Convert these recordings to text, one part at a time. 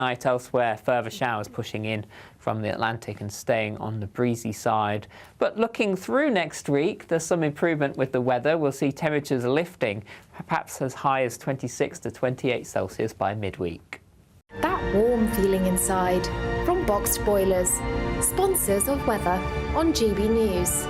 Night elsewhere, further showers pushing in from the Atlantic and staying on the breezy side. But looking through next week, there's some improvement with the weather. We'll see temperatures lifting, perhaps as high as 26 to 28 Celsius by midweek. That warm feeling inside from Boxed Boilers, sponsors of weather on GB News.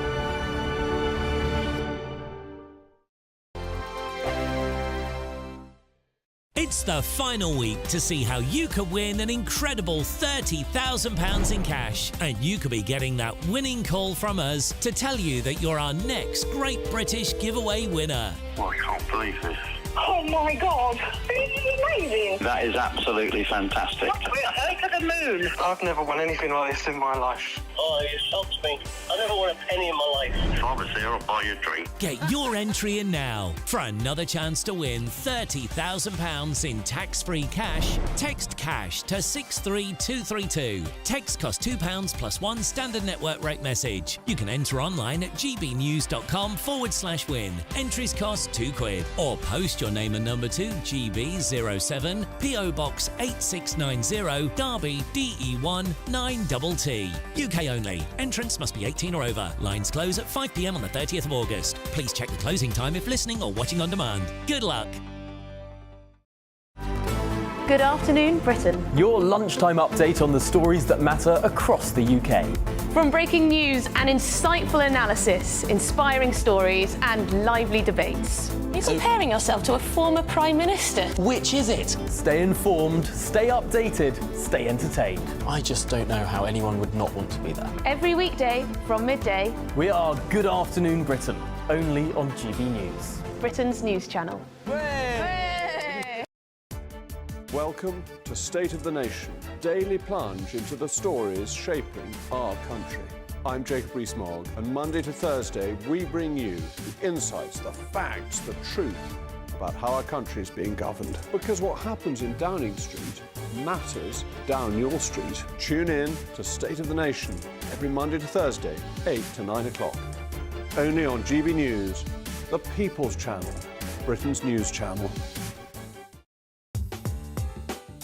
It's the final week to see how you could win an incredible £30,000 in cash, and you could be getting that winning call from us to tell you that you're our next Great British Giveaway winner. Oh, I can't believe this. Oh my God, this is amazing. That is absolutely fantastic. We're over the moon. I've never won anything like this in my life. Oh, you shocked me. I never won a penny in my life. If I was there, I'll buy you a drink. Get your entry in now for another chance to win £30,000 in tax-free cash. Text cash to 63232. Text costs £2 plus one standard network rate message. You can enter online at gbnews.com/win. Entries cost £2 or post your name and number to GB07 PO Box 8690 Derby DE1 9TT. UK only. Entrance must be 18 or over. Lines close at 5 p.m. on the 30th of August. Please check the closing time if listening or watching on demand. Good luck. Good afternoon, Britain. Your lunchtime update on the stories that matter across the UK. From breaking news and insightful analysis, inspiring stories and lively debates. You're comparing yourself to a former Prime Minister. Which is it? Stay informed, stay updated, stay entertained. I just don't know how anyone would not want to be there. Every weekday from midday. We are Good Afternoon Britain, only on GB News. Britain's news channel. Welcome to State of the Nation, daily plunge into the stories shaping our country. I'm Jacob Rees-Mogg, and Monday to Thursday we bring you the insights, the facts, the truth about how our country is being governed. Because what happens in Downing Street matters down your street. Tune in to State of the Nation every Monday to Thursday, 8 to 9 o'clock. Only on GB News, the People's Channel, Britain's news channel.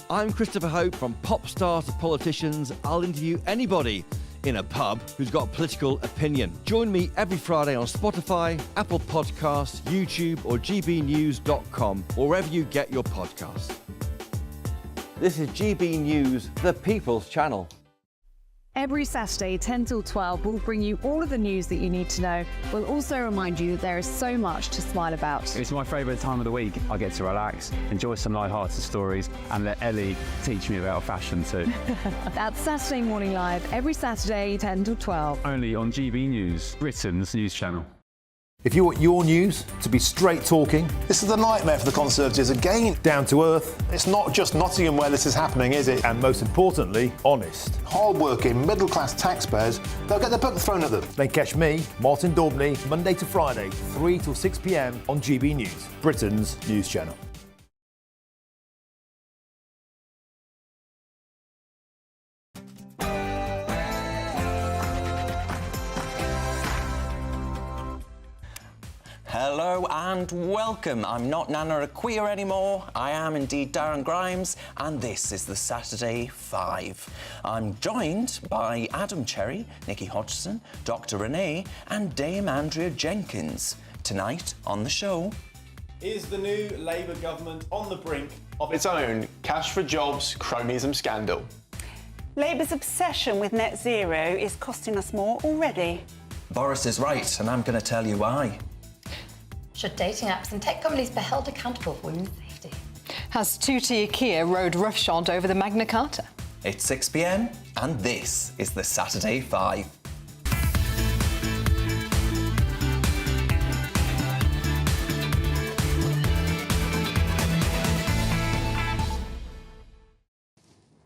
I'm Christopher Hope. From pop stars to politicians, I'll interview anybody in a pub who's got a political opinion. Join me every Friday on Spotify, Apple Podcasts, YouTube or gbnews.com, or wherever you get your podcasts. This is GB News, the People's Channel. Every Saturday, 10 till 12, we'll bring you all of the news that you need to know. We'll also remind you that there is so much to smile about. It's my favourite time of the week. I get to relax, enjoy some light-hearted stories, and let Ellie teach me about fashion too. That's Saturday Morning Live, every Saturday, 10 till 12. Only on GB News, Britain's news channel. If you want your news to be straight talking, this is the nightmare for the Conservatives again. Down to earth. It's not just Nottingham where this is happening, is it? And most importantly, honest. Hard-working, middle-class taxpayers, they'll get their book thrown at them. Then catch me, Martin Daubney, Monday to Friday, 3 till 6 p.m. on GB News, Britain's news channel. Hello and welcome. I'm not Nana a Queer anymore. I am indeed Darren Grimes, and this is the Saturday 5. I'm joined by Adam Cherry, Nikki Hodgson, Dr. Renee, and Dame Andrea Jenkins. Tonight on the show... Is the new Labour government on the brink of its own cash for jobs cronyism scandal? Labour's obsession with net zero is costing us more already. Boris is right, and I'm going to tell you why. Should dating apps and tech companies be held accountable for women's safety? Has Tutti Ikea rode roughshod over the Magna Carta? It's 6 p.m, and this is the Saturday 5.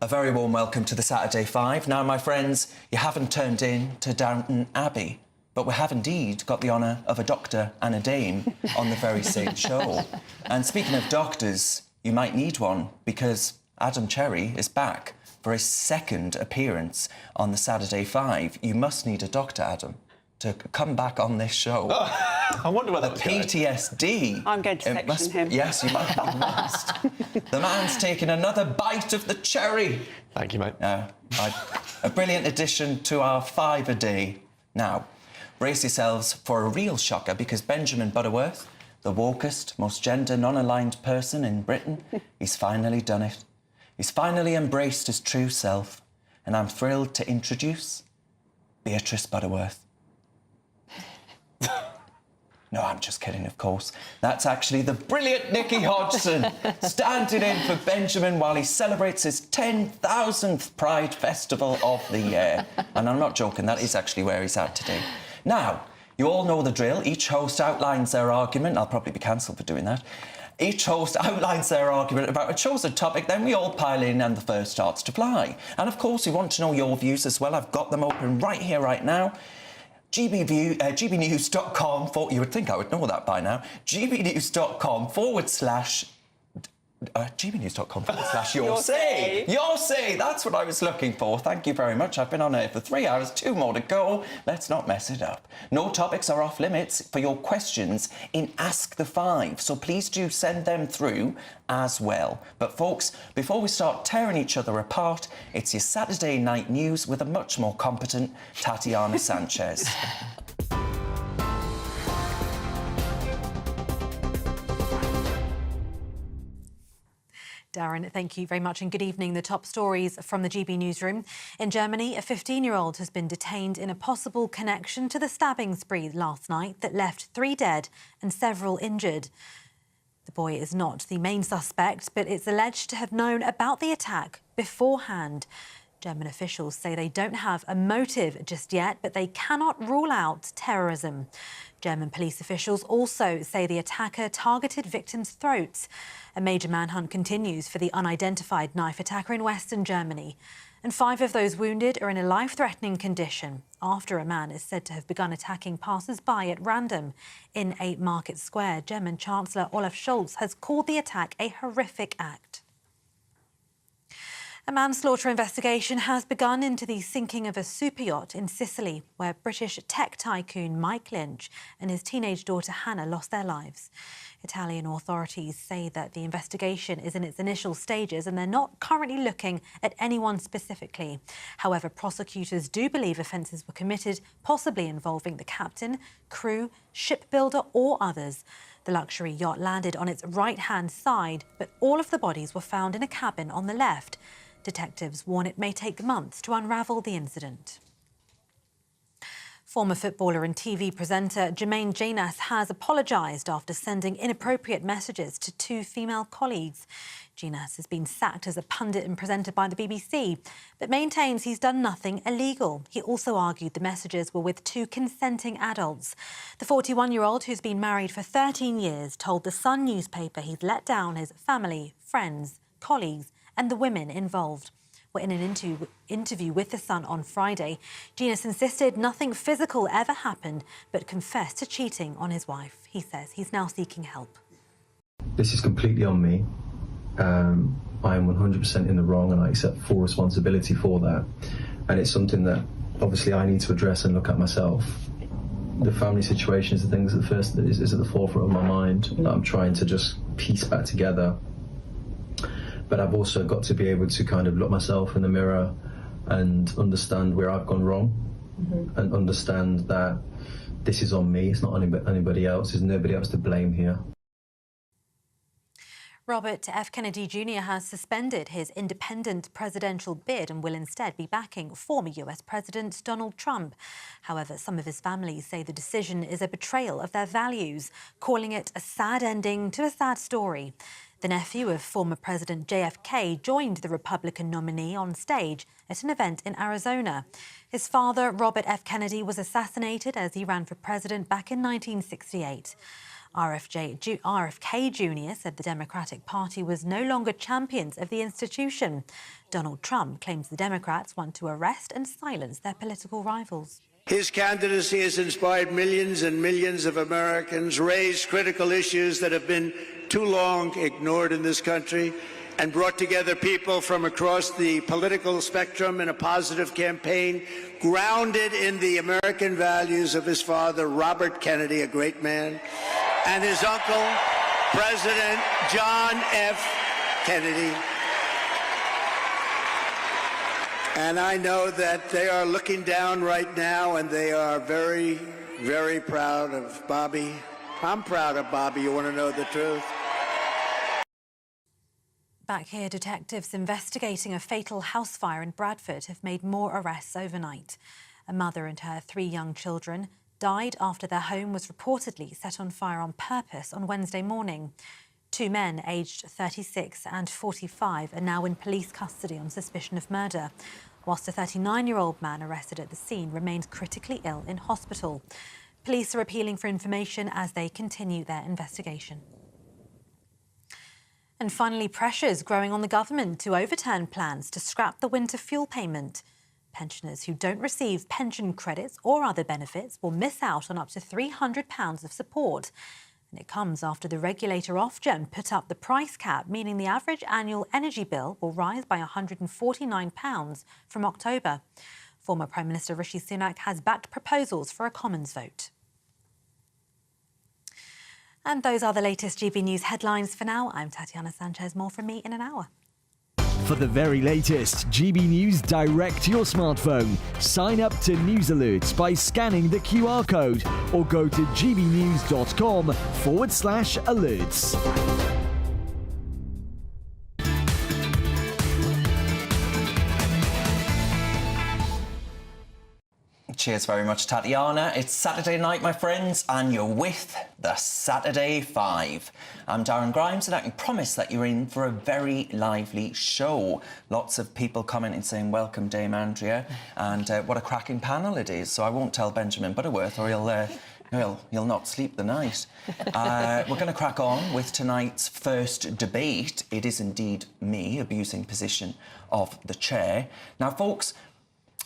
A very warm welcome to the Saturday 5. Now, my friends, you haven't turned in to Downton Abbey, but we have indeed got the honour of a doctor and a dame on the very same show. And speaking of doctors, you might need one, because Adam Cherry is back for his second appearance on the Saturday 5. You must need a doctor, Adam, to come back on this show. I wonder where that was going. PTSD. I'm going to section him. Yes, you must. The man's taking another bite of the cherry. Thank you, mate. A brilliant addition to our 5 a day. Now, brace yourselves for a real shocker, because Benjamin Butterworth, the wokest, most gender non-aligned person in Britain, he's finally done it. He's finally embraced his true self, and I'm thrilled to introduce Beatrice Butterworth. No, I'm just kidding, of course. That's actually the brilliant Nicky Hodgson, standing in for Benjamin while he celebrates his 10,000th Pride Festival of the year. And I'm not joking, that is actually where he's at today. Now, you all know the drill. Each host outlines their argument. I'll probably be cancelled for doing that. Each host outlines their argument about a chosen topic, then we all pile in and the first starts to fly. And of course, we want to know your views as well. I've got them open right here, right now. gbnews.com, you would think I would know that by now, gbnews.com /gbnews.com/ your say. Your say, that's what I was looking for. Thank you very much. I've been on air for 3 hours, 2 more to go. Let's not mess it up. No topics are off limits for your questions in Ask the Five, so please do send them through as well. But folks, before we start tearing each other apart, it's your Saturday night news with a much more competent Tatiana Sanchez. Darren, thank you very much and good evening. The top stories from the GB newsroom. In Germany, a 15-year-old has been detained in a possible connection to the stabbing spree last night that left 3 dead and several injured. The boy is not the main suspect, but it's alleged to have known about the attack beforehand. German officials say they don't have a motive just yet, but they cannot rule out terrorism. German police officials also say the attacker targeted victims' throats. A major manhunt continues for the unidentified knife attacker in Western Germany. And 5 of those wounded are in a life-threatening condition after a man is said to have begun attacking passers-by at random in a market square. German Chancellor Olaf Scholz has called the attack a horrific act. A manslaughter investigation has begun into the sinking of a super yacht in Sicily, where British tech tycoon Mike Lynch and his teenage daughter Hannah lost their lives. Italian authorities say that the investigation is in its initial stages and they're not currently looking at anyone specifically. However, prosecutors do believe offences were committed, possibly involving the captain, crew, shipbuilder or others. The luxury yacht landed on its right-hand side, but all of the bodies were found in a cabin on the left. Detectives warn it may take months to unravel the incident. Former footballer and TV presenter Jermaine Jenas has apologised after sending inappropriate messages to 2 female colleagues. Jenas has been sacked as a pundit and presenter by the BBC, but maintains he's done nothing illegal. He also argued the messages were with 2 consenting adults. The 41-year-old, who's been married for 13 years, told The Sun newspaper he'd let down his family, friends, colleagues and the women involved. Well, in an interview with The Sun on Friday, Jenas insisted nothing physical ever happened, but confessed to cheating on his wife. He says he's now seeking help. This is completely on me. I am 100% in the wrong and I accept full responsibility for that. And it's something that obviously I need to address and look at myself. The family situation is the thing that is at the forefront of my mind. That I'm trying to just piece back together. But I've also got to be able to kind of look myself in the mirror and understand where I've gone wrong and understand that this is on me, it's not anybody else, there's nobody else to blame here. Robert F. Kennedy Jr. has suspended his independent presidential bid and will instead be backing former US President Donald Trump. However, some of his family say the decision is a betrayal of their values, calling it a sad ending to a sad story. The nephew of former President JFK joined the Republican nominee on stage at an event in Arizona. His father, Robert F. Kennedy, was assassinated as he ran for president back in 1968. RFK Jr. said the Democratic Party was no longer champions of the institution. Donald Trump claims the Democrats want to arrest and silence their political rivals. His candidacy has inspired millions and millions of Americans, raised critical issues that have been too long ignored in this country, and brought together people from across the political spectrum in a positive campaign grounded in the American values of his father, Robert Kennedy, a great man, and his uncle, President John F. Kennedy. And I know that they are looking down right now, and they are very, very proud of Bobby. I'm proud of Bobby, you want to know the truth? Back here, detectives investigating a fatal house fire in Bradford have made more arrests overnight. A mother and her 3 young children died after their home was reportedly set on fire on purpose on Wednesday morning. 2 men aged 36 and 45 are now in police custody on suspicion of murder, whilst a 39-year-old man arrested at the scene remains critically ill in hospital. Police are appealing for information as they continue their investigation. And finally, pressures growing on the government to overturn plans to scrap the winter fuel payment. Pensioners who don't receive pension credits or other benefits will miss out on up to £300 of support. And it comes after the regulator Ofgem put up the price cap, meaning the average annual energy bill will rise by £149 from October. Former Prime Minister Rishi Sunak has backed proposals for a Commons vote. And those are the latest GB News headlines for now. I'm Tatiana Sanchez. More from me in an hour. For the very latest GB News direct to your smartphone, sign up to News Alerts by scanning the QR code or go to gbnews.com/alerts. Cheers very much, Tatiana. It's Saturday night, my friends, and you're with the Saturday 5. I'm Darren Grimes, and I can promise that you're in for a very lively show. Lots of people commenting saying, welcome, Dame Andrea, and what a cracking panel it is. So I won't tell Benjamin Butterworth, or he'll not sleep the night. We're going to crack on with tonight's first debate. It is indeed me abusing position of the chair. Now, folks,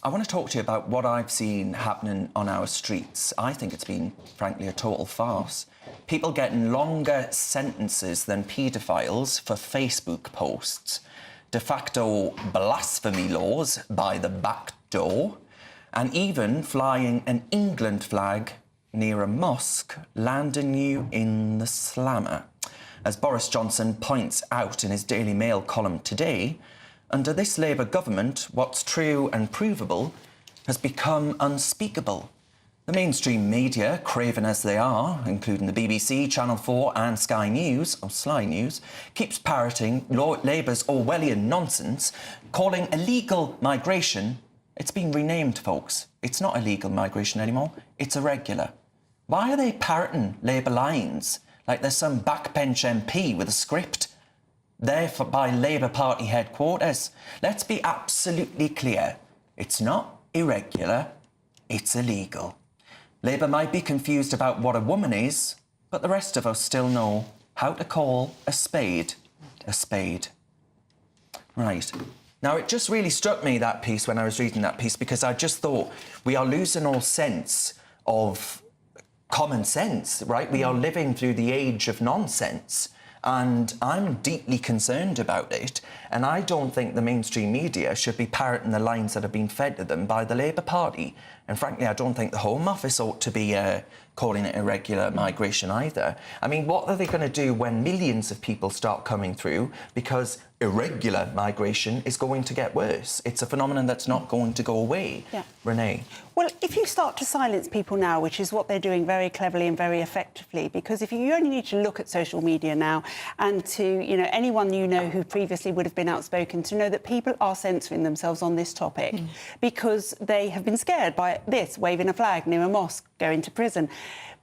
I want to talk to you about what I've seen happening on our streets. I think it's been, frankly, a total farce. People getting longer sentences than paedophiles for Facebook posts, de facto blasphemy laws by the back door, and even flying an England flag near a mosque, landing you in the slammer. As Boris Johnson points out in his Daily Mail column today, under this Labour government, what's true and provable has become unspeakable. The mainstream media, craven as they are, including the BBC, Channel 4 and Sky News, or Sly News, keeps parroting Labour's Orwellian nonsense, calling illegal migration. It's been renamed, folks. It's not illegal migration anymore, it's irregular. Why are they parroting Labour lines like there's some backbench MP with a script? There by Labour Party headquarters. Let's be absolutely clear. It's not irregular, it's illegal. Labour might be confused about what a woman is, but the rest of us still know how to call a spade a spade. Right. Now, it just really struck me, that piece, when I was reading that piece, because I just thought we are losing all sense of common sense, right? We are living through the age of nonsense. And I'm deeply concerned about it. And I don't think the mainstream media should be parroting the lines that have been fed to them by the Labour Party. And frankly, I don't think the Home Office ought to be calling it irregular migration either. I mean, what are they going to do when millions of people start coming through? Because irregular migration is going to get worse. It's a phenomenon that's not going to go away. Yeah. Renee? Well, if you start to silence people now, which is what they're doing very cleverly and very effectively, because if you only need to look at social media now and to, anyone who previously would have been outspoken, to know that people are censoring themselves on this topic because they have been scared by this, waving a flag near a mosque, going to prison,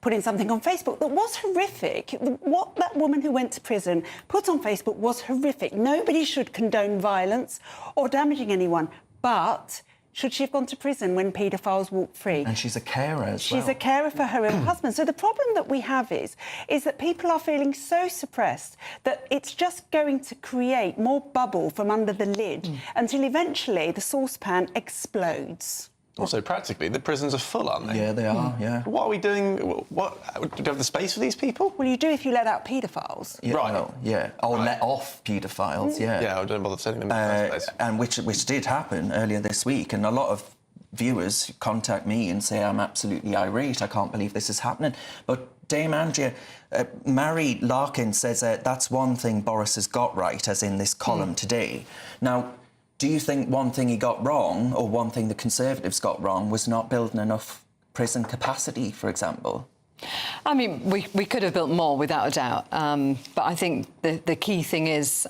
putting something on Facebook that was horrific. What that woman who went to prison put on Facebook was horrific. Nobody should condone violence or damaging anyone, but should she have gone to prison when paedophiles walk free? And she's a carer as well. She's a carer for her own husband. So the problem that we have is that people are feeling so suppressed that it's just going to create more bubble from under the lid until eventually the saucepan explodes. Also, practically, the prisons are full, aren't they? Yeah, they are, yeah. What are we doing? What do we have the space for these people? Well, you do if you let out paedophiles. Yeah, right. Well, yeah. Or let off paedophiles, yeah. Yeah, I don't bother sending them in the first place. And which did happen earlier this week. And a lot of viewers contact me and say, I'm absolutely irate. I can't believe this is happening. But Dame Andrea, Mary Larkin says that's one thing Boris has got right, as in this column today. Now, do you think one thing he got wrong, or one thing the Conservatives got wrong, was not building enough prison capacity, for example? I mean, we could have built more, without a doubt. But I think the key thing is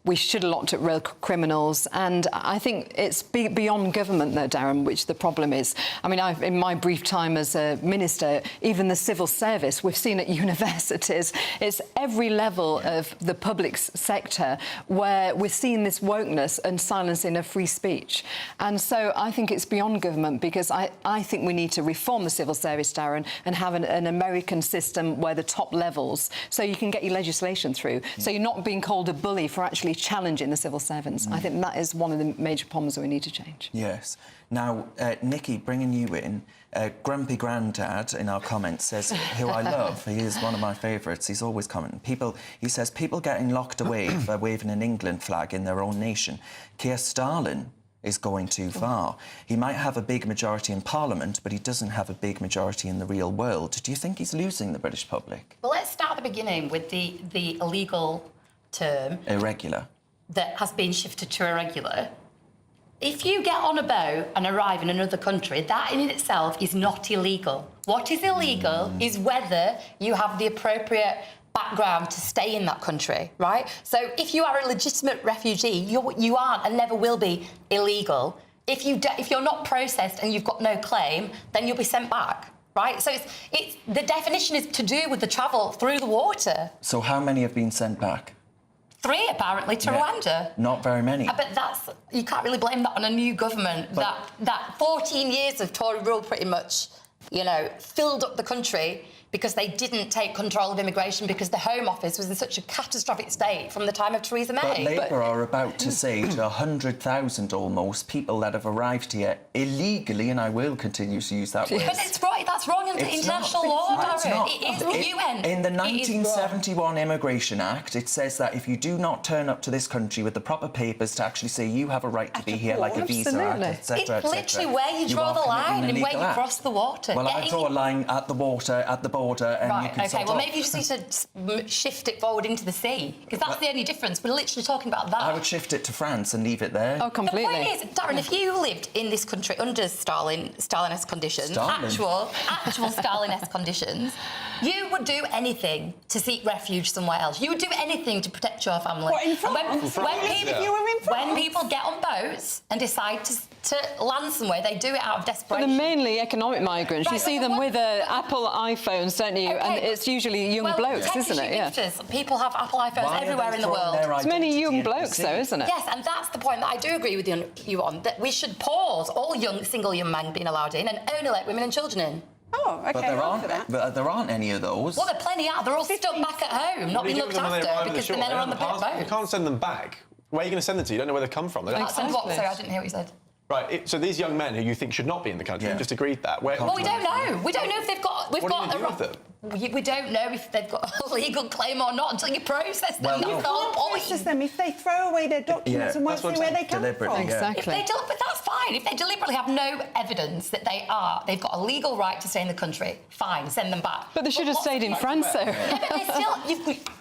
we should have looked at real criminals, and I think it's beyond government, though, Darren, which the problem is. I mean, in my brief time as a minister, even the civil service, we've seen at universities, it's every level of the public sector where we're seeing this wokeness and silencing of free speech. And so I think it's beyond government, because I think we need to reform the civil service, Darren, and have an American system where the top levels, so you can get your legislation through, so you're not being called a bully for actually challenging the civil servants. I think that is one of the major problems that we need to change. Yes. Now, Nikki, bringing you in, Grumpy Grandad in our comments says, who I love, he is one of my favourites, he's always commenting. He says, people getting locked away for waving an England flag in their own nation. Keir Starmer is going too far. He might have a big majority in Parliament, but he doesn't have a big majority in the real world. Do you think he's losing the British public? Well, let's start at the beginning with the illegal term. Irregular. That has been shifted to irregular. If you get on a boat and arrive in another country, that in itself is not illegal. What is illegal is whether you have the appropriate background to stay in that country, right? So if you are a legitimate refugee, you aren't and never will be illegal. If you're not processed and you've got no claim, then you'll be sent back. Right, so it's the definition is to do with the travel through the water. So how many have been sent back? 3, apparently, to Rwanda. Not very many. But you can't really blame that on a new government. That 14 years of Tory rule pretty much, filled up the country because they didn't take control of immigration because the Home Office was in such a catastrophic state from the time of Theresa May. But Labour are about to say to 100,000 almost people that have arrived here illegally, and I will continue to use that word. But it's right, that's wrong under international law, Darren. It is the UN. In the 1971 Immigration Act, it says that if you do not turn up to this country with the proper papers to actually say you have a right to be here, like a visa act, etc., it's literally where you draw the line and where you cross the water. Well, I draw a line at the water, at the border, and you can well, maybe you just need to shift it forward into the sea, because that's the only difference. We're literally talking about that. I would shift it to France and leave it there. Oh, completely. The point is, Darren, if you lived in this country under Stalinist conditions, actual Stalinist conditions, you would do anything to seek refuge somewhere else. You would do anything to protect your family. What, in France? When people get on boats and decide to land somewhere, they do it out of desperation. But they're mainly economic migrants. You see them with Apple iPhones, don't you? And it's usually young blokes, isn't it? Yeah. People have Apple iPhones everywhere in the world. It's many young blokes, though, isn't it? Yes, and that's the point that I do agree with you on, that we should pause all single young men being allowed in and only let women and children in. Oh, OK, but there aren't any of those. Well, there plenty are. They're all stuck back at home, not being looked after because the men are on the boat. You can't send them back. Where are you going to send them to? You don't know where they come from. Sorry, I didn't hear what you said. Right, so these young men who you think should not be in the country, you just agreed that. Well, we don't know. We don't know if they've got... What do you do with them? We don't know if they've got a legal claim or not until you process them. You can't process them if they throw away their documents and won't say where they come from. Exactly. But that's fine. If they deliberately have no evidence that they've got a legal right to stay in the country, fine, send them back. But they should have stayed in France, though.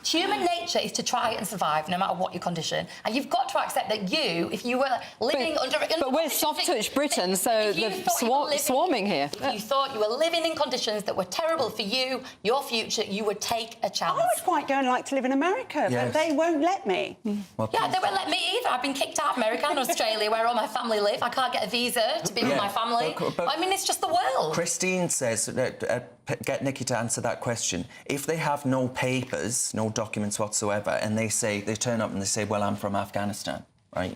Human nature is to try and survive no matter what your condition. And you've got to accept that if you were living under... But we're soft-touch Britain, so they're swarming here. If you thought you were living in conditions that were terrible for you, your future, you would take a chance. I would quite go and like to live in America, but they won't let me. Well, they won't let me either. I've been kicked out of America and Australia, where all my family live. I can't get a visa to be with my family. I mean, it's just the world. Christine says, get Nikki to answer that question. If they have no papers, no documents whatsoever, and they turn up and they say, well, I'm from Afghanistan, right?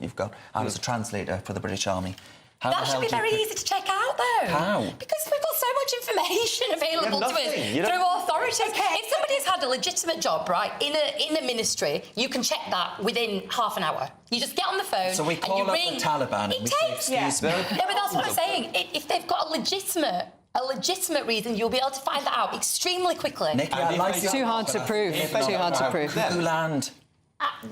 I was a translator for the British Army. That should be very easy to check out, though? How? Because we've got so much information available to us through authorities. If somebody's had a legitimate job, right, in a ministry, you can check that within half an hour. You just get on the phone so we and call you up ring. the Taliban and we say, excuse me. Yeah, but that's what I'm saying. If they've got a legitimate reason, you'll be able to find that out extremely quickly. Nikki, it's too hard to prove. Too hard to prove. Cuckoo land.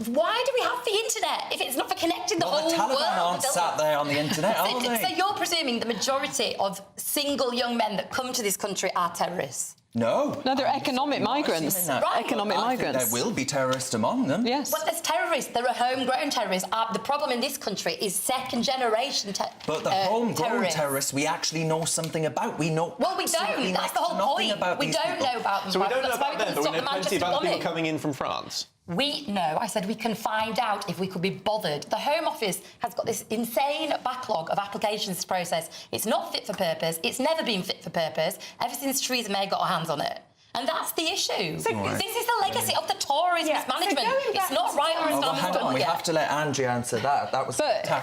Why do we have the internet if it's not for connecting the whole the Taliban world? aren't sat there on the internet, are they? So you're presuming the majority of single young men that come to this country are terrorists? No. No, they're economic migrants. Right. Economic migrants. There will be terrorists among them. Yes. But there's terrorists. There are homegrown terrorists. The problem in this country is second-generation But the homegrown terrorists, we actually know something about. We know. Well, we don't. That's the whole point. We don't know about them. So we don't know That's why about them, but we know plenty about people coming in from France. I said we can find out if we could be bothered. The Home Office has got this insane backlog of applications to process. It's not fit for purpose. It's never been fit for purpose ever since Theresa May got her hands on it. And that's the issue. So this is the legacy of the Tories mismanagement. It's not right or wrong. Hang on, we have to let Andrea answer that. That was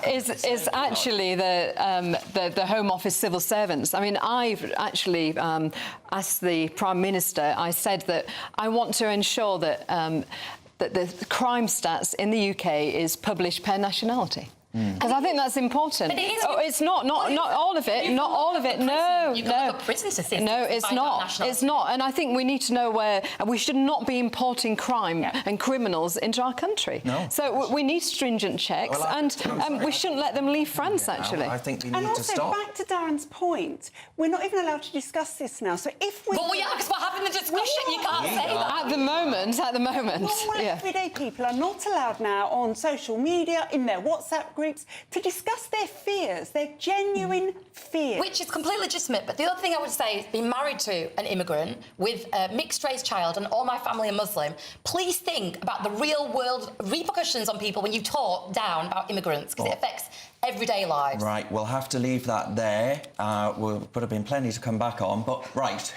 is actually the Home Office civil servants. I mean, I've actually asked the Prime Minister. I said that I want to ensure that that the crime stats in the UK is published per nationality. Because I think that's important. But it is. It's not all of it. Not all of it. No, you can look at prison statistics. No, it's not. It's not. And I think we need to know where. And we should not be importing crime and criminals into our country. No. So we need stringent checks, and we shouldn't let them leave France. Actually, I think we need and also, to stop. back to Darren's point, we're not even allowed to discuss this now. So if we, well, we are, because we're having the discussion. You can't say that at the moment. Normal everyday people are not allowed now on social media, in their WhatsApp groups, to discuss their fears, their genuine fears. Which is completely legitimate. But the other thing I would say is, being married to an immigrant with a mixed-race child and all my family are Muslim, please think about the real-world repercussions on people when you talk down about immigrants, because it affects everyday lives. Right, we'll have to leave that there. Would have been plenty to come back on. But, right,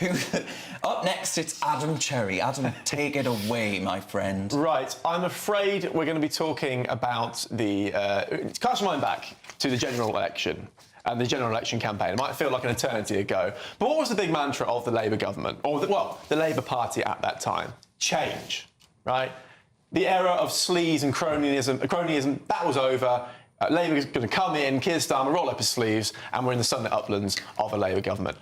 up next, it's Adam Cherry. Adam, take it away, my friend. Right, I'm afraid we're going to be talking about the... cast your mind back to the general election and the general election campaign. It might feel like an eternity ago. But what was the big mantra of the Labour government, or, the Labour Party at that time? Change, right? The era of sleaze and cronyism, that was over. Labour is going to come in, Keir Starmer, roll up his sleeves, and we're in the sunlit uplands of a Labour government.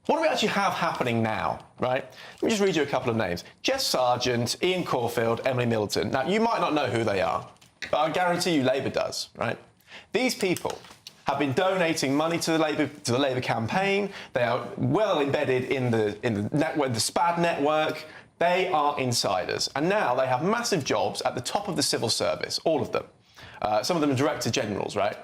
What do we actually have happening now, right? Let me just read you a couple of names. Jess Sargent, Ian Caulfield, Emily Middleton. Now, you might not know who they are, but I guarantee you Labour does, right? These people have been donating money to the Labour campaign. They are well embedded in the network, the SPAD network. They are insiders. And now they have massive jobs at the top of the civil service, all of them. Some of them are director generals, right?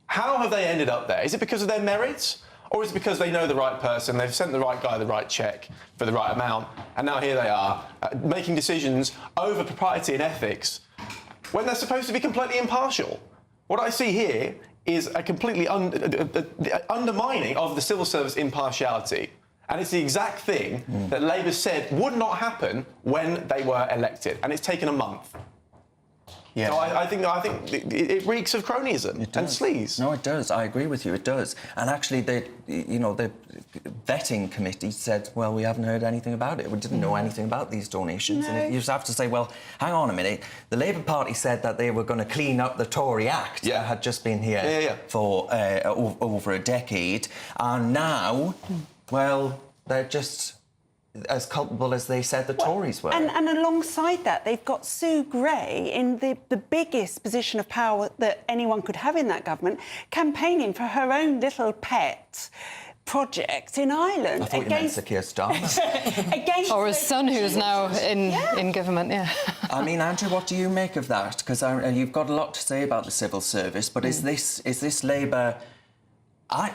How have they ended up there? Is it because of their merits? Or is it because they know the right person, they've sent the right guy the right cheque for the right amount, and now here they are, making decisions over propriety and ethics when they're supposed to be completely impartial? What I see here is a completely undermining of the civil service impartiality. And it's the exact thing that Labour said would not happen when they were elected. And it's taken a month. Yeah. So I think it reeks of cronyism and sleaze. No, it does. I agree with you. It does. And actually, the vetting committee said, well, we haven't heard anything about it. We didn't know anything about these donations. No. And you just have to say, well, hang on a minute. The Labour Party said that they were going to clean up the Tory Act that had just been here for over a decade. And now, well, they're just as culpable as they said the Tories were. And alongside that, they've got Sue Gray in the biggest position of power that anyone could have in that government, campaigning for her own little pet project in Ireland. I thought you meant Sir Keir Starmer. or his son, who's now in government, I mean, Andrew, what do you make of that? Because you've got a lot to say about the civil service, but is this Labour...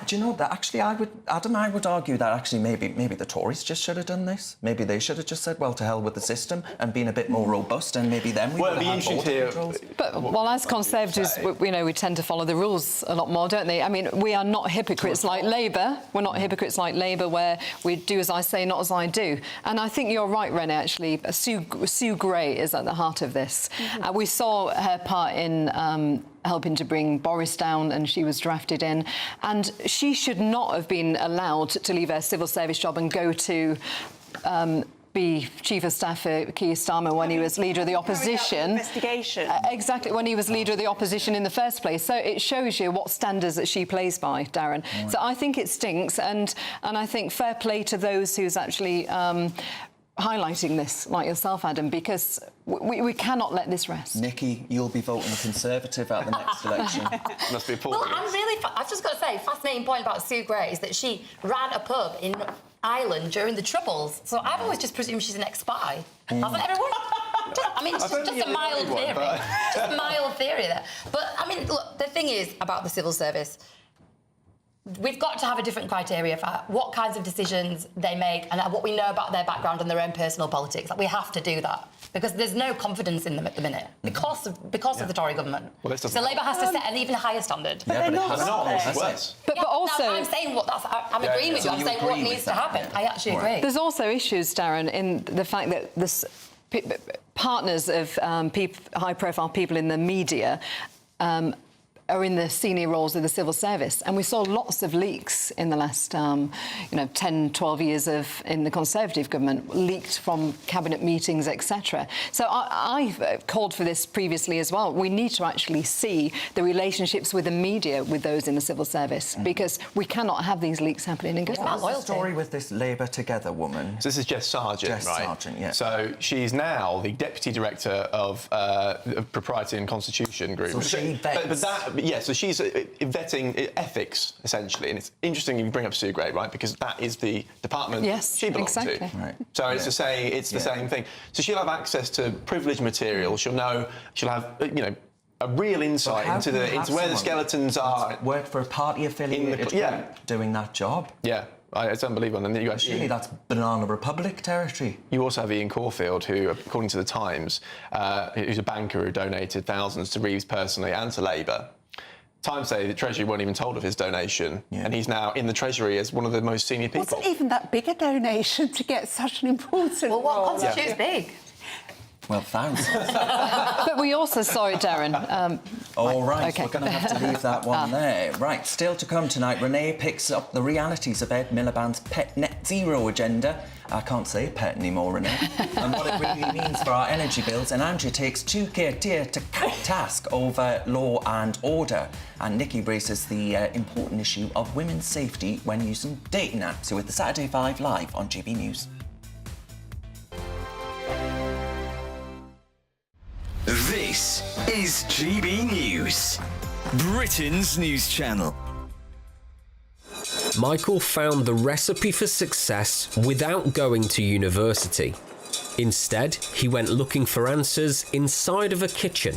do you know that actually I would argue that actually maybe the Tories just should have done this. Maybe they should have just said, well, to hell with the system and been a bit more robust, and maybe then we would have had border controls. But as Conservatives, we tend to follow the rules a lot more, don't they? I mean, we are not hypocrites like Labour. We're not hypocrites like Labour, where we do as I say, not as I do. And I think you're right, Renee. Actually, Sue Gray is at the heart of this. We saw her part in helping to bring Boris down, and she was drafted in. And she should not have been allowed to leave her civil service job and go to be Chief of Staff for Keir Starmer when he was Leader of the Opposition. Investigation. Exactly, when he was Leader of the Opposition in the first place. So it shows you what standards that she plays by, Darren. Right. So I think it stinks, and I think fair play to those who's actually highlighting this, like yourself, Adam, because we cannot let this rest. Nikki, you'll be voting Conservative at the next election. Must be appalling. Well, I've just got to say, fascinating point about Sue Gray is that she ran a pub in Ireland during the Troubles. So I've always just presumed she's an ex-spy. Hasn't everyone? I mean, it's just a mild theory. Just a mild theory there. But, I mean, look, the thing is about the civil service, we've got to have a different criteria for what kinds of decisions they make and what we know about their background and their own personal politics. Like, we have to do that because there's no confidence in them at the minute because of the Tory government. Well, so Labour has to set an even higher standard. But they're not. But also, I'm saying I'm agreeing with you. I'm saying what needs to happen. I actually agree. There's also issues, Darren, in the fact that this partners of high-profile people in the media are in the senior roles of the civil service. And we saw lots of leaks in the last 10, 12 years in the Conservative government, leaked from cabinet meetings, etc. So I've called for this previously as well. We need to actually see the relationships with the media with those in the civil service, because we cannot have these leaks happening in government. What's the story with this Labour Together woman? So this is Jess Sargent, Jess Sargent, yeah. So she's now the Deputy Director of Propriety and Constitution Group. So she vets. So she's vetting ethics, essentially. And it's interesting you bring up Sue Gray, right? Because that is the department she belongs to. Right. So it's the same thing. So she'll have access to privileged material. She'll have, a real insight into where the skeletons are. Work for a party affiliated doing that job. Yeah. It's unbelievable. And then you actually... Surely that's Banana Republic territory. You also have Ian Caulfield, who, according to The Times, who's a banker who donated thousands to Reeves personally and to Labour. Times say the Treasury weren't even told of his donation, and he's now in the Treasury as one of the most senior people. Wasn't even that big a donation to get such an important role. What constitutes big? Well, thousands. But we also saw it, Darren. All right, okay. We're going to have to leave that one there. Right, still to come tonight, Renee picks up the realities of Ed Miliband's pet net zero agenda. I can't say pet anymore, Renee. And what it really means for our energy bills. And Andrea takes 2K tier to task over law and order. And Nikki braces the important issue of women's safety when using dating apps. So with the Saturday 5 live on GB News. This is GB News, Britain's news channel. Michael found the recipe for success without going to university. Instead, he went looking for answers inside of a kitchen.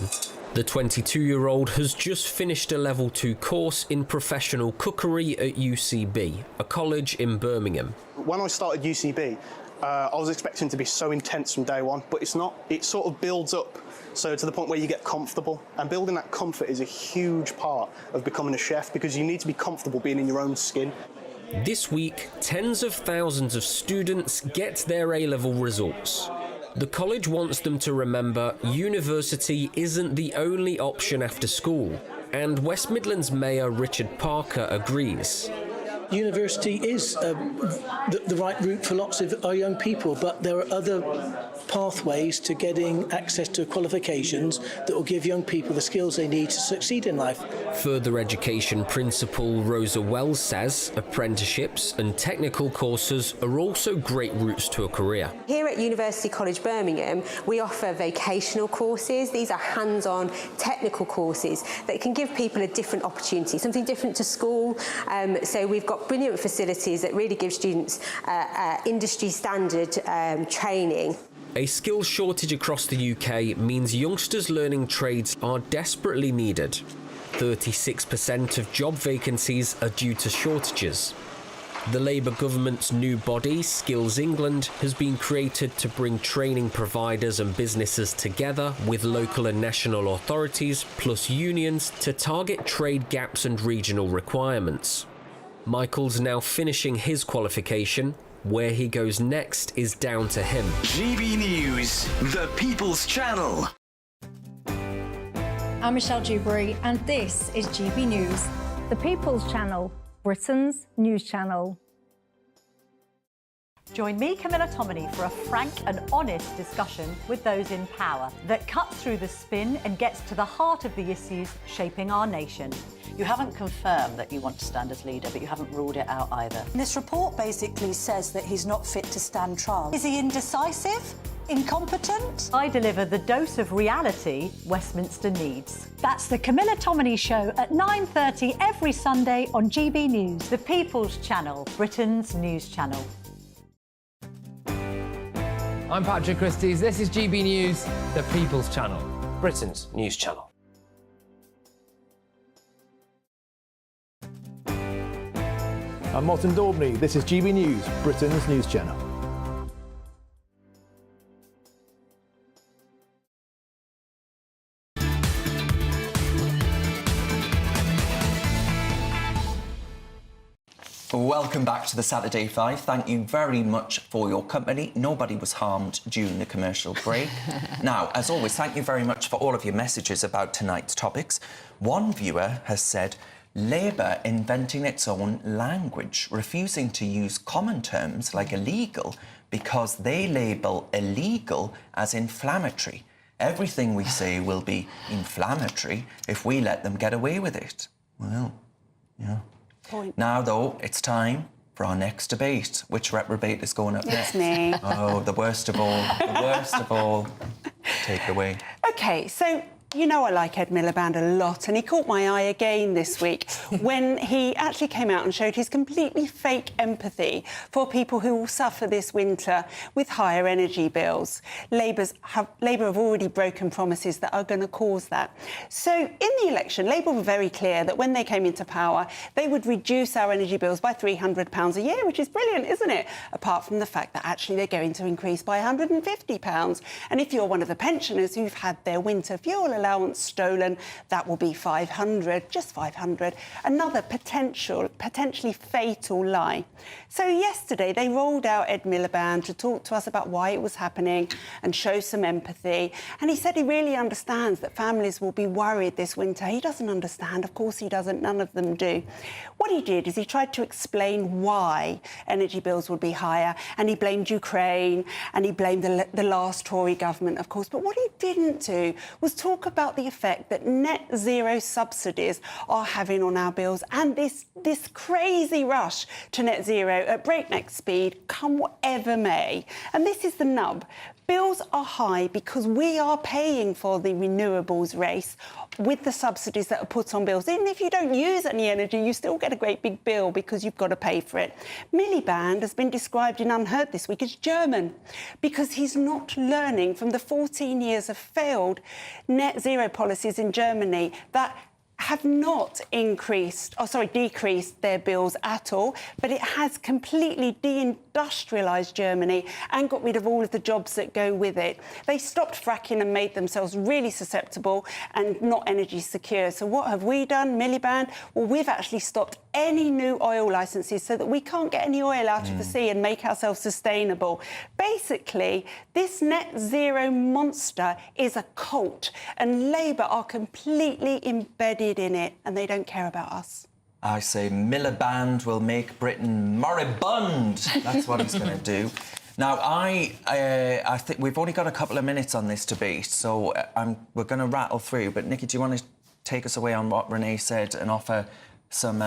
The 22-year-old has just finished a level 2 course in professional cookery at UCB, a college in Birmingham. When I started UCB, I was expecting it to be so intense from day one, but it's not. It sort of builds up, so to the point where you get comfortable. And building that comfort is a huge part of becoming a chef, because you need to be comfortable being in your own skin. This week, tens of thousands of students get their A-level results. The college wants them to remember university isn't the only option after school, and West Midlands Mayor Richard Parker agrees. University is the right route for lots of our young people, but there are other pathways to getting access to qualifications that will give young people the skills they need to succeed in life. Further education principal Rosa Wells says apprenticeships and technical courses are also great routes to a career. Here at University College Birmingham, we offer vocational courses. These are hands-on technical courses that can give people a different opportunity, something different to school. So we've got brilliant facilities that really give students industry standard training. A skills shortage across the UK means youngsters learning trades are desperately needed. 36% of job vacancies are due to shortages. The Labour government's new body, Skills England, has been created to bring training providers and businesses together with local and national authorities plus unions to target trade gaps and regional requirements. Michael's now finishing his qualification. Where he goes next is down to him. GB News, the People's Channel. I'm Michelle Dewberry, and this is GB News. The People's Channel, Britain's news channel. Join me, Camilla Tominey, for a frank and honest discussion with those in power that cuts through the spin and gets to the heart of the issues shaping our nation. You haven't confirmed that you want to stand as leader, but you haven't ruled it out either. This report basically says that he's not fit to stand trial. Is he indecisive? Incompetent? I deliver the dose of reality Westminster needs. That's the Camilla Tominey Show at 9:30 every Sunday on GB News. The People's Channel, Britain's news channel. I'm Patrick Christie's. This is GB News, the People's Channel, Britain's news channel. I'm Martin Daubney. This is GB News, Britain's news channel. Welcome back to the Saturday 5. Thank you very much for your company. Nobody was harmed during the commercial break. Now, as always, thank you very much for all of your messages about tonight's topics. One viewer has said, Labour inventing its own language, refusing to use common terms like illegal because they label illegal as inflammatory. Everything we say will be inflammatory if we let them get away with it. Well, yeah. Point. Now, though, it's time for our next debate. Which reprobate is going up next? It's me. Oh, the worst of all. The worst of all. Take it away. OK, so you know I like Ed Miliband a lot, and he caught my eye again this week when he actually came out and showed his completely fake empathy for people who will suffer this winter with higher energy bills. Labour have already broken promises that are going to cause that. So in the election, Labour were very clear that when they came into power, they would reduce our energy bills by £300 a year, which is brilliant, isn't it? Apart from the fact that actually they're going to increase by £150. And if you're one of the pensioners who've had their winter fuel allowance stolen, that will be 500, just 500. Another potentially fatal lie. So yesterday they rolled out Ed Miliband to talk to us about why it was happening and show some empathy. And he said he really understands that families will be worried this winter. He doesn't understand. Of course he doesn't. None of them do. What he did is he tried to explain why energy bills would be higher, and he blamed Ukraine and he blamed the last Tory government, of course. But what he didn't do was talk about the effect that net zero subsidies are having on our bills and this crazy rush to net zero at breakneck speed, come whatever may. And this is the nub. Bills are high because we are paying for the renewables race with the subsidies that are put on bills. Even if you don't use any energy, you still get a great big bill because you've got to pay for it. Miliband has been described in Unheard this week as German because he's not learning from the 14 years of failed net zero policies in Germany that have not decreased their bills at all, but it has completely deindustrialised Germany and got rid of all of the jobs that go with it. They stopped fracking and made themselves really susceptible and not energy secure. So what have we done, Miliband? Well, we've actually stopped any new oil licences so that we can't get any oil out of the sea and make ourselves sustainable. Basically, this net zero monster is a cult, and Labour are completely embedded in it, and they don't care about us. I say Miliband will make Britain moribund. That's what he's going to do. Now, I think we've only got a couple of minutes on this debate, so we're going to rattle through. But, Nikki, do you want to take us away on what Renee said and offer some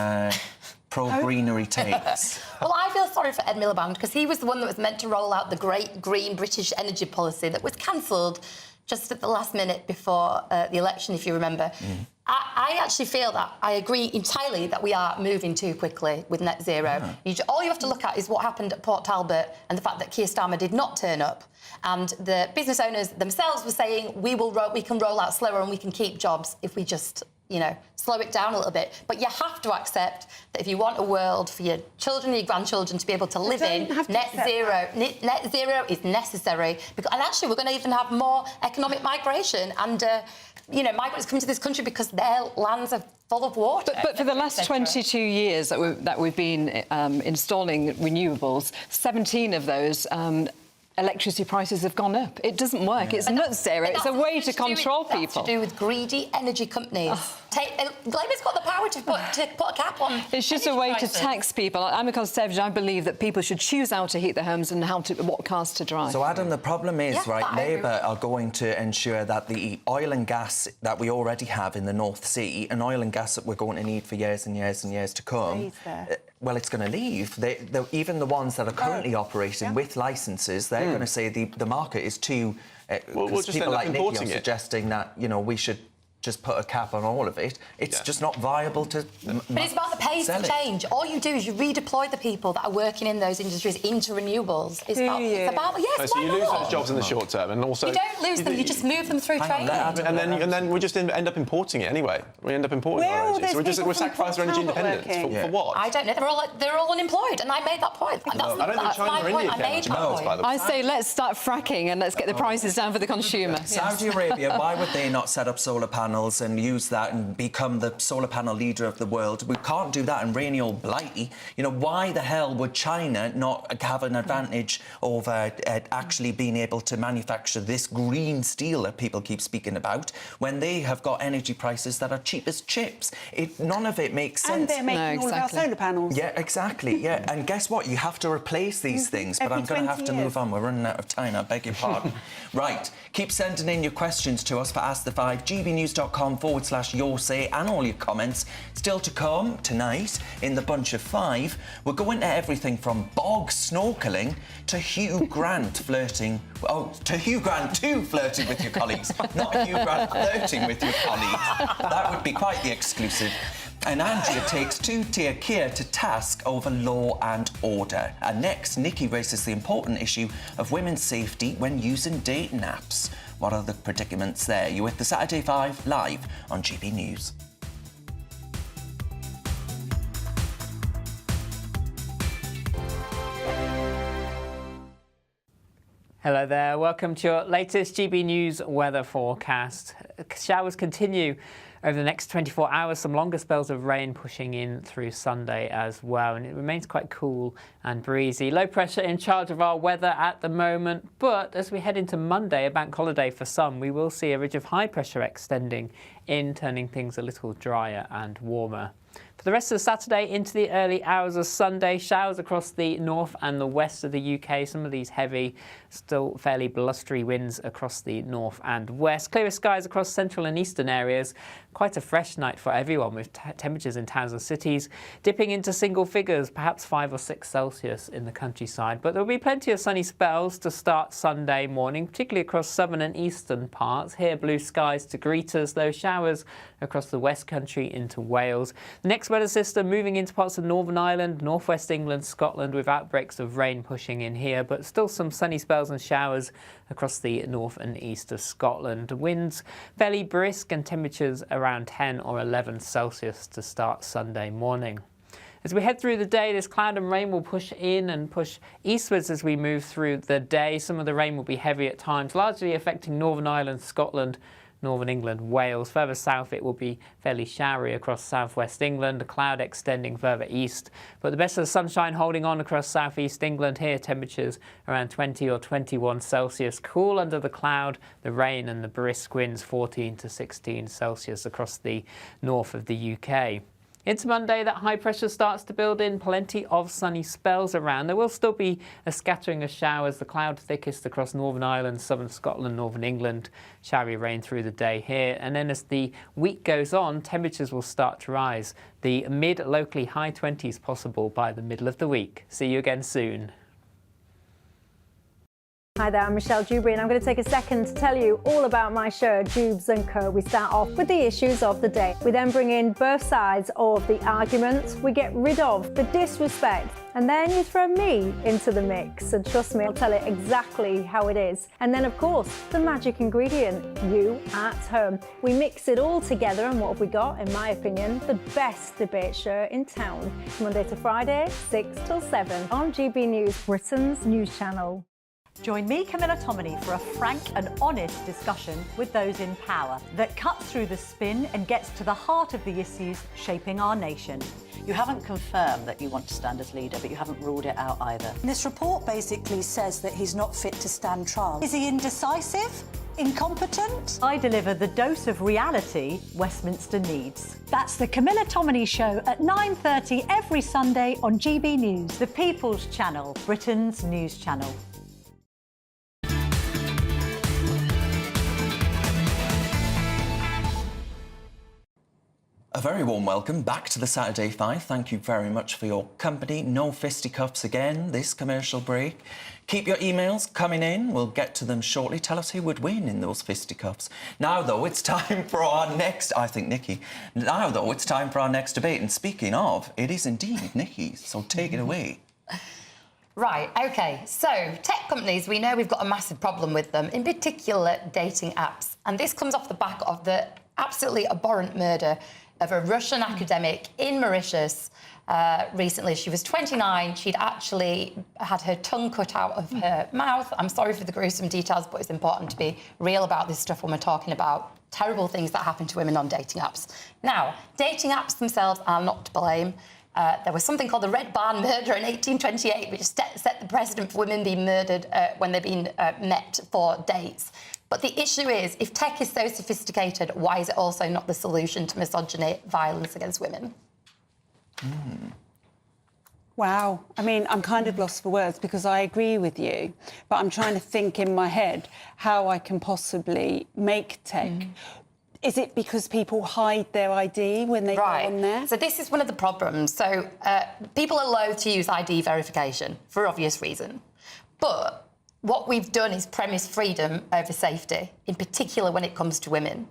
pro-greenery takes? Well, I feel sorry for Ed Miliband because he was the one that was meant to roll out the great green British energy policy that was cancelled just at the last minute before the election, if you remember. I actually feel that I agree entirely that we are moving too quickly with net zero. All you have to look at is what happened at Port Talbot and the fact that Keir Starmer did not turn up. And the business owners themselves were saying, we can roll out slower and we can keep jobs if we just, slow it down a little bit. But you have to accept that if you want a world for your children and your grandchildren to be able to live in, net zero is necessary. And actually, we're going to even have more economic migration and, migrants come to this country because their lands are full of water. But for the last 22 years that we've been installing renewables, 17 of those electricity prices have gone up. It doesn't work. It's nuts, Sarah. It's a way to control people. That's to do with greedy energy companies. Labour's got the power to put a cap on. It's just a way to tax people. I'm a Conservative. I believe that people should choose how to heat their homes and what cars to drive. So, Adam, the problem is, Labour are going to ensure that the oil and gas that we already have in the North Sea, and oil and gas that we're going to need for years and years and years to come, well, it's going to leave. Even the ones that are currently operating with licences, they're going to say the market is too... we'll just people like Nikki are it. suggesting that, you know, we should just put a cap on all of it. It's just not viable to But it's about the pace of change. All you do is you redeploy the people that are working in those industries into renewables. It's about so you lose those jobs in the short term, and also you don't lose them. You just move them through training, and then we just end up importing it anyway. We end up importing our energy. So we're sacrificing our energy independence for what? I don't know. They're all unemployed, and I made that point. I don't think China or India can. I say let's start fracking and let's get the prices down for the consumer. Saudi Arabia, why would they not set up solar panels and use that and become the solar panel leader of the world? We can't do that in rainy old Blighty. You know, why the hell would China not have an advantage over actually being able to manufacture this green steel that people keep speaking about when they have got energy prices that are cheap as chips? None of it makes sense. And they're making all of our solar panels. Yeah, exactly, yeah. And guess what? You have to replace these things, but I'm going to have to move on. We're running out of time, I beg your pardon. Right, keep sending in your questions to us for Ask the Five, gbnews.com/your say, and all your comments. Still to come tonight in the Bunch of Five, we're going to everything from bog snorkelling to Hugh Grant flirting. Oh, to Hugh Grant too flirting with your colleagues, not Hugh Grant flirting with your colleagues. That would be quite the exclusive. And Andrea takes two-tier Keir to task over law and order. And next, Nikki raises the important issue of women's safety when using dating apps. What are the predicaments there? You're with the Saturday 5 live on GB News. Hello there, welcome to your latest GB News weather forecast. Showers continue over the next 24 hours, some longer spells of rain pushing in through Sunday as well, and it remains quite cool and breezy. Low pressure in charge of our weather at the moment, but as we head into Monday, a bank holiday for some, we will see a ridge of high pressure extending in, turning things a little drier and warmer. For the rest of Saturday into the early hours of Sunday, showers across the north and the west of the UK. Some of these heavy, still fairly blustery winds across the north and west. Clearer skies across central and eastern areas. Quite a fresh night for everyone, with temperatures in towns and cities dipping into single figures, perhaps 5 or 6 Celsius in the countryside. But there will be plenty of sunny spells to start Sunday morning, particularly across southern and eastern parts. Here, blue skies to greet us, though showers across the West Country into Wales. The next weather system moving into parts of Northern Ireland, northwest England, Scotland, with outbreaks of rain pushing in here, but still some sunny spells and showers across the north and east of Scotland. Winds fairly brisk and temperatures around 10 or 11 Celsius to start Sunday morning. As we head through the day, this cloud and rain will push in and push eastwards as we move through the day. Some of the rain will be heavy at times, largely affecting Northern Ireland, Scotland, Northern England, Wales. Further south, it will be fairly showery across southwest England, a cloud extending further east. But the best of the sunshine holding on across southeast England here, temperatures around 20 or 21 Celsius. Cool under the cloud, the rain and the brisk winds, 14 to 16 Celsius across the north of the UK. Into Monday, that high pressure starts to build in, plenty of sunny spells around. There will still be a scattering of showers, the cloud thickest across Northern Ireland, southern Scotland, northern England. Showery rain through the day here. And then as the week goes on, temperatures will start to rise. The mid, locally high 20s possible by the middle of the week. See you again soon. Hi there, I'm Michelle Dewberry, and I'm going to take a second to tell you all about my show, Dubes & Co. We start off with the issues of the day. We then bring in both sides of the argument. We get rid of the disrespect, and then you throw me into the mix. And trust me, I'll tell it exactly how it is. And then, of course, the magic ingredient, you at home. We mix it all together, and what have we got? In my opinion, the best debate show in town. Monday to Friday, 6 till 7 on GB News, Britain's news channel. Join me, Camilla Tominey, for a frank and honest discussion with those in power that cuts through the spin and gets to the heart of the issues shaping our nation. You haven't confirmed that you want to stand as leader, but you haven't ruled it out either. This report basically says that he's not fit to stand trial. Is he indecisive? Incompetent? I deliver the dose of reality Westminster needs. That's the Camilla Tominey Show at 9:30 every Sunday on GB News, the People's Channel, Britain's news channel. A very warm welcome back to the Saturday 5. Thank you very much for your company. No fisticuffs again this commercial break. Keep your emails coming in. We'll get to them shortly. Tell us who would win in those fisticuffs. Now, though, it's time for our next... I think Nikki. Now, though, it's time for our next debate. And speaking of, it is indeed Nikki. So take it away. Right, OK. So, tech companies, we know we've got a massive problem with them, in particular dating apps. And this comes off the back of the absolutely abhorrent murder of a Russian academic in Mauritius recently. She was 29. She'd actually had her tongue cut out of her mouth. I'm sorry for the gruesome details, but it's important to be real about this stuff when we're talking about terrible things that happen to women on dating apps. Now, dating apps themselves are not to blame. There was something called the Red Barn murder in 1828, which set the precedent for women being murdered when they've been met for dates. But the issue is, if tech is so sophisticated, why is it also not the solution to misogyny, violence against women? Wow. I mean, I'm kind of lost for words because I agree with you, but I'm trying to think in my head how I can possibly make tech. Is it because people hide their ID when they go on there? So this is one of the problems. So people are loath to use ID verification for obvious reason. But what we've done is premise freedom over safety, in particular when it comes to women.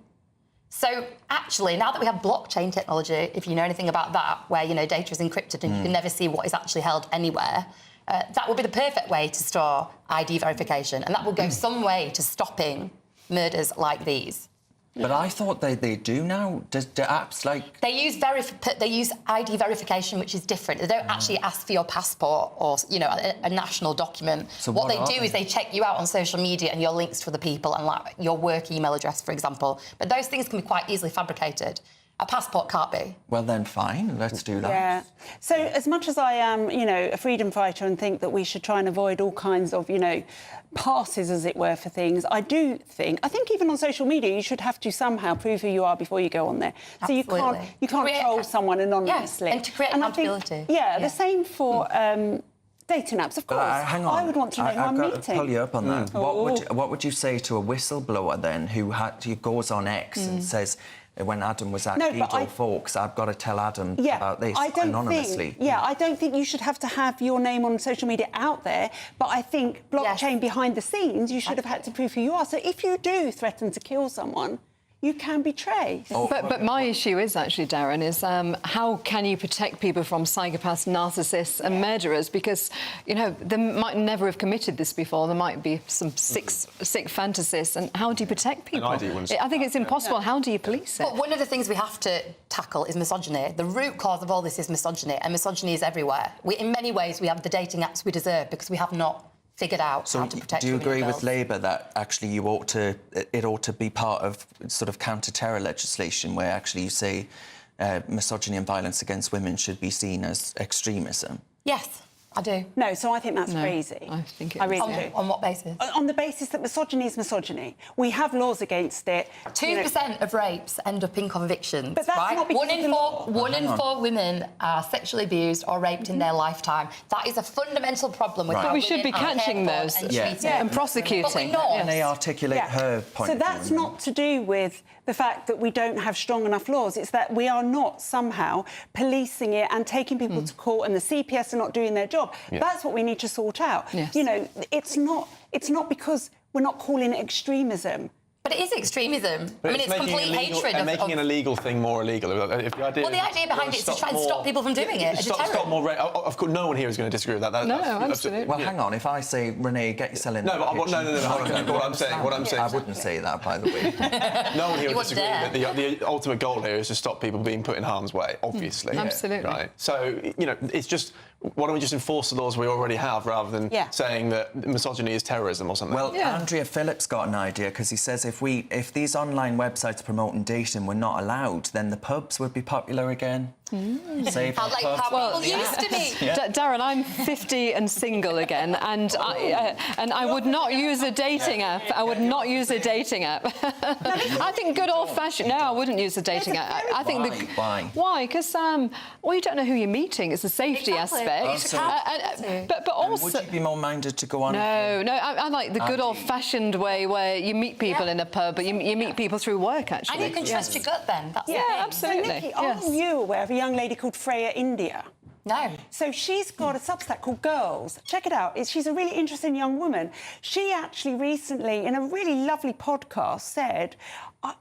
So actually, now that we have blockchain technology, if you know anything about that, where, you know, data is encrypted and you can never see what is actually held anywhere, that would be the perfect way to store ID verification. And that will go some way to stopping murders like these. But I thought they do now. Do apps like... They use ID verification, which is different. They don't actually ask for your passport or, you know, a national document. So what they do is they check you out on social media and your links to other people and, like, your work email address, for example. But those things can be quite easily fabricated. A passport can't be. Well, then, fine. Let's do that. Yeah. So as much as I am, you know, a freedom fighter and think that we should try and avoid all kinds of, you know, passes, as it were, for things, I think even on social media, you should have to somehow prove who you are before you go on there. Absolutely. So you can't troll someone anonymously. Yeah, and to create accountability. The same for... dating apps, of course. Hang on. I would want to know who I'm meeting. I've got to pull you up on that. What would you say to a whistleblower, then, who goes on X and says... When Adam was at Guido Fawkes, I've got to tell Adam about this anonymously. I don't think you should have to have your name on social media out there, but I think blockchain behind the scenes, you should have had to prove who you are. So if you do threaten to kill someone, you can be traced. But my issue is actually, Darren, is how can you protect people from psychopaths, narcissists and murderers? Because, you know, they might never have committed this before. There might be some sick fantasies. And how do you protect people? I think it's impossible. How do you police it? But one of the things we have to tackle is misogyny. The root cause of all this is misogyny, and misogyny is everywhere. In many ways, we have the dating apps we deserve because we have not figured out how to protect. Do you agree with Labour that actually it ought to be part of sort of counter-terror legislation where actually you say misogyny and violence against women should be seen as extremism? Yes, I do. No, so I think that's crazy. I think I really do. On what basis? On the basis that misogyny is misogyny. We have laws against it. 2% of rapes end up in convictions. But that's not because one in four women are sexually abused or raped in their lifetime. That is a fundamental problem with But we should be catching those and prosecuting. But we're not. Can they articulate her point So of that's view? not to do with the fact that we don't have strong enough laws. It's that we are not somehow policing it and taking people to court, and the CPS are not doing their job. That's what we need to sort out. Yes. You know, it's not because we're not calling it extremism But it is extremism. But I mean, it's complete hatred of... making an illegal thing more illegal. If the idea well, the idea behind it is to try and stop people from doing it. Stop more... Of course, no one here is going to disagree with that. No, absolutely. Well, hang on. If I say, Renee, get yourself in no, what I'm saying... I wouldn't say that, by the way. No one here would disagree that the ultimate goal here is to stop people being put in harm's way, obviously. Absolutely. Right. So, you know, it's just... Why don't we just enforce the laws we already have rather than saying that misogyny is terrorism or something? Well, Andrea Phillips got an idea because he says if these online websites promoting dating were not allowed, then the pubs would be popular again. Save how people used to be. Darren, I'm 50 and single again, and I would not use a dating app. I would not use a dating app. I think good old-fashioned... No, I wouldn't use a dating app. I think Why? Why? Because, well, you don't know who you're meeting. It's a safety aspect. But also... Would you be more minded to go on... No, I like the good old-fashioned way where you meet people in a pub, but you meet people through work, actually. And you can trust your gut then. That's absolutely. So, Nikki, are you aware of a young lady called Freya India? No. So she's got a Substack called Girls. Check it out. She's a really interesting young woman. She actually recently, in a really lovely podcast, said,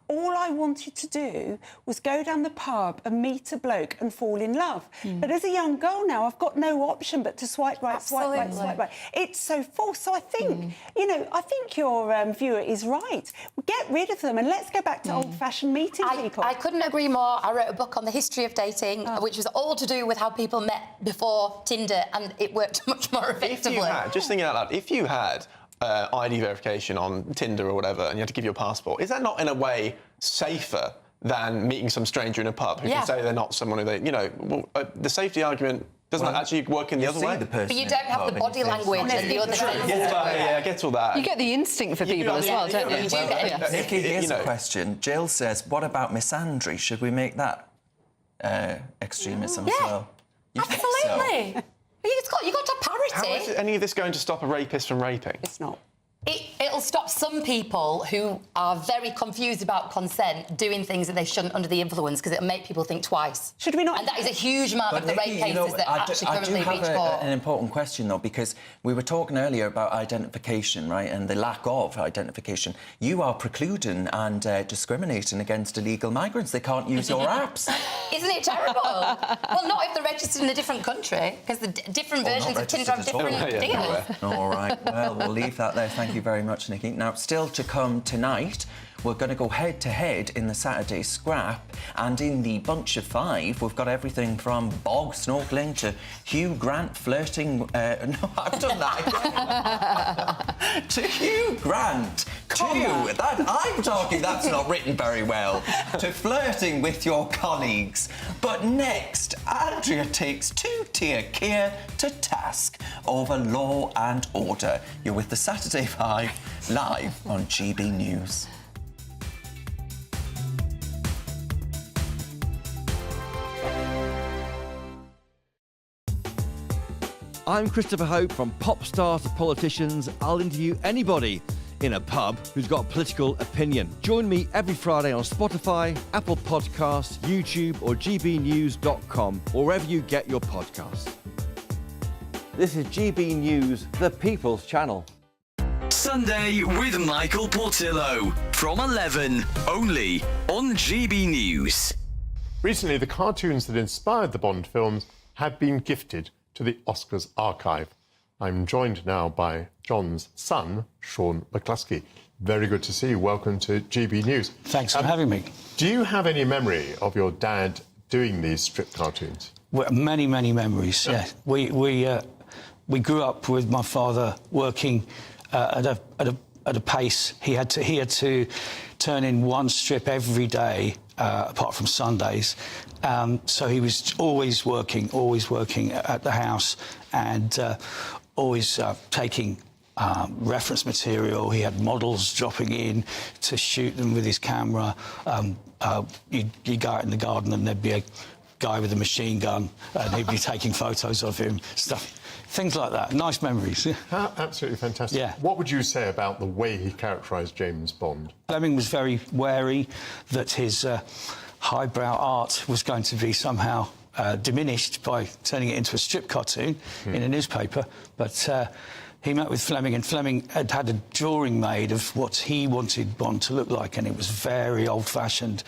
all I wanted to do was go down the pub and meet a bloke and fall in love. But as a young girl now, I've got no option but to swipe right, swipe right, swipe right. It's so false. So I think, you know, I think your viewer is right. Get rid of them and let's go back to old-fashioned meeting people. I couldn't agree more. I wrote a book on the history of dating, which was all to do with how people met before Tinder, and it worked much more effectively. If you had, just thinking out loud, if you had ID verification on Tinder or whatever, and you had to give your passport, is that not in a way safer than meeting some stranger in a pub who can say they're not someone who they, you know, the safety argument doesn't actually work in the other way. But you don't have the body language and the other senses. Yeah, I get all that. You get the instinct for people as well, don't you? Nikki, here's a question. Jill says, what about misandry? Should we make that extremism as well? You think so? Absolutely. You've got to have parity. How is any of this going to stop a rapist from raping? It's not. It'll stop some people who are very confused about consent doing things that they shouldn't under the influence, because it'll make people think twice. Should we not? And that is a huge amount of the rape cases that actually currently reach court. I do have an important question, though, because we were talking earlier about identification, right, and the lack of identification. You are precluding and discriminating against illegal migrants. They can't use your apps. Isn't it terrible? Well, not if they're registered in a different country, because the different versions of Tinder have different deals. All right, well, we'll leave that there. Thank you very much, Nikki. Now, still to come tonight, we're going to go head-to-head in the Saturday Scrap, and in the Bunch of Five, we've got everything from bog snorkelling to Hugh Grant flirting... no, I've done that again. To Hugh Grant. I'm talking, that's not written very well. To flirting with your colleagues. But next, Andrea takes two-tier Keir to task over law and order. You're with the Saturday Five, live on GB News. I'm Christopher Hope. From pop stars to politicians, I'll interview anybody in a pub who's got a political opinion. Join me every Friday on Spotify, Apple Podcasts, YouTube or gbnews.com, or wherever you get your podcasts. This is GB News, the People's Channel. Sunday with Michael Portillo from 11, only on GB News. Recently, the cartoons that inspired the Bond films have been gifted to the Oscars archive. I'm joined now by John's son, Sean McCluskey. Very good to see you. Welcome to GB News. Thanks for having me. Do you have any memory of your dad doing these strip cartoons? Well, many memories, yeah. We grew up with my father working at a pace. He had to turn in one strip every day, apart from Sundays. So he was always working at the house, and always taking reference material. He had models dropping in to shoot them with his camera. You'd go out in the garden and there'd be a guy with a machine gun and he'd be taking photos of him, things like that. Nice memories. Absolutely fantastic. Yeah. What would you say about the way he characterised James Bond? Fleming was very wary that his highbrow art was going to be somehow diminished by turning it into a strip cartoon in a newspaper, but he met with Fleming, and Fleming had had a drawing made of what he wanted Bond to look like, and it was very old-fashioned,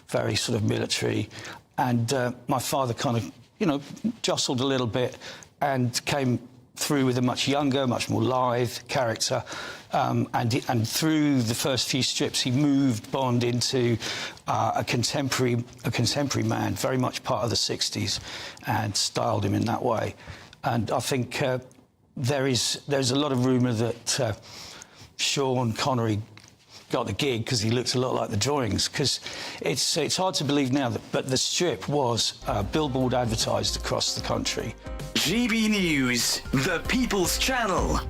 very sort of military. And my father kind of, you know, jostled a little bit and came through with a much younger, much more lithe character. And through the first few strips, he moved Bond into a contemporary man, very much part of the 60s, and styled him in that way. And I think there's a lot of rumour that Sean Connery got the gig because he looked a lot like the drawings, because it's hard to believe now, but the strip was billboard advertised across the country. GB News, the People's Channel.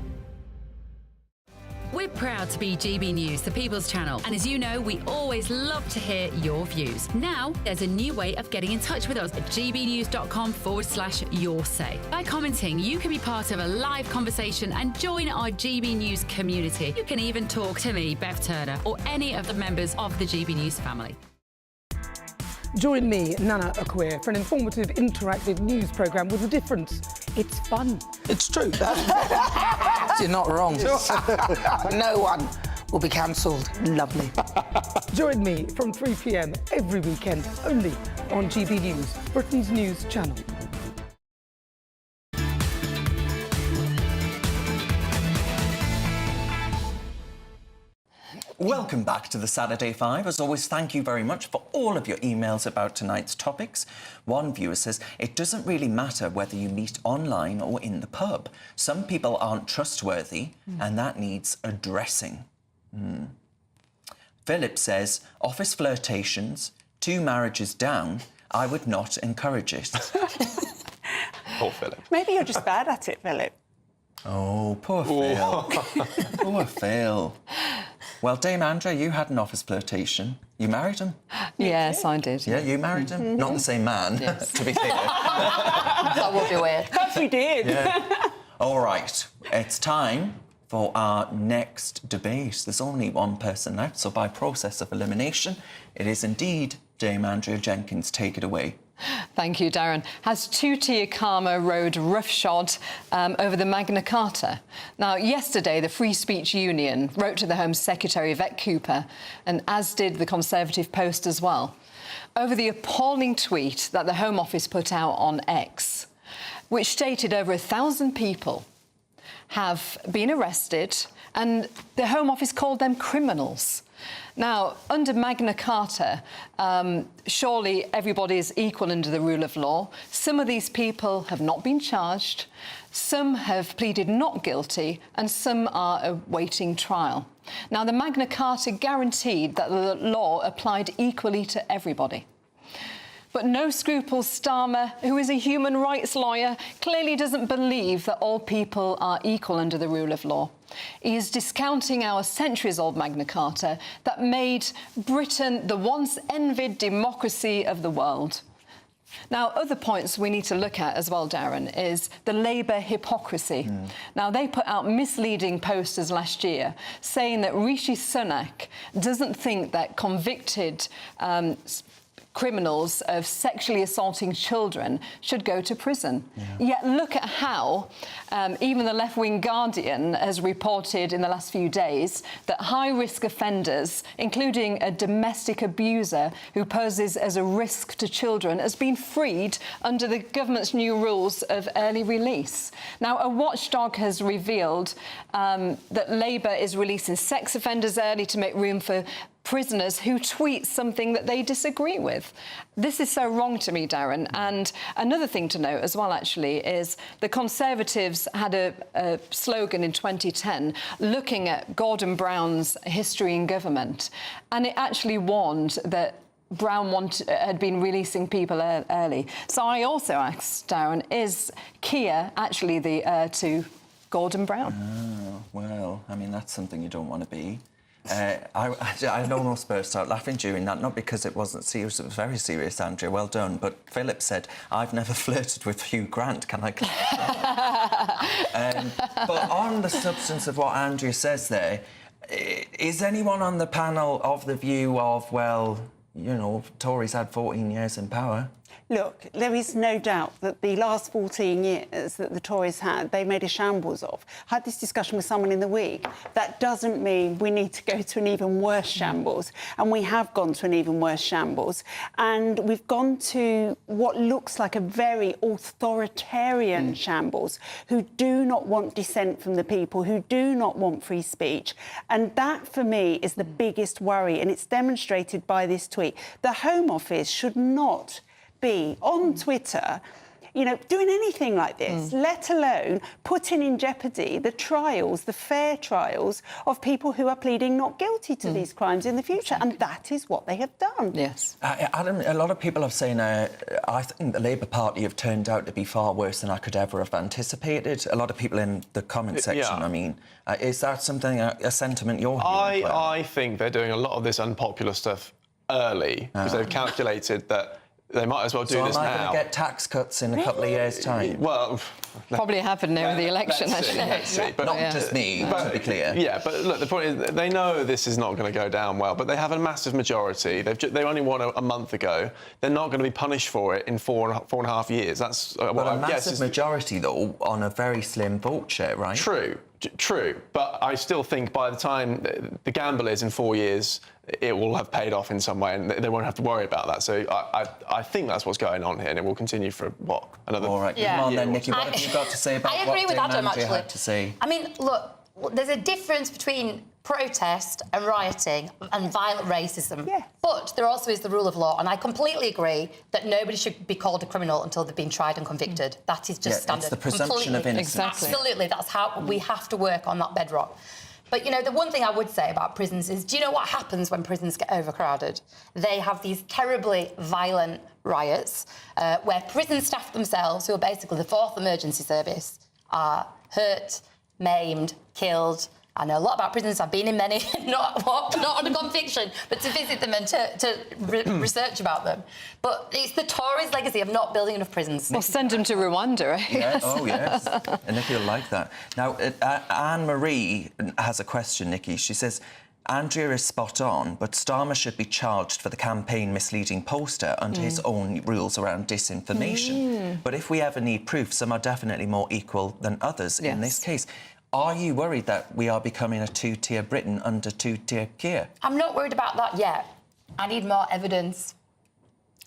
We're proud to be GB News, the People's Channel, and as you know, we always love to hear your views. Now, there's a new way of getting in touch with us at gbnews.com/yoursay. By commenting, you can be part of a live conversation and join our GB News community. You can even talk to me, Bev Turner, or any of the members of the GB News family. Join me, Nana Akwe, for an informative, interactive news programme with a difference. It's fun. It's true. You're not wrong. No one will be cancelled. Lovely. Join me from 3 p.m. every weekend, only on GB News, Britain's news channel. Welcome back to the Saturday 5. As always, thank you very much for all of your emails about tonight's topics. One viewer says, it doesn't really matter whether you meet online or in the pub. Some people aren't trustworthy, and that needs addressing. Philip says, office flirtations, 2 marriages down, I would not encourage it. Poor Philip. Maybe you're just bad at it, Philip. Oh, poor Phil. Poor Phil. Well, Dame Andrea, you had an office flirtation. You married him? Yes, I did. Yeah, you married him? Not the same man, Yes. to be clear. That would be weird. Yes, we did. Yeah. All right, it's time for our next debate. There's only one person left, so by process of elimination, it is indeed Dame Andrea Jenkins. Take it away. Thank you, Darren. Has Tutiacama rode roughshod over the Magna Carta? Now, yesterday, the Free Speech Union wrote to the Home Secretary, Yvette Cooper, and as did the Conservative Post as well, over the appalling tweet that the Home Office put out on X, which stated over 1,000 people have been arrested, and the Home Office called them criminals. Now, under Magna Carta, surely everybody is equal under the rule of law. Some of these people have not been charged, some have pleaded not guilty, and some are awaiting trial. Now, the Magna Carta guaranteed that the law applied equally to everybody. But No Scruples Starmer, who is a human rights lawyer, clearly doesn't believe that all people are equal under the rule of law. He is discounting our centuries-old Magna Carta that made Britain the once envied democracy of the world. Now, other points we need to look at as well, Darren, is the Labour hypocrisy. Now, they put out misleading posters last year saying that Rishi Sunak doesn't think that convicted criminals of sexually assaulting children should go to prison. Yet look at how even the left-wing Guardian has reported in the last few days that high-risk offenders, including a domestic abuser who poses as a risk to children, has been freed under the government's new rules of early release. Now, a watchdog has revealed that Labour is releasing sex offenders early to make room for prisoners who tweet something that they disagree with. This is so wrong to me, Darren. And another thing to note as well, actually, is the Conservatives had a slogan in 2010 looking at Gordon Brown's history in government, and it actually warned that Brown had been releasing people early. So I also asked, Darren, is Keir actually the heir to Gordon Brown? Oh, well, I mean, that's something you don't want to be. I almost burst out laughing during that, not because it wasn't serious, it was very serious, Andrea, well done, but Philip said, I've never flirted with Hugh Grant, can I clarify? But on the substance of what Andrea says there, is anyone on the panel of the view of, well, you know, Tories had 14 years in power? Look, there is no doubt that the last 14 years that the Tories had, they made a shambles of. I had this discussion with someone in the week. That doesn't mean we need to go to an even worse shambles. And we have gone to an even worse shambles. And we've gone to what looks like a very authoritarian shambles, who do not want dissent from the people, who do not want free speech. And that, for me, is the biggest worry. And it's demonstrated by this tweet. The Home Office should not be on Twitter, doing anything like this, let alone putting in jeopardy the trials, the fair trials of people who are pleading not guilty to these crimes in the future. And that is what they have done. Yes. Adam, a lot of people have saying, I think the Labour Party have turned out to be far worse than I could ever have anticipated. A lot of people in the comment section, I mean. Is that something, a sentiment you're hearing? I think they're doing a lot of this unpopular stuff early, because they've calculated that they might as well do this now. So am I going to get tax cuts in a couple of years' time? Well, probably happened over the election, actually. Let's see. But not just me, to be clear. Yeah, but look, the point is, they know this is not going to go down well, but they have a massive majority. They only won a month ago. They're not going to be punished for it in four and a half years. That's what I guess. Massive majority, though, on a very slim vote share, right? True, but I still think by the time the gamble is in 4 years, it will have paid off in some way, and they won't have to worry about that. So I think that's what's going on here, and it will continue for another. All right, come on then, Nikki. What have you got to say about I agree with Adam, actually. Had to say? I mean, look, there's a difference between protest and rioting and violent racism. Yeah. But there also is the rule of law, and I completely agree that nobody should be called a criminal until they've been tried and convicted. That is just standard. It's the presumption of innocence. Exactly. Absolutely, that's how we have to work on that bedrock. But, the one thing I would say about prisons is, do you know what happens when prisons get overcrowded? They have these terribly violent riots where prison staff themselves, who are basically the fourth emergency service, are hurt, maimed, killed. I know a lot about prisons. I've been in many, not on a conviction, but to visit them and to research about them. But it's the Tories' legacy of not building enough prisons. Well, send them to Rwanda, eh? Yeah. Oh, yes. And if you'll like that. Now, Anne-Marie has a question, Nikki. She says, Andrea is spot on, but Starmer should be charged for the campaign misleading poster under his own rules around disinformation. But if we ever need proof, some are definitely more equal than others in this case. Are you worried that we are becoming a two-tier Britain under two-tier Keir? I'm not worried about that yet. I need more evidence.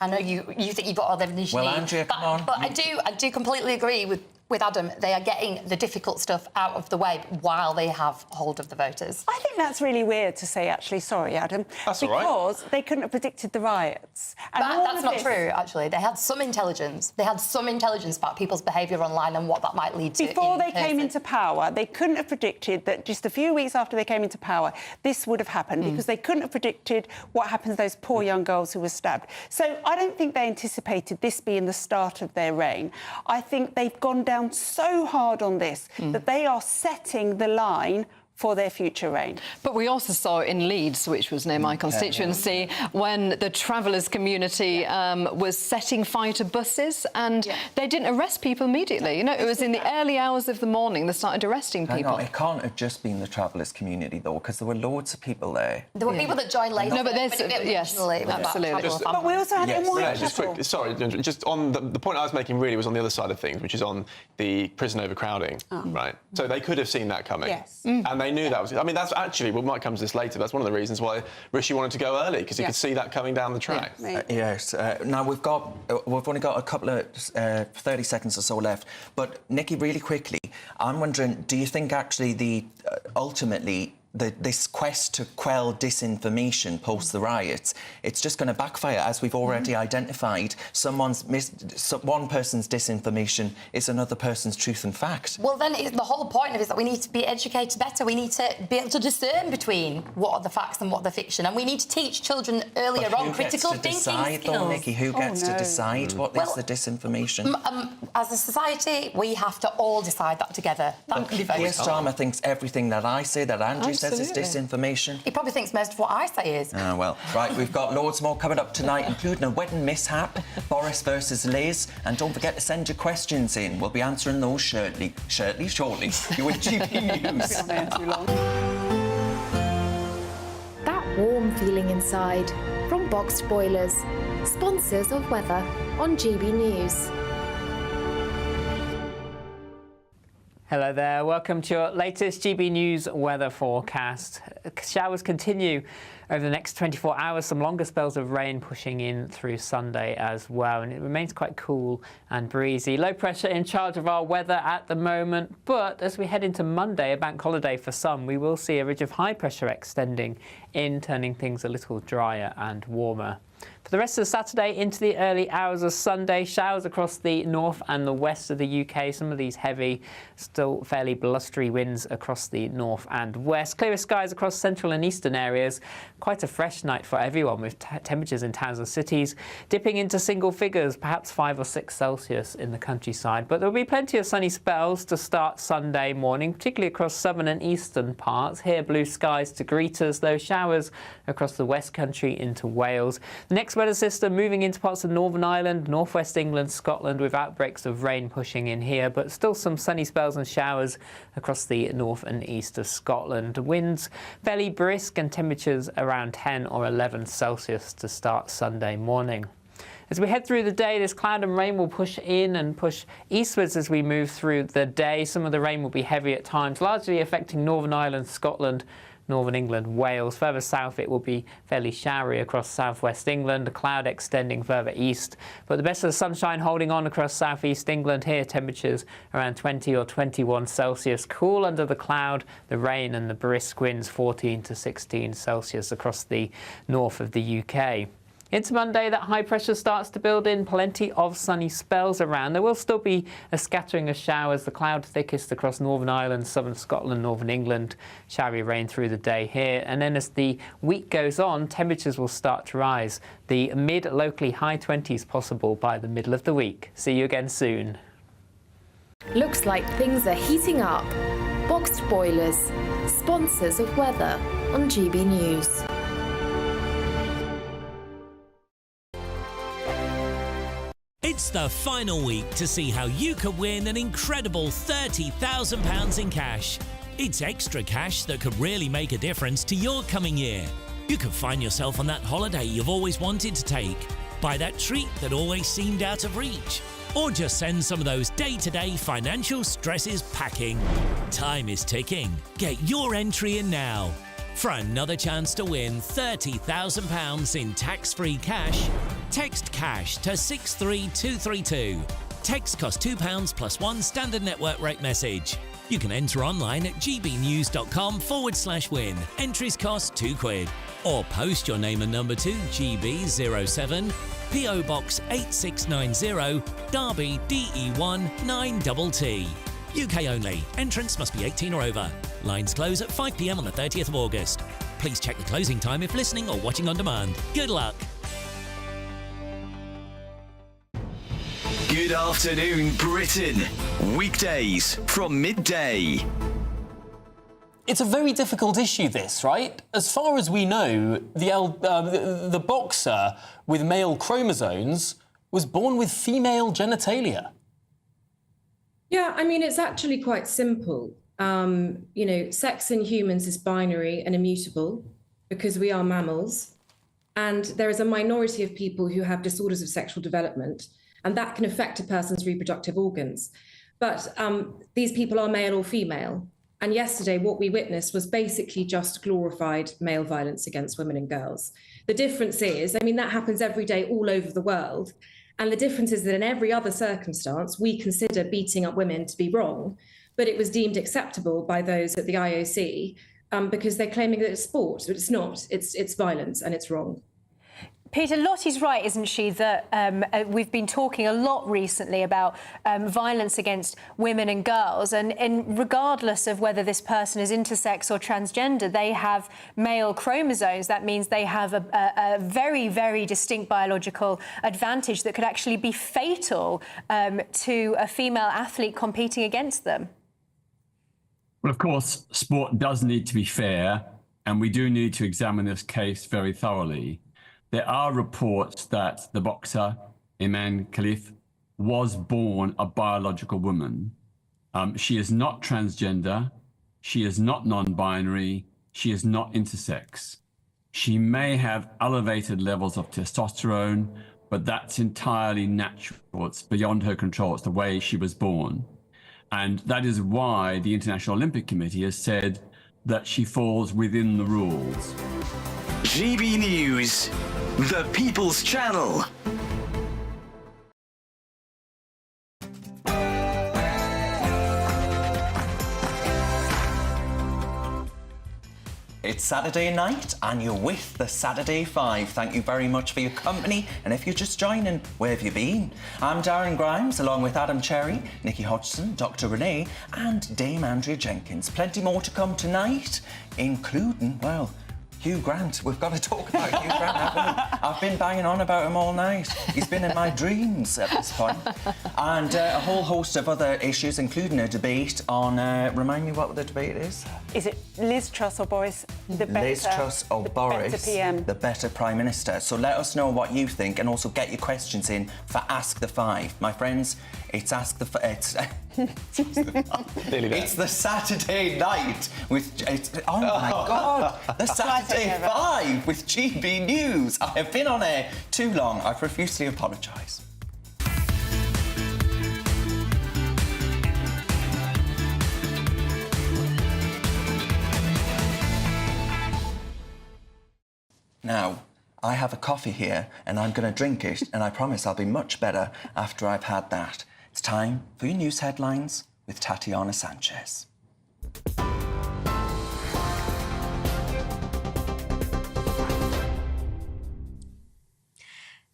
I know you think you've got all the evidence you need. Well, Andrea, come on. But I do completely agree with Adam. They are getting the difficult stuff out of the way while they have hold of the voters. I think that's really weird to say, actually. Sorry, Adam. That's all right. Because they couldn't have predicted the riots. And That's not true, actually. They had some intelligence. They had some intelligence about people's behaviour online and what that might lead to. Before they came into power, they couldn't have predicted that just a few weeks after they came into power, this would have happened, because they couldn't have predicted what happened to those poor young girls who were stabbed. So I don't think they anticipated this being the start of their reign. I think they've gone down so hard on this that they are setting the line for their future reign. But we also saw in Leeds, which was near my constituency, when the travellers community was setting fire to buses, and they didn't arrest people immediately. It was in the early hours of the morning they started arresting people. It can't have just been the travellers community, though, because there were loads of people there. There were people that joined later. No, but there's... Yes, absolutely. But we also had it in Whitechapel. Sorry, just on the point I was making really was on the other side of things, which is on the prison overcrowding, right? So they could have seen that coming. Yes. And they knew that was... I mean, that's actually... We might come to this later. That's one of the reasons why Rishi wanted to go early, because he could see that coming down the track. Yes. Now, we've only got a couple of 30 seconds or so left. But, Nikki, really quickly, I'm wondering, do you think actually ultimately this quest to quell disinformation post the riots, it's just going to backfire, as we've already identified. One person's disinformation is another person's truth and fact. Well, then the whole point of it is that we need to be educated better. We need to be able to discern between what are the facts and what are the fiction, and we need to teach children earlier on critical thinking skills. Though, Nikki, who gets to decide what is the disinformation? As a society, we have to all decide that together. That can be very Keir Starmer thinks everything that I say, that Andrew says is disinformation. He probably thinks most of what I say is. Well, right, we've got loads more coming up tonight, including a wedding mishap, Boris versus Liz, and don't forget to send your questions in. We'll be answering those shortly. You with GB News. That warm feeling inside from Boxed Boilers. sponsors of weather on GB News. Hello there, welcome to your latest GB News weather forecast. Showers continue over the next 24 hours, some longer spells of rain pushing in through Sunday as well, and it remains quite cool and breezy. Low pressure in charge of our weather at the moment, but as we head into Monday, a bank holiday for some, we will see a ridge of high pressure extending in, turning things a little drier and warmer. For the rest of Saturday into the early hours of Sunday, showers across the north and the west of the UK. Some of these heavy, still fairly blustery winds across the north and west. Clearer skies across central and eastern areas. Quite a fresh night for everyone, with temperatures in towns and cities dipping into single figures, perhaps 5 or 6 Celsius in the countryside. But there will be plenty of sunny spells to start Sunday morning, particularly across southern and eastern parts. Here, blue skies to greet us, though showers across the West Country into Wales. The next weather system moving into parts of Northern Ireland, northwest England, Scotland, with outbreaks of rain pushing in here, but still some sunny spells and showers across the north and east of Scotland. Winds fairly brisk and temperatures around 10 or 11 Celsius to start Sunday morning. As we head through the day, this cloud and rain will push in and push eastwards as we move through the day. Some of the rain will be heavy at times, largely affecting Northern Ireland, Scotland, Northern England, Wales. Further south, it will be fairly showery across southwest England, a cloud extending further east. But the best of the sunshine holding on across southeast England here, temperatures around 20 or 21 Celsius. Cool under the cloud, the rain and the brisk winds, 14 to 16 Celsius across the north of the UK. Into Monday, that high pressure starts to build in, plenty of sunny spells around. There will still be a scattering of showers, the cloud thickest across Northern Ireland, southern Scotland, northern England. Showery rain through the day here. And then as the week goes on, temperatures will start to rise. The mid, locally high 20s possible by the middle of the week. See you again soon. Looks like things are heating up. Boxed boilers, sponsors of weather on GB News. It's the final week to see how you could win an incredible £30,000 in cash. It's extra cash that could really make a difference to your coming year. You could find yourself on that holiday you've always wanted to take, buy that treat that always seemed out of reach, or just send some of those day-to-day financial stresses packing. Time is ticking. Get your entry in now. For another chance to win £30,000 in tax-free cash, text CASH to 63232. Text costs £2 plus one standard network rate message. You can enter online at gbnews.com/win. Entries cost £2. Or post your name and number to GB07, PO Box 8690, Derby DE1 9TT. UK only. Entrance must be 18 or over. Lines close at 5 p.m. on the 30th of August. Please check the closing time if listening or watching on demand. Good luck. Good afternoon, Britain. Weekdays from midday. It's a very difficult issue, this, right? As far as we know, the boxer with male chromosomes was born with female genitalia. Yeah, I mean, it's actually quite simple. You know, sex in humans is binary and immutable because we are mammals. And there is a minority of people who have disorders of sexual development, and that can affect a person's reproductive organs. But these people are male or female. And yesterday, what we witnessed was basically just glorified male violence against women and girls. The difference is, I mean, that happens every day all over the world. And the difference is that in every other circumstance, we consider beating up women to be wrong, but it was deemed acceptable by those at the IOC because they're claiming that it's sport, but it's not. It's violence and it's wrong. Peter, Lottie's right, isn't she, that we've been talking a lot recently about violence against women and girls, and regardless of whether this person is intersex or transgender, they have male chromosomes. That means they have a very, very distinct biological advantage that could actually be fatal to a female athlete competing against them. Well, of course, sport does need to be fair, and we do need to examine this case very thoroughly. There are reports that the boxer, Iman Khalif, was born a biological woman. She is not transgender. She is not non-binary. She is not intersex. She may have elevated levels of testosterone, but that's entirely natural. It's beyond her control. It's the way she was born. And that is why the International Olympic Committee has said that she falls within the rules. GB News, the People's Channel. It's Saturday night and you're with the Saturday 5. Thank you very much for your company, and if you're just joining, where have you been? I'm Darren Grimes, along with Adam Cherry, Nikki Hodgson, Dr Renee and Dame Andrea Jenkins. Plenty more to come tonight, including, well, Hugh Grant. We've got to talk about Hugh Grant, haven't we? I've been banging on about him all night. He's been in my dreams at this point. And a whole host of other issues, including a debate on... remind me what the debate is? Is it Liz Truss or Boris? Liz Truss or Boris, better PM. the better Prime Minister. So let us know what you think, and also get your questions in for Ask the Five. My friends, it's Ask the Five. It's the Saturday night with... oh, my God. The Saturday 5 with GB News. I have been on air too long. I profusely apologise. Now, I have a coffee here and I'm going to drink it, and I promise I'll be much better after I've had that. It's time for your news headlines with Tatiana Sanchez.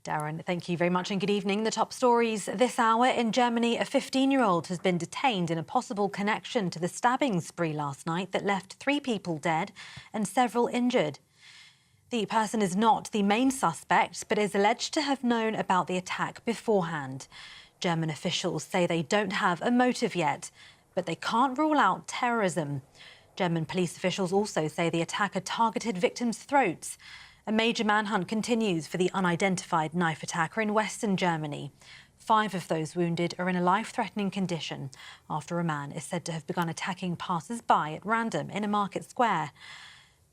Darren, thank you very much and good evening. The top stories this hour. In Germany, a 15-year-old has been detained in a possible connection to the stabbing spree last night that left 3 people dead and several injured. The person is not the main suspect, but is alleged to have known about the attack beforehand. German officials say they don't have a motive yet, but they can't rule out terrorism. German police officials also say the attacker targeted victims' throats. A major manhunt continues for the unidentified knife attacker in western Germany. 5 of those wounded are in a life-threatening condition after a man is said to have begun attacking passers-by at random in a market square.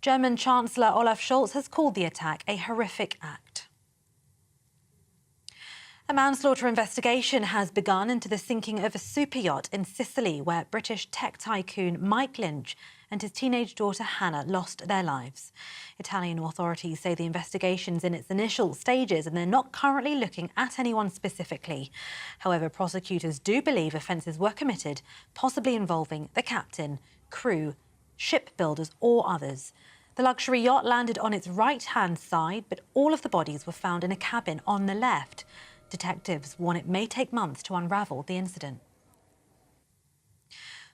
German Chancellor Olaf Scholz has called the attack a horrific act. A manslaughter investigation has begun into the sinking of a superyacht in Sicily, where British tech tycoon Mike Lynch and his teenage daughter Hannah lost their lives. Italian authorities say the investigation's in its initial stages and they're not currently looking at anyone specifically. However, prosecutors do believe offences were committed, possibly involving the captain, crew, shipbuilders or others. The luxury yacht landed on its right-hand side, but all of the bodies were found in a cabin on the left. Detectives warn it may take months to unravel the incident.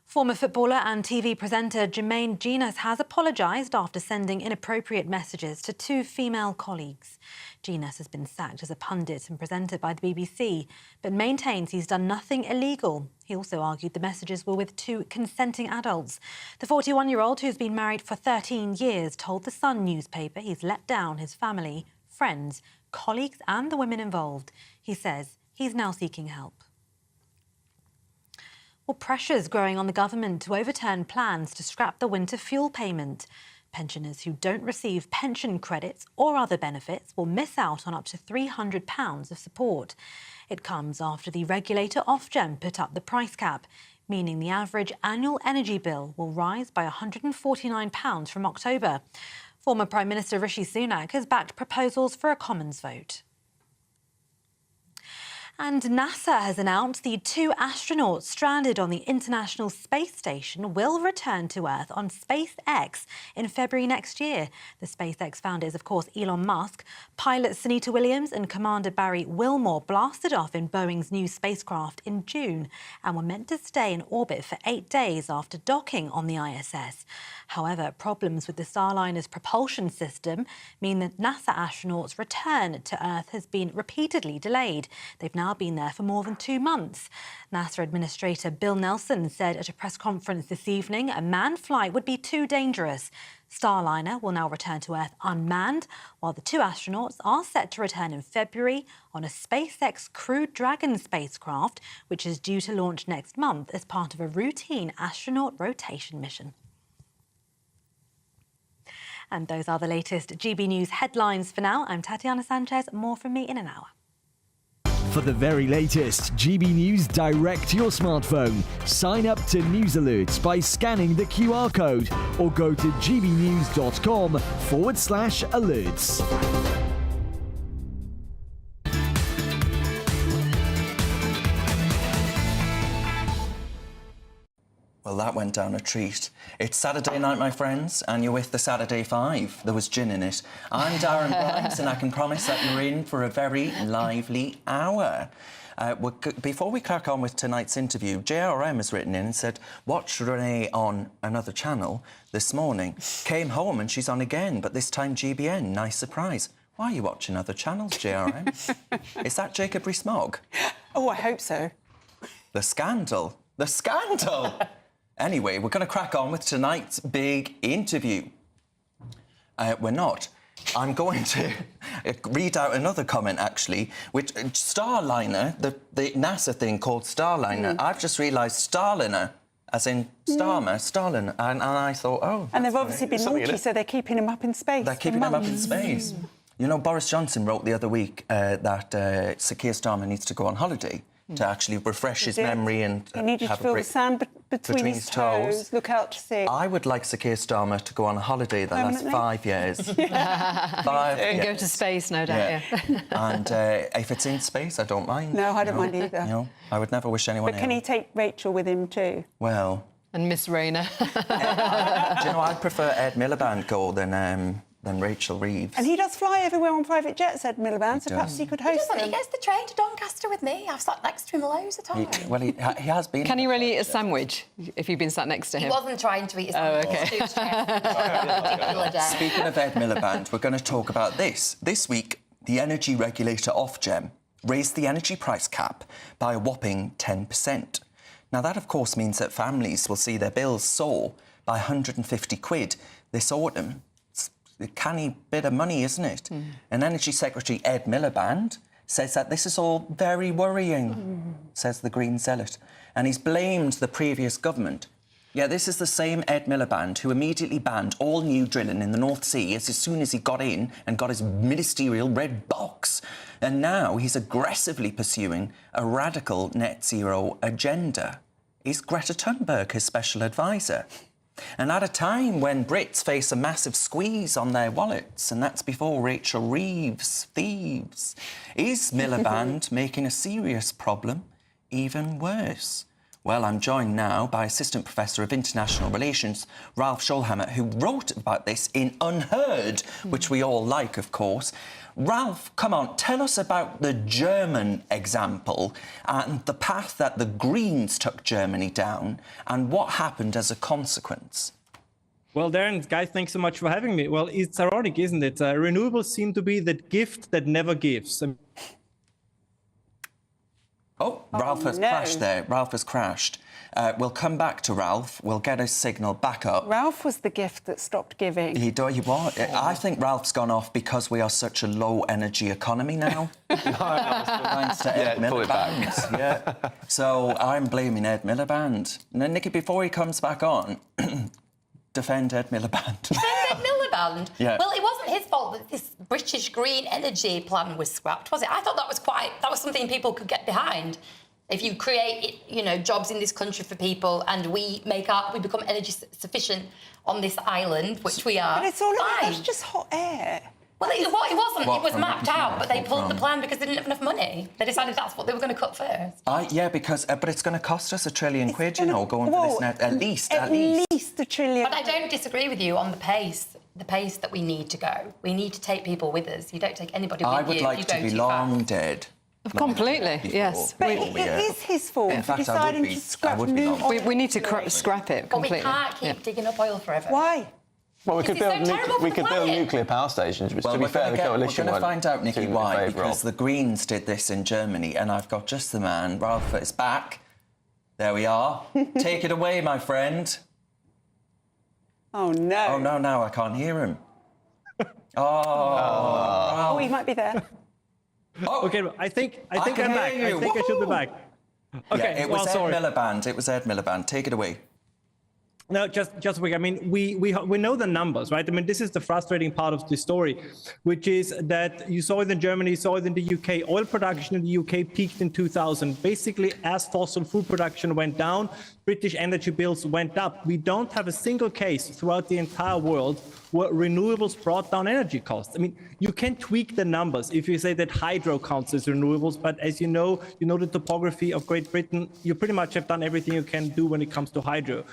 Former footballer and TV presenter Jermaine Jenas has apologised after sending inappropriate messages to 2 female colleagues. Jenas has been sacked as a pundit and presenter by the BBC, but maintains he's done nothing illegal. He also argued the messages were with 2 consenting adults. The 41-year-old, who's been married for 13 years, told The Sun newspaper he's let down his family, friends, colleagues and the women involved. He says he's now seeking help. Well, pressure's growing on the government to overturn plans to scrap the winter fuel payment. Pensioners who don't receive pension credits or other benefits will miss out on up to £300 of support. It comes after the regulator Ofgem put up the price cap, meaning the average annual energy bill will rise by £149 from October. Former Prime Minister Rishi Sunak has backed proposals for a Commons vote. And NASA has announced the 2 astronauts stranded on the International Space Station will return to Earth on SpaceX in February next year. The SpaceX founder is, of course, Elon Musk. Pilots Sunita Williams and Commander Barry Wilmore blasted off in Boeing's new spacecraft in June and were meant to stay in orbit for 8 days after docking on the ISS. However, problems with the Starliner's propulsion system mean that NASA astronauts' return to Earth has been repeatedly delayed. They've now been there for more than 2 months. NASA Administrator Bill Nelson said at a press conference this evening a manned flight would be too dangerous. Starliner will now return to Earth unmanned, while the 2 astronauts are set to return in February on a SpaceX Crew Dragon spacecraft, which is due to launch next month as part of a routine astronaut rotation mission. And those are the latest GB News headlines for now. I'm Tatiana Sanchez. More from me in an hour. For the very latest GB News direct to your smartphone, sign up to News Alerts by scanning the QR code or go to gbnews.com/alerts. Well, that went down a treat. It's Saturday night, my friends, and you're with the Saturday Five. There was gin in it. I'm Darren Grimes, and I can promise that you're in for a very lively hour. Before we crack on with tonight's interview, JRM has written in and said, watched Renee on another channel this morning. Came home and she's on again, but this time GBN. Nice surprise. Why are you watching other channels, JRM? Is that Jacob Rees-Mogg? Oh, I hope so. The scandal. The scandal! Anyway, we're going to crack on with tonight's big interview. We're not. I'm going to read out another comment, actually, which Starliner, the NASA thing called Starliner, I've just realised Starliner, as in Starmer, Starliner, and I thought, oh... And they've obviously been naughty, so they're keeping him up in space. They're keeping him up in space. You know, Boris Johnson wrote the other week that Sir Keir Starmer needs to go on holiday to actually refresh his memory and he needed to feel the sand between his toes, look out to sea. I would like Sir Keir Starmer to go on a holiday that lasts 5 years. 5 And years. go to space, no doubt, yeah. And if it's in space, I don't mind. No, I don't mind either. You know, I would never wish anyone But can he take Rachel with him too? Well... And Miss Rayner. Do you know, I'd prefer Ed Miliband go than Rachel Reeves. And he does fly everywhere on private jets, Ed Miliband, so perhaps he could host them. He gets the train to Doncaster with me. I've sat next to him loads of times. He has been. Can he really eat a sandwich if you've been sat next to him? He wasn't trying to eat a sandwich. Oh, OK. Speaking of Ed Miliband, we're going to talk about this. This week, the energy regulator Ofgem raised the energy price cap by a whopping 10%. Now, that, of course, means that families will see their bills soar by 150 quid this autumn. A canny bit of money, isn't it? And Energy Secretary Ed Miliband says that this is all very worrying, says the Green Zealot. And he's blamed the previous government. Yeah, this is the same Ed Miliband who immediately banned all new drilling in the North Sea as soon as he got in and got his ministerial red box. And now he's aggressively pursuing a radical net zero agenda. Is Greta Thunberg his special advisor? And at a time when Brits face a massive squeeze on their wallets, and that's before Rachel Reeves thieves, is Miliband making a serious problem even worse? Well, I'm joined now by Assistant Professor of International Relations, Ralph Schulhammer, who wrote about this in Unheard, which we all like, of course. Ralph, come on, tell us about the German example and the path that the Greens took Germany down and what happened as a consequence. Well, Darren, guys, thanks so much for having me. Well, it's ironic, isn't it? Renewables seem to be the gift that never gives. Ralph has crashed there. Ralph has crashed. We'll come back to Ralph. We'll get his signal back up. Ralph was the gift that stopped giving. He was. I think Ralph's gone off because we are such a low-energy economy now. Thanks to Ed Miliband. Yeah. So I'm blaming Ed Miliband. And then, Nikki, before he comes back on, defend Ed Miliband. Defend Ed Miliband? Yeah. Well, it wasn't his fault that this British green energy plan was scrapped, was it? I thought that was something people could get behind. If you create, jobs in this country for people and we become energy sufficient on this island, which we are. But it's all it's just hot air. Well, it wasn't. It was mapped out, but they pulled the plan because they didn't have enough money. They decided that's what they were going to cut first. Yeah, because but it's going to cost us £1 trillion, going for this net. At least £1 trillion. But I don't disagree with you on the pace that we need to go. We need to take people with us. You don't take anybody with you. I would like to be long dead. Completely, yes. But it is his fault for deciding to scrap nuclear. We need to scrap it completely. But we can't keep digging up oil forever. Why? Well, we could build nuclear power stations, which, to be fair, the coalition we're going to find out, Nikki, why, because the Greens did this in Germany, and I've got just the man. Ralph is back. There we are. Take it away, my friend. Oh, no. Oh, no, now I can't hear him. Oh, he might be there. OK, I think I'm back. I think I should be back. OK, Ed Miliband. It was Ed Miliband. Take it away. No, just quick. I mean, we know the numbers, right? I mean, this is the frustrating part of the story, which is that you saw it in Germany, you saw it in the UK. Oil production in the UK peaked in 2000. Basically, as fossil fuel production went down, British energy bills went up. We don't have a single case throughout the entire world where renewables brought down energy costs. I mean, you can tweak the numbers if you say that hydro counts as renewables, but as you know the topography of Great Britain, you pretty much have done everything you can do when it comes to hydro.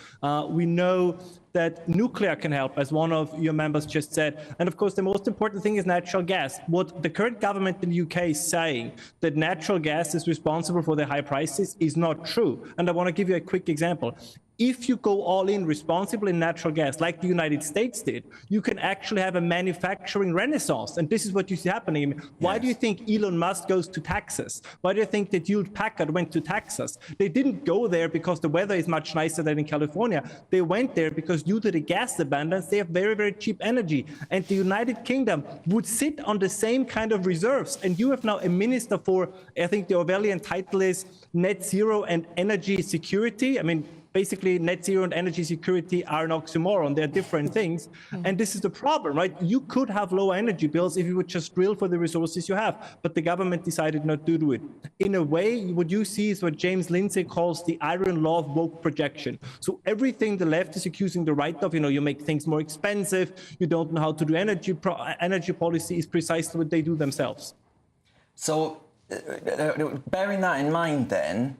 We know that nuclear can help, as one of your members just said. And of course, the most important thing is natural gas. What the current government in the UK is saying, that natural gas is responsible for the high prices, is not true. And I want to give you a quick example. If you go all in responsibly in natural gas, like the United States did, you can actually have a manufacturing renaissance. And this is what you see happening. I mean, why do you think Elon Musk goes to Texas? Why do you think that Hewlett Packard went to Texas? They didn't go there because the weather is much nicer than in California. They went there because due to the gas abundance, they have very, very cheap energy. And the United Kingdom would sit on the same kind of reserves. And you have now a minister for, I think the Orwellian title is net zero and energy security. I mean, basically, net zero and energy security are an oxymoron. They're different things. And this is the problem, right? You could have lower energy bills if you would just drill for the resources you have. But the government decided not to do it. In a way, what you see is what James Lindsay calls the iron law of woke projection. So everything the left is accusing the right of, you make things more expensive, you don't know how to do energy policy, is precisely what they do themselves. So bearing that in mind then,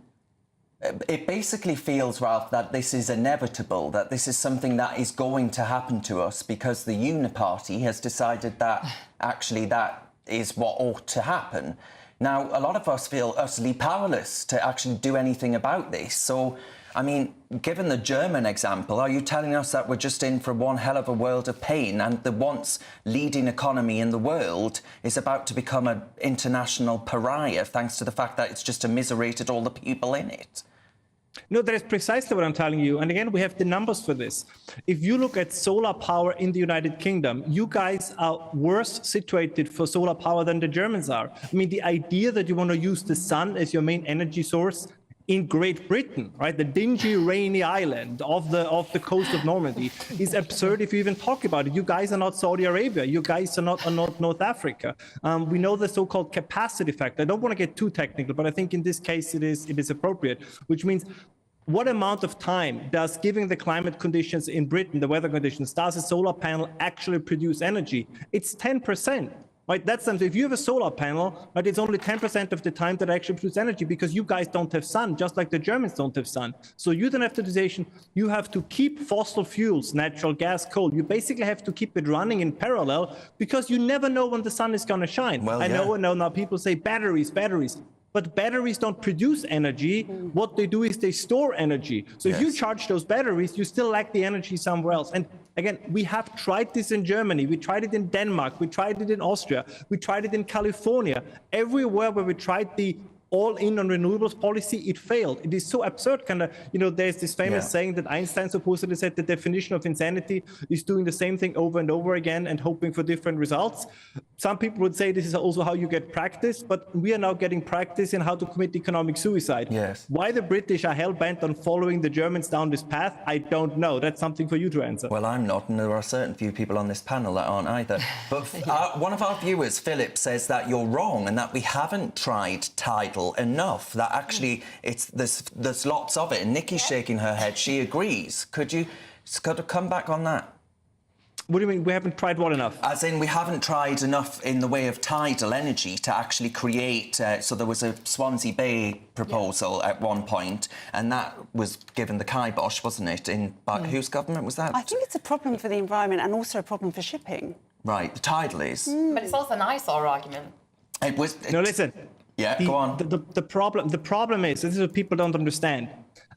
it basically feels, Ralph, that this is inevitable, that this is something that is going to happen to us because the Uniparty has decided that actually that is what ought to happen. Now, a lot of us feel utterly powerless to actually do anything about this. So, I mean, given the German example, are you telling us that we're just in for one hell of a world of pain and the once leading economy in the world is about to become an international pariah thanks to the fact that it's just immiserated all the people in it? No, that is precisely what I'm telling you. And again, we have the numbers for this. If you look at solar power in the United Kingdom, you guys are worse situated for solar power than the Germans are. I mean, the idea that you want to use the sun as your main energy source in Great Britain, right, the dingy, rainy island off the coast of Normandy, is absurd if you even talk about it. You guys are not Saudi Arabia. You guys are not North Africa. We know the so-called capacity factor. I don't want to get too technical, but I think in this case it is appropriate, which means what amount of time does, given the climate conditions in Britain, the weather conditions, does a solar panel actually produce energy? It's 10%. Right, that's something. If you have a solar panel, right, it's only 10% of the time that actually produces energy because you guys don't have sun, just like the Germans don't have sun. So you don't have the decision. You have to keep fossil fuels, natural gas, coal. You basically have to keep it running in parallel because you never know when the sun is going to shine. Well, I know now people say batteries. But batteries don't produce energy. What they do is they store energy. So if you charge those batteries, you still lack the energy somewhere else. And again, we have tried this in Germany. We tried it in Denmark. We tried it in Austria. We tried it in California. Everywhere where we tried the all-in on renewables policy, it failed. It is so absurd, there's this famous saying that Einstein supposedly said the definition of insanity is doing the same thing over and over again and hoping for different results. Some people would say this is also how you get practice, but we are now getting practice in how to commit economic suicide. Yes. Why the British are hell-bent on following the Germans down this path, I don't know. That's something for you to answer. Well, I'm not, and there are certain few people on this panel that aren't either. But one of our viewers, Philip, says that you're wrong and that we haven't tried tidal enough, that actually there's lots of it. And Nikki's shaking her head. She agrees. Could you come back on that? What do you mean we haven't tried what enough? As in we haven't tried enough in the way of tidal energy to actually create... so there was a Swansea Bay proposal at one point, and that was given the kibosh, wasn't it? Whose government was that? I think it's a problem for the environment and also a problem for shipping. Right, the tidal is. But it's also an eyesore argument. No, listen. Yeah, go on. The problem is, this is what people don't understand.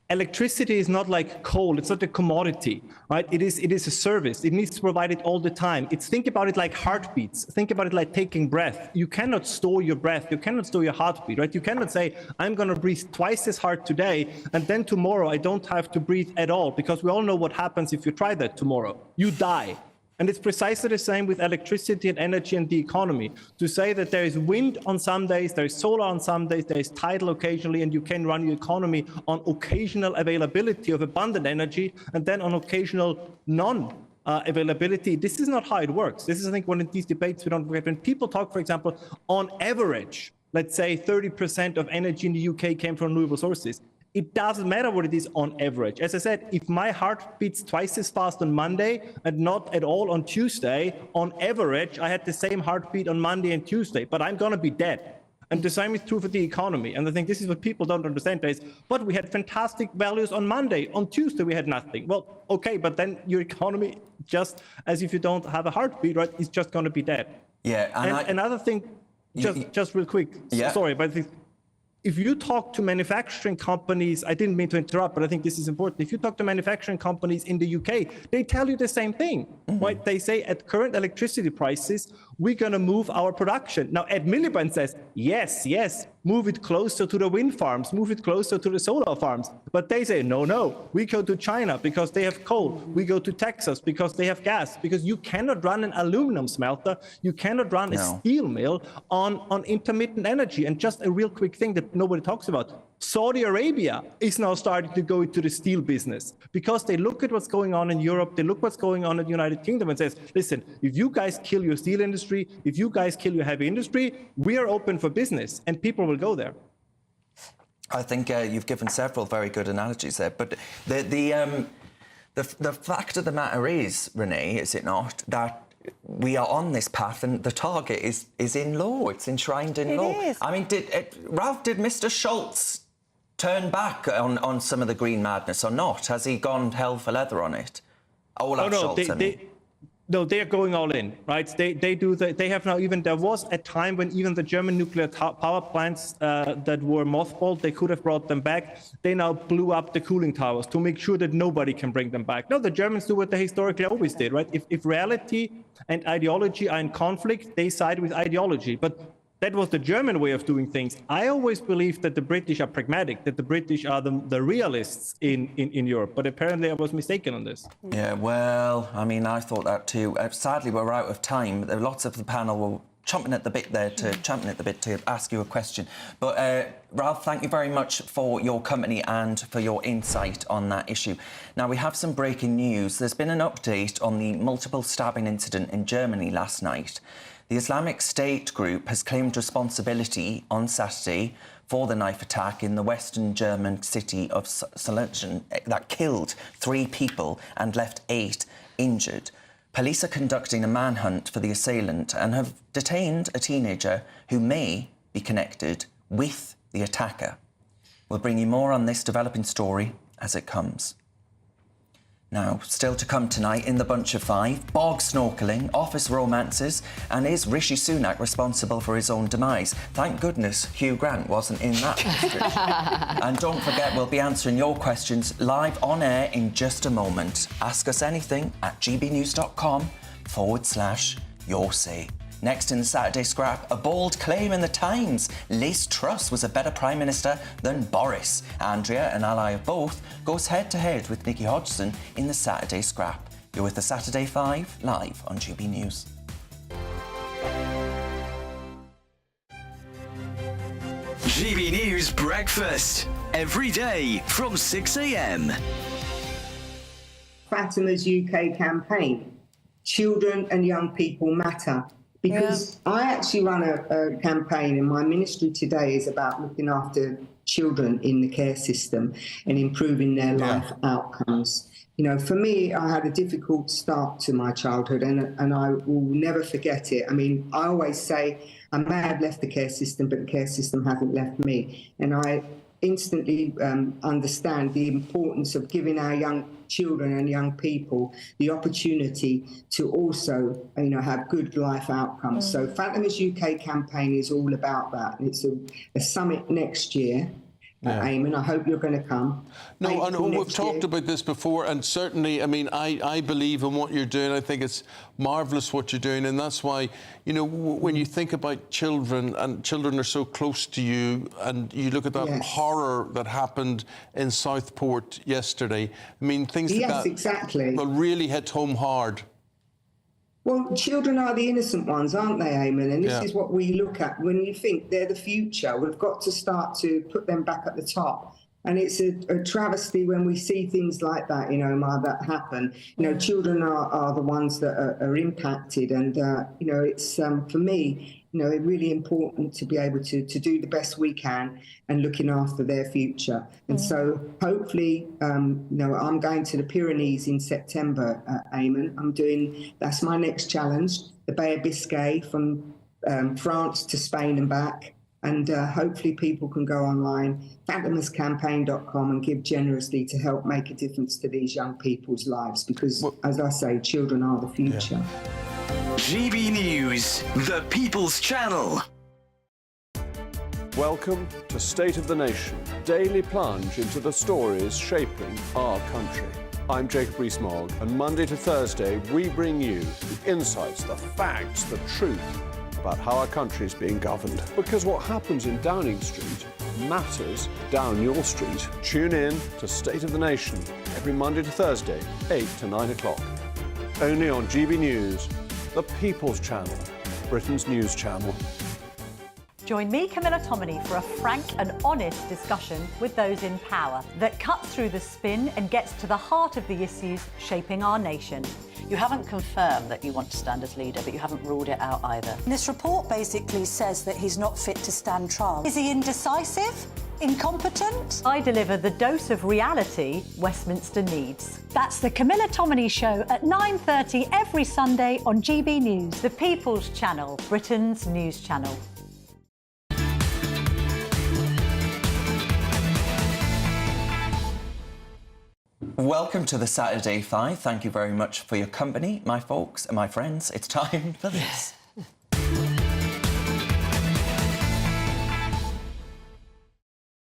Electricity is not like coal. It's not a commodity, right? It is a service. It needs to provide it all the time. Think about it like heartbeats. Think about it like taking breath. You cannot store your breath. You cannot store your heartbeat, right? You cannot say, I'm going to breathe twice as hard today, and then tomorrow I don't have to breathe at all, because we all know what happens if you try that tomorrow. You die. And it's precisely the same with electricity and energy and the economy. To say that there is wind on some days, there is solar on some days, there is tidal occasionally, and you can run your economy on occasional availability of abundant energy and then on occasional non-availability. This is not how it works. This is, I think, one of these debates we don't forget. When people talk, for example, on average, let's say 30% of energy in the UK came from renewable sources. It doesn't matter what it is on average. As I said, if my heart beats twice as fast on Monday and not at all on Tuesday, on average, I had the same heartbeat on Monday and Tuesday, but I'm going to be dead. And the same is true for the economy. And I think this is what people don't understand is, but we had fantastic values on Monday. On Tuesday, we had nothing. Well, okay, but then your economy, just as if you don't have a heartbeat, right, is just going to be dead. Yeah. And another thing, just real quick, yeah. Sorry, but if you talk to manufacturing companies, I didn't mean to interrupt, but I think this is important. If you talk to manufacturing companies in the UK, they tell you the same thing, right? They say at current electricity prices, we're going to move our production. Now, Ed Miliband says, yes, move it closer to the wind farms, move it closer to the solar farms. But they say, no, we go to China because they have coal. We go to Texas because they have gas, because you cannot run an aluminum smelter. You cannot run a steel mill on intermittent energy. And just a real quick thing that nobody talks about. Saudi Arabia is now starting to go into the steel business because they look at what's going on in Europe, they look what's going on in the United Kingdom and says, listen, if you guys kill your steel industry, if you guys kill your heavy industry, we are open for business and people will go there. I think you've given several very good analogies there, but the fact of the matter is, Renee, is it not, that we are on this path and the target is in law. It's enshrined in law. It is. I mean, Ralph, did Mr. Schultz turn back on some of the green madness or not? Has he gone hell for leather on it? No, they're going all in, right? They have now even, there was a time when even the German nuclear power plants that were mothballed, they could have brought them back. They now blew up the cooling towers to make sure that nobody can bring them back. No, the Germans do what they historically always did, right? If reality and ideology are in conflict, they side with ideology. But that was the German way of doing things. I always believed that the British are pragmatic, that the British are the realists in Europe. But apparently I was mistaken on this. Yeah, well, I mean, I thought that too. Sadly, we're out of time. There are lots of the panel were champing at the bit to ask you a question. But Ralph, thank you very much for your company and for your insight on that issue. Now, we have some breaking news. There's been an update on the multiple stabbing incident in Germany last night. The Islamic State group has claimed responsibility on Saturday for the knife attack in the western German city of Sachsen that killed 3 people and left 8 injured. Police are conducting a manhunt for the assailant and have detained a teenager who may be connected with the attacker. We'll bring you more on this developing story as it comes. Now, still to come tonight in the Bunch of Five, bog snorkelling, office romances, and is Rishi Sunak responsible for his own demise? Thank goodness Hugh Grant wasn't in that description. And don't forget, we'll be answering your questions live on air in just a moment. Ask us anything at gbnews.com/yoursay. Next in the Saturday Scrap, a bold claim in the Times. Liz Truss was a better Prime Minister than Boris. Andrea, an ally of both, goes head-to-head with Nicky Hodgson in the Saturday Scrap. You're with the Saturday 5, live on GB News. GB News Breakfast, every day from 6 a.m. Fatima's UK campaign, Children and Young People Matter. Because I actually run a campaign, and my ministry today is about looking after children in the care system and improving their life outcomes. You know, for me, I had a difficult start to my childhood, and I will never forget it. I mean, I always say I may have left the care system, but the care system hasn't left me. And I instantly understand the importance of giving our young children and young people the opportunity to also, you know, have good life outcomes. So Fatima's UK campaign is all about that. It's a summit next year. Eamon, I hope you're going to come. No, and we've talked about this before, and certainly, I mean, I believe in what you're doing. I think it's marvellous what you're doing, and that's why, you know, when you think about children, and children are so close to you, and you look at that horror that happened in Southport yesterday, I mean, things like that exactly. will really hit home hard. Well, children are the innocent ones, aren't they, Eamon? And this is what we look at when you think they're the future. We've got to start to put them back at the top. And it's a travesty when we see things like that, you know, Omar, that happen. You know, children are the ones that are impacted. And, you know, it's, for me, you know, really important to be able to do the best we can and looking after their future. And so hopefully, you know, I'm going to the Pyrenees in September, Eamon. That's my next challenge, the Bay of Biscay from France to Spain and back. And hopefully people can go online, fabulouscampaign.com, and give generously to help make a difference to these young people's lives. Because, as I say, children are the future. GB News, the People's Channel. Welcome to State of the Nation, daily plunge into the stories shaping our country. I'm Jacob Rees-Mogg, and Monday to Thursday we bring you the insights, the facts, the truth about how our country is being governed. Because what happens in Downing Street matters down your street. Tune in to State of the Nation every Monday to Thursday, 8 to 9 o'clock. Only on GB News, the People's Channel, Britain's news channel. Join me, Camilla Tominey, for a frank and honest discussion with those in power that cuts through the spin and gets to the heart of the issues shaping our nation. You haven't confirmed that you want to stand as leader, but you haven't ruled it out either. This report basically says that he's not fit to stand trial. Is he indecisive? Incompetent? I deliver the dose of reality Westminster needs. That's the Camilla Tominey Show at 9:30 every Sunday on GB News. The People's Channel, Britain's news channel. Welcome to the Saturday 5. Thank you very much for your company, my folks and my friends. It's time for this.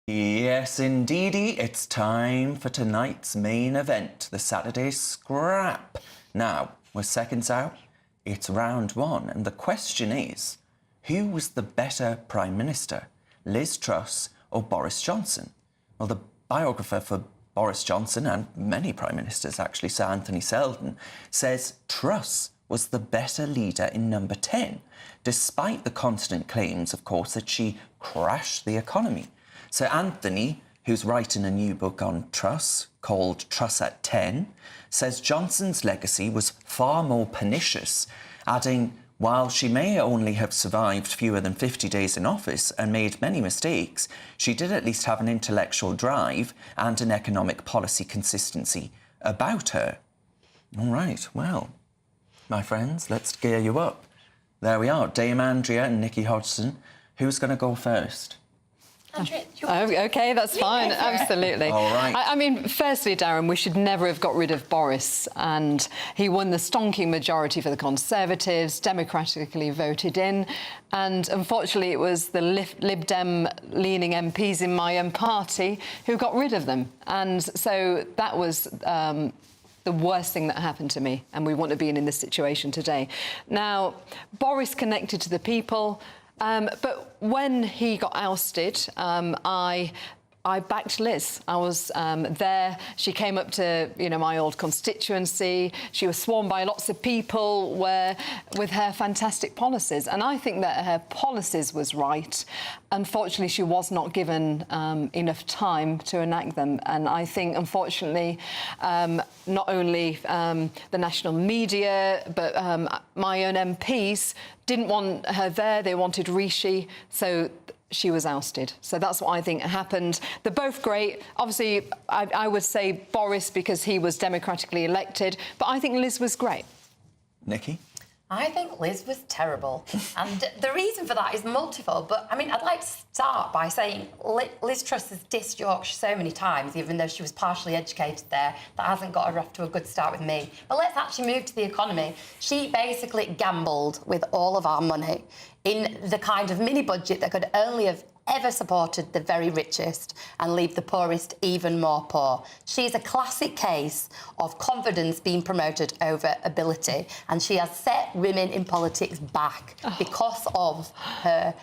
Yes, indeedy, it's time for tonight's main event, the Saturday Scrap. Now, we're seconds out, it's round one, and the question is, who was the better Prime Minister, Liz Truss or Boris Johnson? Well, the biographer for Boris Johnson, and many Prime Ministers actually, Sir Anthony Seldon, says Truss was the better leader in number 10, despite the constant claims, of course, that she crashed the economy. Sir Anthony, who's writing a new book on Truss, called Truss at 10, says Johnson's legacy was far more pernicious, adding, while she may only have survived fewer than 50 days in office and made many mistakes, she did at least have an intellectual drive and an economic policy consistency about her. All right, well, my friends, let's gear you up. There we are, Dame Andrea and Nikki Hodgson. Who's going to go first? OK, that's fine, absolutely. All right. I mean, firstly, Darren, we should never have got rid of Boris, and he won the stonking majority for the Conservatives, democratically voted in, and unfortunately it was the Lib Dem-leaning MPs in my own party who got rid of them, and so that was the worst thing that happened to me, and we wouldn't have been in this situation today. Now, Boris connected to the people, but when he got ousted, I backed Liz. I was there. She came up to, you know, my old constituency. She was sworn by lots of people with her fantastic policies. And I think that her policies was right. Unfortunately, she was not given enough time to enact them. And I think, unfortunately, not only the national media, but my own MPs didn't want her there. They wanted Rishi. So she was ousted. So that's what I think happened. They're both great. Obviously, I would say Boris because he was democratically elected, but I think Liz was great. Nikki? I think Liz was terrible. And the reason for that is multifold. But, I mean, I'd like to start by saying Liz Truss has dissed Yorkshire so many times, even though she was partially educated there. That hasn't got her off to a good start with me. But let's actually move to the economy. She basically gambled with all of our money in the kind of mini-budget that could only have ever supported the very richest and leave the poorest even more poor. She's a classic case of confidence being promoted over ability, and she has set women in politics back because of her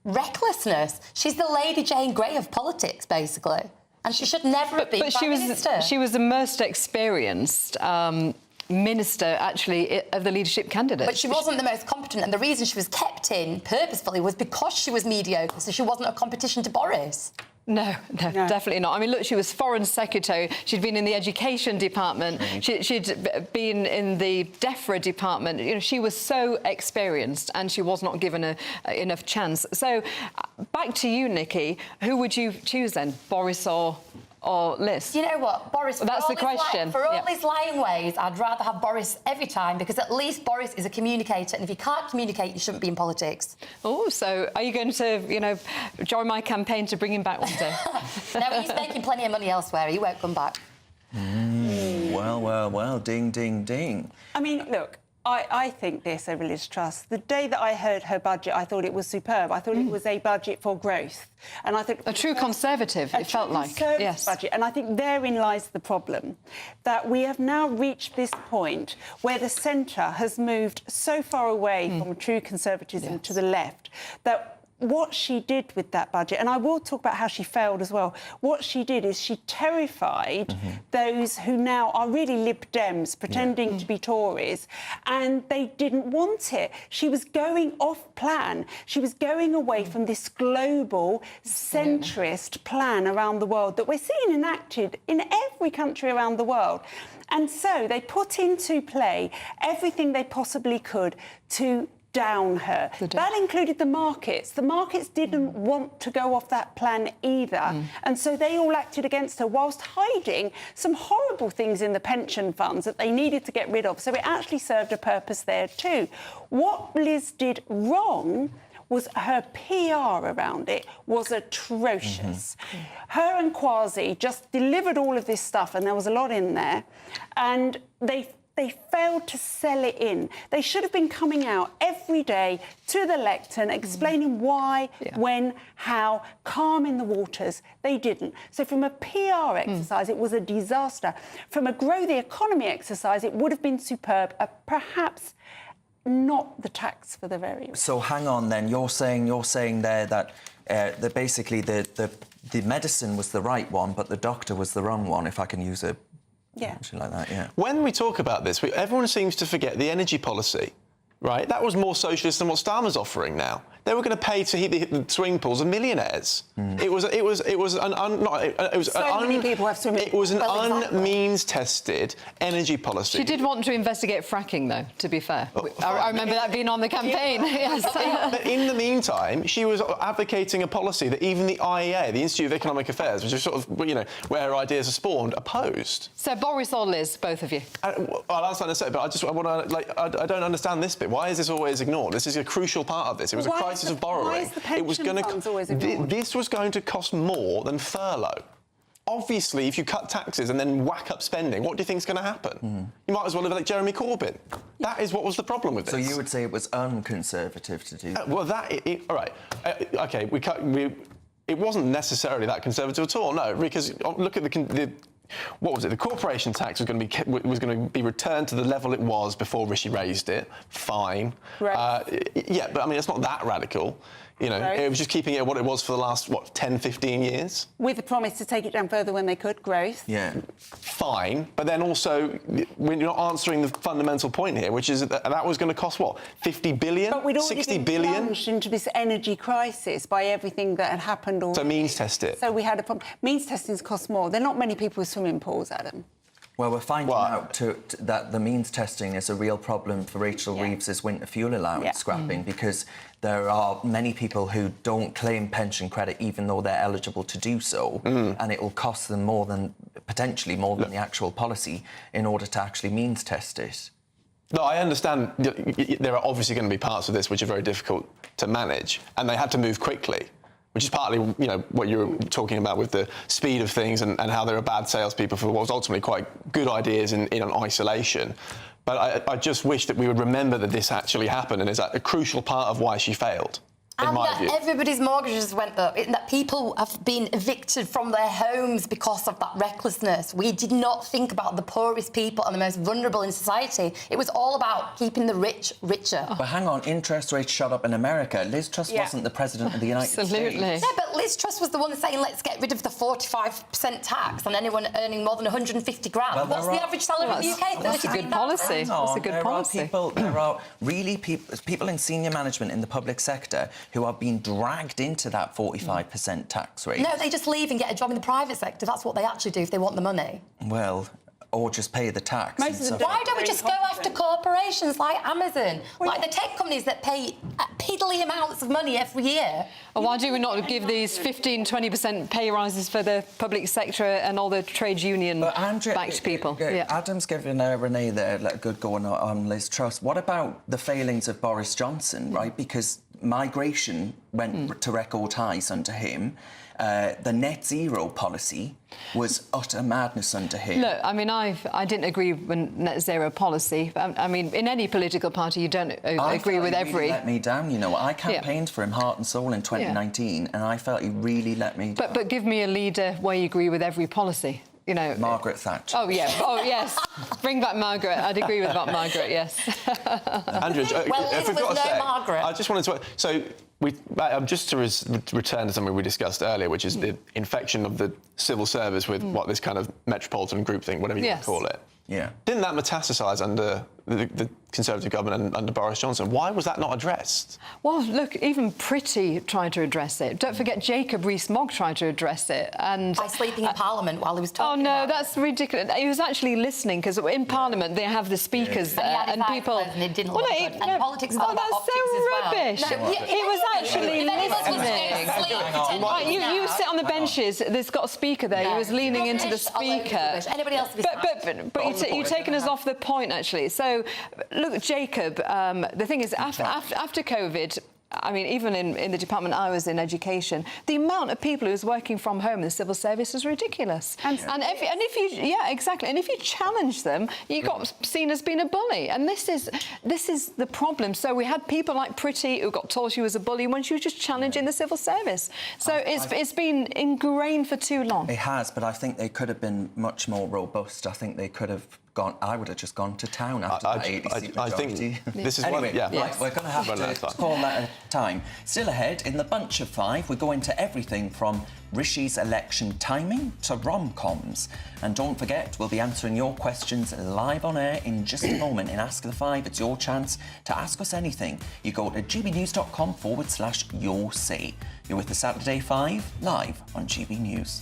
recklessness. She's the Lady Jane Grey of politics, basically, and she should never have been Prime Minister. She was the most experienced. minister, actually, of the leadership candidate. But she wasn't the most competent, and the reason she was kept in purposefully was because she was mediocre, so she wasn't a competition to Boris. No, definitely not. I mean, look, she was Foreign Secretary. She'd been in the Education Department. She'd been in the DEFRA Department. You know, she was so experienced, and she was not given enough chance. So, back to you, Nikki. Who would you choose then, Boris or Liz? You know what, Boris... Well, that's the question. For all his lying ways, I'd rather have Boris every time, because at least Boris is a communicator, and if you can't communicate, you shouldn't be in politics. Oh, so are you going to, you know, join my campaign to bring him back one day? No, he's making plenty of money elsewhere. He won't come back. Well, ding, ding, ding. I mean, look, I think this over Liz Truss. The day that I heard her budget, I thought it was superb. I thought it was a budget for growth. And I think a true Conservative, it felt like. Yes. Budget. And I think therein lies the problem, that we have now reached this point where the centre has moved so far away from true conservatism to the left that what she did with that budget, and I will talk about how she failed as well, what she did is she terrified those who now are really Lib Dems, pretending to be Tories, and they didn't want it. She was going off plan. She was going away from this global, centrist plan around the world that we're seeing enacted in every country around the world. And so they put into play everything they possibly could to down her. That included the markets. The markets didn't want to go off that plan either. And so they all acted against her whilst hiding some horrible things in the pension funds that they needed to get rid of. So it actually served a purpose there too. What Liz did wrong was her PR around it was atrocious. Her and Kwasi just delivered all of this stuff, and there was a lot in there, and they failed to sell it in. They should have been coming out every day to the lectern, explaining why, when, how, calming the waters. They didn't. So from a PR exercise, it was a disaster. From a grow the economy exercise, it would have been superb, perhaps not the tax for the very rich. So hang on then, you're saying there that basically the medicine was the right one, but the doctor was the wrong one, if I can use a like that, When we talk about this, everyone seems to forget the energy policy, right? That was more socialist than what Starmer's offering now. They were going to pay to heat the swimming pools of millionaires. It was an unmeans tested energy policy. She did want to investigate fracking, though, to be fair. I remember that being on the campaign. But in the meantime, she was advocating a policy that even the IEA, the Institute of Economic Affairs, which is sort of, you know, where her ideas are spawned, opposed. So Boris or Liz, both of you? Well, that's what I said, but I want to, I don't understand this bit. Why is this always ignored? This is a crucial part of this. It was a crisis of borrowing. Why is the pension funds always ignored? This was going to cost more than furlough. Obviously, if you cut taxes and then whack up spending, what do you think is going to happen? You might as well have like Jeremy Corbyn. That is what was the problem with this. So you would say it was unconservative to do that? Well, all right. OK, it wasn't necessarily that conservative at all, no, because look at what was it? The corporation tax was going to be returned to the level it was before Rishi raised it. Fine. Right. Yeah, but I mean, it's not that radical. You know, it was just keeping it what it was for the last, 10, 15 years? With the promise to take it down further when they could, growth. Yeah. Fine, but then also, when you're not answering the fundamental point here, which is that was going to cost, what, 50 billion? But we'd already 60 been billion? plunged into this energy crisis by everything that had happened already. So means test it. So we had a problem. Means testings cost more. There are not many people with swimming pools, Adam. Well, we're finding out that the means testing is a real problem for Rachel Reeves's winter fuel allowance scrapping because there are many people who don't claim pension credit even though they're eligible to do so, and it will cost them potentially more than the actual policy in order to actually means test it. No, I understand there are obviously going to be parts of this which are very difficult to manage, and they had to move quickly, which is partly, you know, what you were talking about with the speed of things and how there are bad salespeople for what was ultimately quite good ideas in isolation. But I just wish that we would remember that this actually happened and is a crucial part of why she failed. in And my that view. everybody's mortgages went up. That people have been evicted from their homes because of that recklessness. We did not think about the poorest people and the most vulnerable in society. It was all about keeping the rich richer. But hang on, interest rates shot up in America. Liz Truss wasn't the president of the United States. Yeah, but Liz Truss was the one saying, let's get rid of the 45% tax on anyone earning more than 150 grand. Well, What's the average salary in the UK? That's a good policy. That's a good policy. There are really people in senior management in the public sector who are being dragged into that 45% tax rate. No, they just leave and get a job in the private sector. That's what they actually do if they want the money. Well, or just pay the tax. Why don't we just go after corporations like Amazon, like the tech companies that pay piddly amounts of money every year? Well, why do we not give these 15-20% pay rises for the public sector and all the trade union-backed people? Adam's given Renee there a good go on Liz Truss. What about the failings of Boris Johnson, right? Because migration went to record highs under him. The net zero policy was utter madness under him. Look, I mean, I didn't agree with net zero policy. I mean, in any political party, you don't agree with every. Really let me down. You know, I campaigned for him heart and soul in 2019, and I felt he really let me down. But give me a leader where you agree with every policy. You know, Margaret Thatcher. Oh yeah. Oh yes. Bring back Margaret. I'd agree with about Margaret. Yes. Andrew, if we've got a sec, Margaret. I just wanted to. So, just to return to something we discussed earlier, which is the infection of the civil service with what this kind of metropolitan group thing, whatever you want to call it. Yeah. Didn't that metastasise under the Conservative government and under Boris Johnson? Why was that not addressed? Well, look, even Pretty tried to address it. Don't forget Jacob Rees-Mogg tried to address it. And by sleeping in Parliament while he was talking. Oh, no, that's ridiculous. He was actually listening, because in Parliament they have the speakers there and people... And it didn't look good. And politics is all about optics rubbish. as well. He was actually listening. You sit on the benches, there's got a speaker there. He was leaning into the speaker. Anybody else? But you've taken us off the point, actually. So, look, Jacob, the thing is, after COVID, I mean, even in the department I was in, education, the amount of people who's working from home in the civil service is ridiculous. And if you challenge them, you got seen as being a bully. And this is the problem. So we had people like Pretty who got told she was a bully when she was just challenging the civil service. So it's been ingrained for too long. It has, but I think they could have been much more robust. I think they could have gone. I would have just gone to town after that 80-seat majority. I think this is anyway, right, we're going to have to call that a time. Still ahead, in the bunch of five, we go into everything from Rishi's election timing to rom-coms. And don't forget, we'll be answering your questions live on air in just a moment in Ask the Five. It's your chance to ask us anything. You go to gbnews.com/your say. You're with the Saturday Five, live on GB News.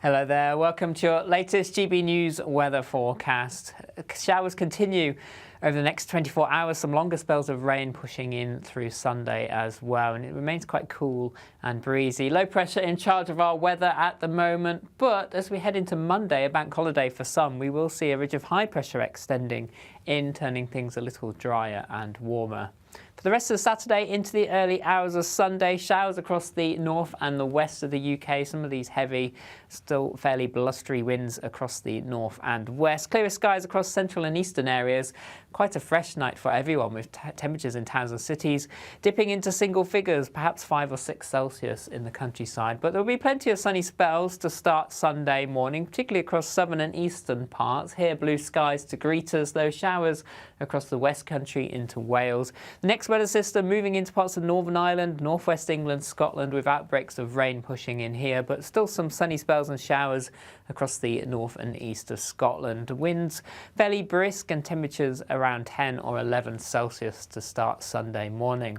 Hello there, welcome to your latest GB News weather forecast. Showers continue over the next 24 hours, some longer spells of rain pushing in through Sunday as well, and it remains quite cool and breezy. Low pressure in charge of our weather at the moment, but as we head into Monday, a bank holiday for some, we will see a ridge of high pressure extending in, turning things a little drier and warmer. For the rest of Saturday into the early hours of Sunday, showers across the north and the west of the UK. Some of these heavy, still fairly blustery winds across the north and west. Clearer skies across central and eastern areas. Quite a fresh night for everyone, with temperatures in towns and cities dipping into single figures, perhaps 5 or 6 Celsius in the countryside. But there'll be plenty of sunny spells to start Sunday morning, particularly across southern and eastern parts. Here, blue skies to greet us, though showers across the West Country into Wales. The next weather system moving into parts of Northern Ireland, northwest England, Scotland, with outbreaks of rain pushing in here, but still some sunny spells and showers across the north and east of Scotland. Winds fairly brisk and temperatures around 10 or 11 Celsius to start Sunday morning.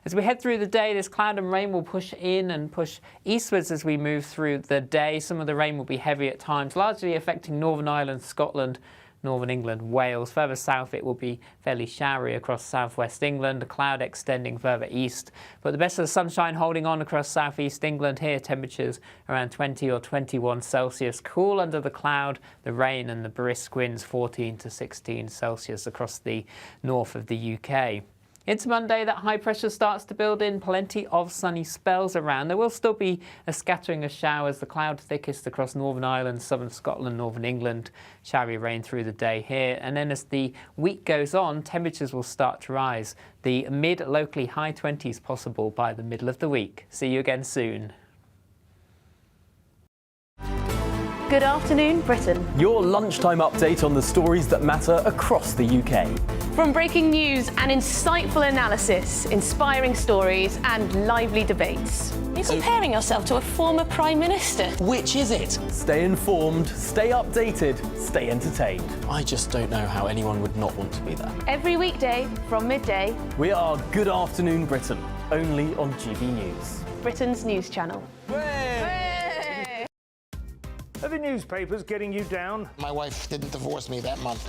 As we head through the day, this cloud and rain will push in and push eastwards as we move through the day. Some of the rain will be heavy at times, largely affecting Northern Ireland, Scotland, Northern England, Wales. Further south, it will be fairly showery across southwest England, a cloud extending further east. But the best of the sunshine holding on across southeast England. Here, temperatures around 20 or 21 Celsius. Cool under the cloud, the rain and the brisk winds, 14 to 16 Celsius across the north of the UK. Into Monday, that high pressure starts to build in, plenty of sunny spells around. There will still be a scattering of showers, the cloud thickest across Northern Ireland, southern Scotland, northern England. Showery rain through the day here. And then as the week goes on, temperatures will start to rise. The mid, locally high 20s possible by the middle of the week. See you again soon. Good afternoon, Britain. Your lunchtime update on the stories that matter across the UK. From breaking news and insightful analysis, inspiring stories and lively debates. You're comparing yourself to a former Prime Minister. Which is it? Stay informed, stay updated, stay entertained. I just don't know how anyone would not want to be there. Every weekday from midday. We are Good Afternoon Britain, only on GB News. Britain's news channel. Are the newspapers getting you down? My wife didn't divorce me that month.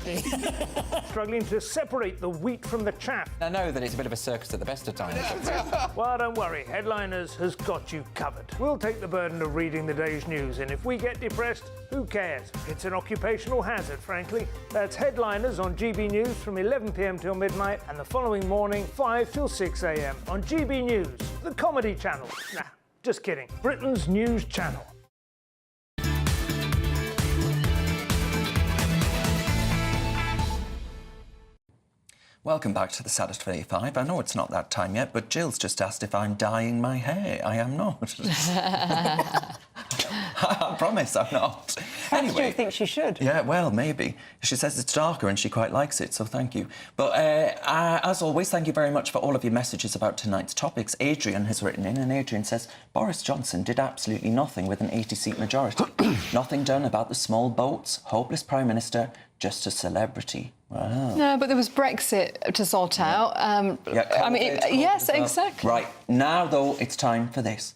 Struggling to separate the wheat from the chaff? I know that it's a bit of a circus at the best of times. Well, don't worry. Headliners has got you covered. We'll take the burden of reading the day's news, and if we get depressed, who cares? It's an occupational hazard, frankly. That's Headliners on GB News from 11 p.m. till midnight, and the following morning, 5 till 6 a.m. on GB News, the comedy channel. Nah, just kidding. Britain's news channel. Welcome back to the Saturday 5. I know it's not that time yet, but Jill's just asked if I'm dyeing my hair. I am not. I promise I'm not. Anyway, do you think she should? Yeah, well, maybe. She says it's darker and she quite likes it, so thank you. But as always, thank you very much for all of your messages about tonight's topics. Adrian has written in, and Adrian says, Boris Johnson did absolutely nothing with an 80-seat majority. Nothing done about the small boats, hopeless Prime Minister, just a celebrity. Wow. No, but there was Brexit to sort out. I mean, yes, exactly. Right, now, though, it's time for this.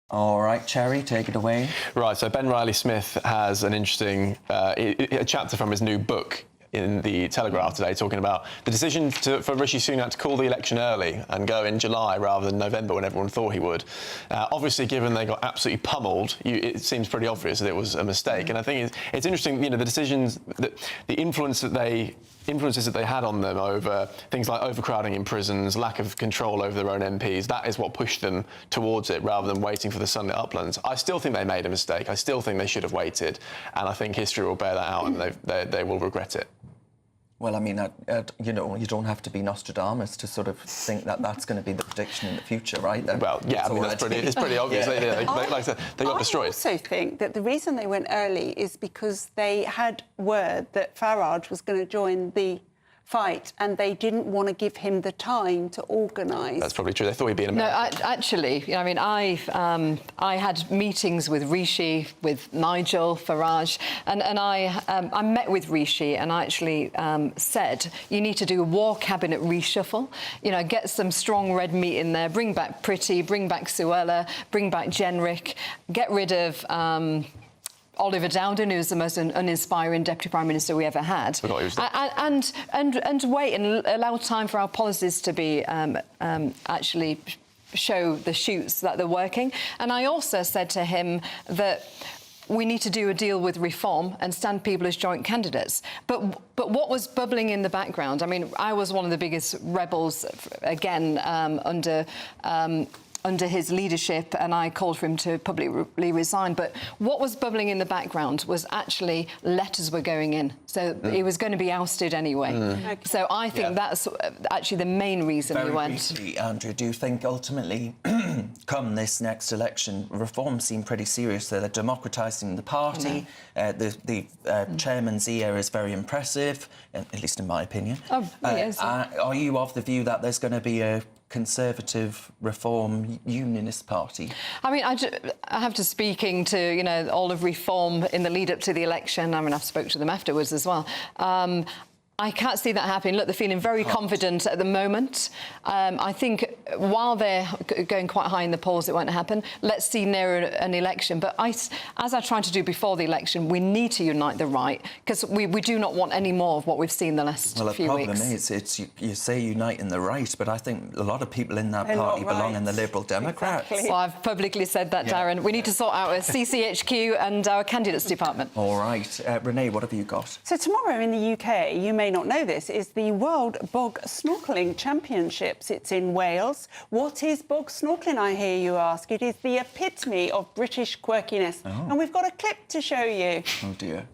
All right, Cherry, take it away. Right, so Ben Riley-Smith has an interesting a chapter from his new book in the Telegraph today, talking about the decision for Rishi Sunak to call the election early and go in July rather than November when everyone thought he would. Obviously, given they got absolutely pummeled, it seems pretty obvious that it was a mistake. And I think it's interesting, you know, the decisions, the influences that they had on them over things like overcrowding in prisons, lack of control over their own MPs, that is what pushed them towards it rather than waiting for the sunlit uplands. I still think they made a mistake. I still think they should have waited. And I think history will bear that out and they will regret it. Well, I mean, you know, you don't have to be Nostradamus to sort of think that that's going to be the prediction in the future, right? Well, yeah, I mean, it's pretty obvious. Yeah. Like I said, they got destroyed. I also think that the reason they went early is because they had word that Farage was going to join the fight, and they didn't want to give him the time to organise. That's probably true. They thought he'd be in America. No, actually, I mean, I had meetings with Rishi, with Nigel Farage, and I met with Rishi, and I actually said, you need to do a war cabinet reshuffle. You know, get some strong red meat in there, bring back Priti, bring back Suella, bring back Jenrick, get rid of Oliver Dowden, who's the most uninspiring Deputy Prime Minister we ever had, and wait and allow time for our policies to be actually show the shoots that they're working. And I also said to him that we need to do a deal with Reform and stand people as joint candidates. But what was bubbling in the background? I mean, I was one of the biggest rebels, again, under his leadership, and I called for him to publicly resign. But what was bubbling in the background was actually letters were going in. So he was going to be ousted anyway. Okay. So I think that's actually the main reason he went. Briefly, Andrew, do you think ultimately, come this next election, Reform seem pretty serious? They're democratising the party. The chairman's ear is very impressive, at least in my opinion. Are you of the view that there's going to be a Conservative Reform Unionist Party? I mean, I have to speaking to, you know, all of Reform in the lead up to the election. I mean, I've spoken to them afterwards as well. I can't see that happening. Look, they're feeling very confident at the moment. I think while they're going quite high in the polls, it won't happen. Let's see nearer an election. But as I tried to do before the election, we need to unite the right, because we do not want any more of what we've seen the last few weeks. Well, the problem is, you say unite in the right, but I think a lot of people in that party belong in the Liberal Democrats. Well, I've publicly said that, Darren. We need to sort out our CCHQ and our candidates department. All right. Renee, what have you got? So tomorrow in the UK, you may not know this, is the World Bog Snorkelling Championships. It's in Wales. What is bog snorkelling, I hear you ask? It is the epitome of British quirkiness. And we've got a clip to show you. Oh, dear.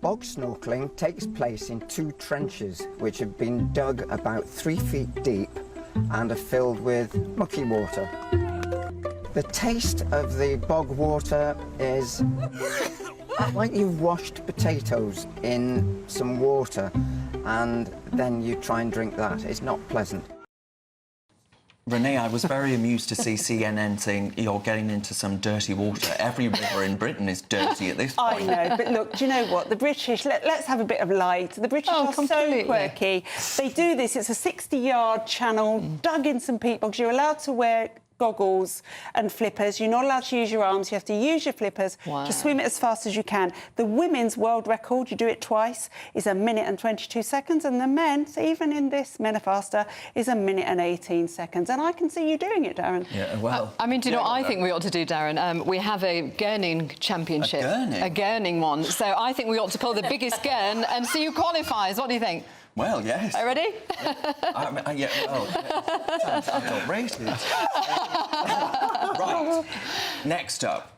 Bog snorkelling takes place in 2 trenches, which have been dug about 3 feet deep and are filled with mucky water. The taste of the bog water is like you've washed potatoes in some water and then you try and drink that. It's not pleasant. Renee, I was very amused to see CNN saying you're getting into some dirty water. Every river in Britain is dirty at this point. I know, but look, do you know what? The British, let's have a bit of light. The British are so quirky. They do this. It's a 60-yard channel, dug in some peat bogs. You're allowed to wear goggles and flippers. You're not allowed to use your arms. You have to use your flippers to swim it as fast as you can. The women's world record, you do it twice, is 1 minute and 22 seconds, and the men's, even in this, men are faster, is 1 minute and 18 seconds. And I can see you doing it, Darren. Yeah, well... I mean, do you know what I think we ought to do, Darren? We have a gurning championship. A gurning one. So I think we ought to pull the biggest gurn and see who qualifies. What do you think? Well, yes. Are you ready? Sounds outrageous. Right. Next up,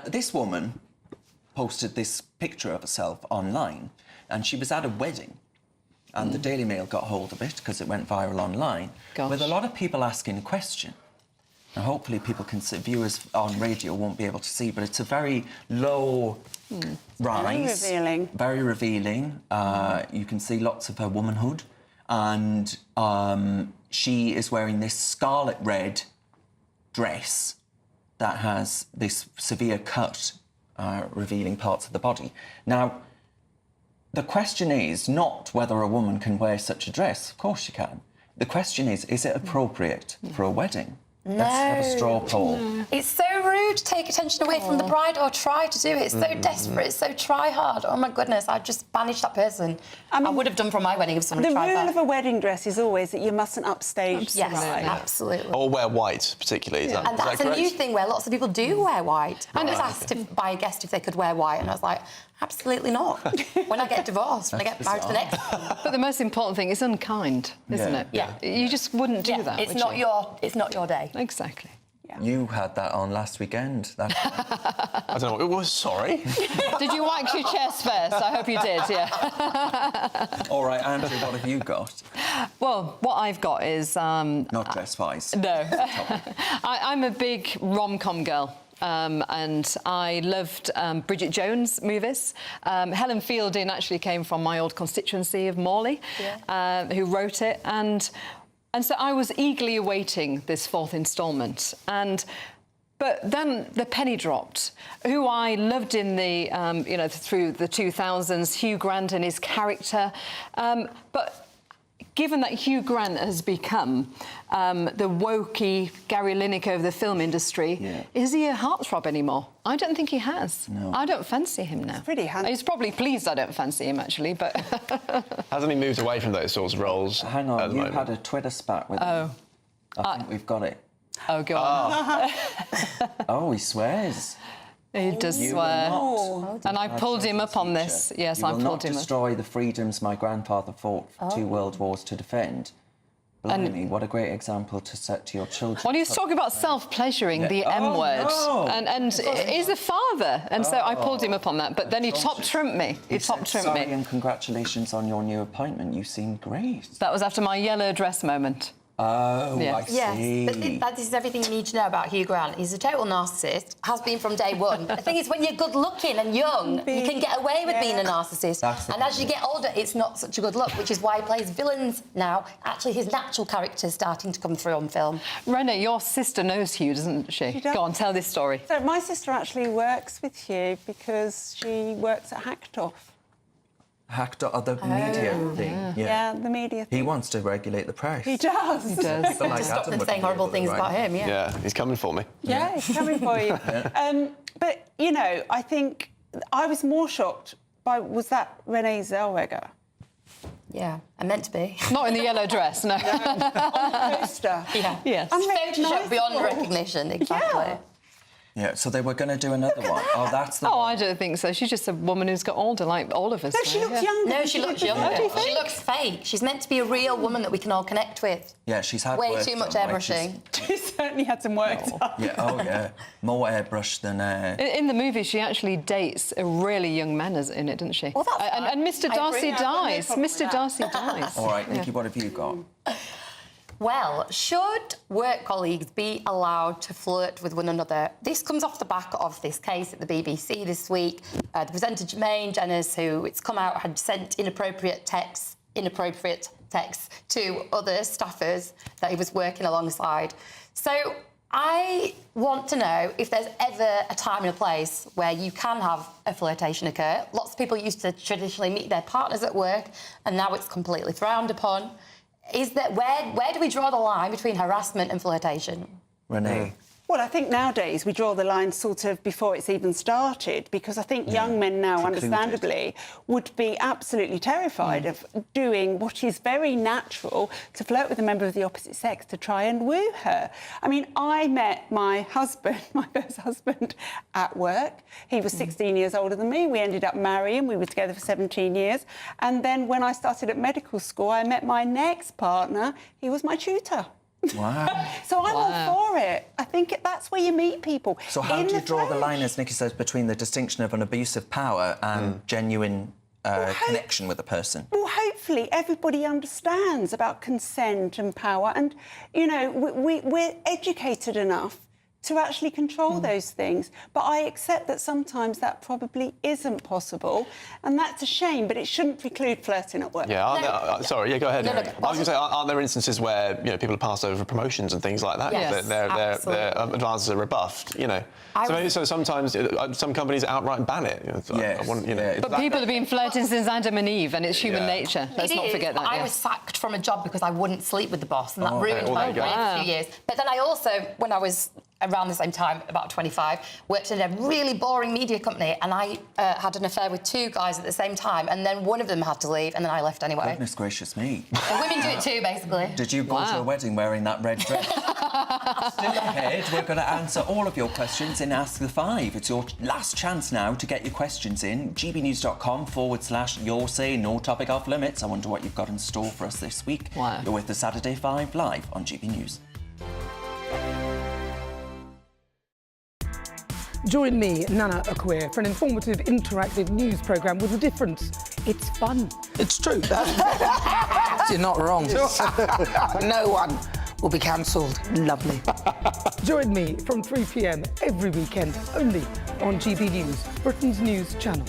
this woman posted this picture of herself online, and she was at a wedding, and the Daily Mail got hold of it because it went viral online, with a lot of people asking a question. Now, hopefully people can see, viewers on radio won't be able to see, but it's a very low rise. Very revealing. Very revealing. You can see lots of her womanhood. And she is wearing this scarlet red dress that has this severe cut revealing parts of the body. Now, the question is not whether a woman can wear such a dress. Of course she can. The question is it appropriate for a wedding? No. Let's have a straw poll. It's so rude to take attention away from the bride or try to do it. It's so desperate. It's so try hard. Oh, my goodness, I'd just banish that person. I would have done for my wedding if someone tried that. The rule of a wedding dress is always that you mustn't upstage. Yes, absolutely. Or wear white, particularly. Is And that that's a correct? new thing where lots of people do wear white. I was asked by a guest if they could wear white, and I was like, absolutely not. When I get divorced, when I get married to the next one. But the most important thing is unkind, isn't it? Yeah. You just wouldn't do that. It's not your day. Exactly. You had that on last weekend. I don't know what it was, sorry. Did you wax your chest first? I hope you did, yeah. All right, Andrew, what have you got? Well, what I've got is... Not dress-wise. No. I'm a big rom-com girl. And I loved Bridget Jones movies. Helen Fielding actually came from my old constituency of Morley, who wrote it. And so I was eagerly awaiting this 4th instalment. But then the penny dropped. Who I loved in the, through the 2000s, Hugh Grant and his character. But given that Hugh Grant has become the wokey Gary Lineker of the film industry, is he a heartthrob anymore? I don't think he has. No. I don't fancy him now. Pretty handsome. He's probably pleased I don't fancy him, actually, but... Hasn't he moved away from those sorts of roles? Hang on, you had a Twitter spat with him. I think we've got it. Oh, go on. Oh, he swears. He does swear. And I pulled him up on this. Yes, I pulled him up. You will not destroy the freedoms my grandfather fought for 2 world wars to defend. Blimey, what a great example to set to your children. Well, he was talking about self-pleasuring, the M word. No. And he's a father. And so I pulled him up on that. But then he top-trumped me. He top-trumped me. Sorry and congratulations on your new appointment. You seem great. That was after my yellow dress moment. Oh, I see. Yes, but this is everything you need to know about Hugh Grant. He's a total narcissist, has been from day one. The thing is, when you're good-looking and young, you can get away with being a narcissist. And as you get older, it's not such a good look, which is why he plays villains now. Actually, his natural character's starting to come through on film. Renee, your sister knows Hugh, doesn't she? Go on, tell this story. So my sister actually works with Hugh because she works at Hacktoff. hacked or the media thing. Yeah, the media thing. He wants to regulate the press. He does. He does. People like Stop Adam them would saying be horrible able to things write. about him, yeah. Yeah, he's coming for me. Yeah, he's coming for you. But, you know, I think I was more shocked by, was that Renee Zellweger? Yeah, I meant to be. Not in the yellow dress, no. On the poster. Yeah. Yes. Photoshop beyond recognition, exactly. Yeah, so they were going to do another one. Oh, that's the Oh, I don't think so. She's just a woman who's got older, like all of us. No, she looks younger. No, she looks younger. Oh, do you think? She looks fake. She's meant to be a real woman that we can all connect with. Yeah, she's had way work too much done, airbrushing. She certainly had some work done. Yeah, oh yeah, more airbrush than. In the movie, she actually dates a really young man in it, doesn't she? Well, that's and Mr. Darcy dies. Mr. Darcy dies. All right, Nikki, what have you got? Well, should work colleagues be allowed to flirt with one another? This comes off the back of this case at the BBC this week. The presenter Jermaine Jenners, who it's come out had sent inappropriate texts to other staffers that he was working alongside. So I want to know if there's ever a time and a place where you can have a flirtation occur. Lots of people used to traditionally meet their partners at work, and now it's completely frowned upon. Is that where do we draw the line between harassment and flirtation? Renee. Well, I think nowadays we draw the line sort of before it's even started, because I think young men now, understandably, would be absolutely terrified of doing what is very natural, to flirt with a member of the opposite sex to try and woo her. I mean, I met my husband, my first husband, at work. He was 16 years older than me. We ended up marrying. We were together for 17 years. And then when I started at medical school, I met my next partner. He was my tutor. Wow. So I'm all for it. I think that's where you meet people. So how do you draw the line, as Nikki says, between the distinction of an abuse of power and genuine connection with a person? Well, hopefully everybody understands about consent and power, and, you know, we're educated enough to actually control those things. But I accept that sometimes that probably isn't possible, and that's a shame, but it shouldn't preclude flirting at work. Yeah, sorry, yeah, go ahead, Eric. I was going to say, aren't there instances where, you know, people are passed over promotions and things like that? Yes, their advances are rebuffed, you know. So sometimes some companies outright ban it. But people have been flirting since Adam and Eve, and it's human nature. Let's not forget that. I was sacked from a job because I wouldn't sleep with the boss, and that ruined my career for a few years. But then I also, when I was around the same time, about 25, worked in a really boring media company, and I had an affair with two guys at the same time, and then one of them had to leave, and then I left anyway. Goodness gracious me. And women do it too, basically. Did you go to a wedding wearing that red dress? Still ahead, we're going to answer all of your questions in Ask the Five. It's your last chance now to get your questions in. gbnews.com/your say, no topic off limits. I wonder what you've got in store for us this week. Wow. You're with the Saturday Five live on GB News. Join me, Nana Akwe, for an informative, interactive news programme with a difference. It's fun. It's true. You're not wrong. No one will be cancelled. Lovely. Join me from 3 p.m. every weekend, only on GB News, Britain's news channel.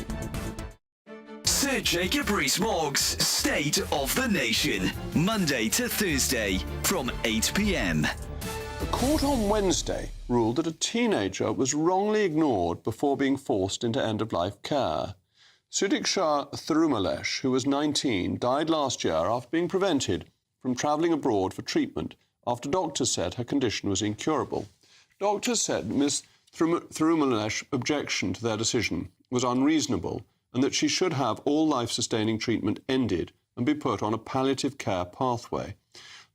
Sir Jacob Rees-Mogg's State of the Nation, Monday to Thursday from 8 p.m. The court on Wednesday ruled that a teenager was wrongly ignored before being forced into end-of-life care. Sudiksha Thirumalesh, who was 19, died last year after being prevented from travelling abroad for treatment after doctors said her condition was incurable. Doctors said Ms. Thirumalesh's objection to their decision was unreasonable and that she should have all life-sustaining treatment ended and be put on a palliative care pathway.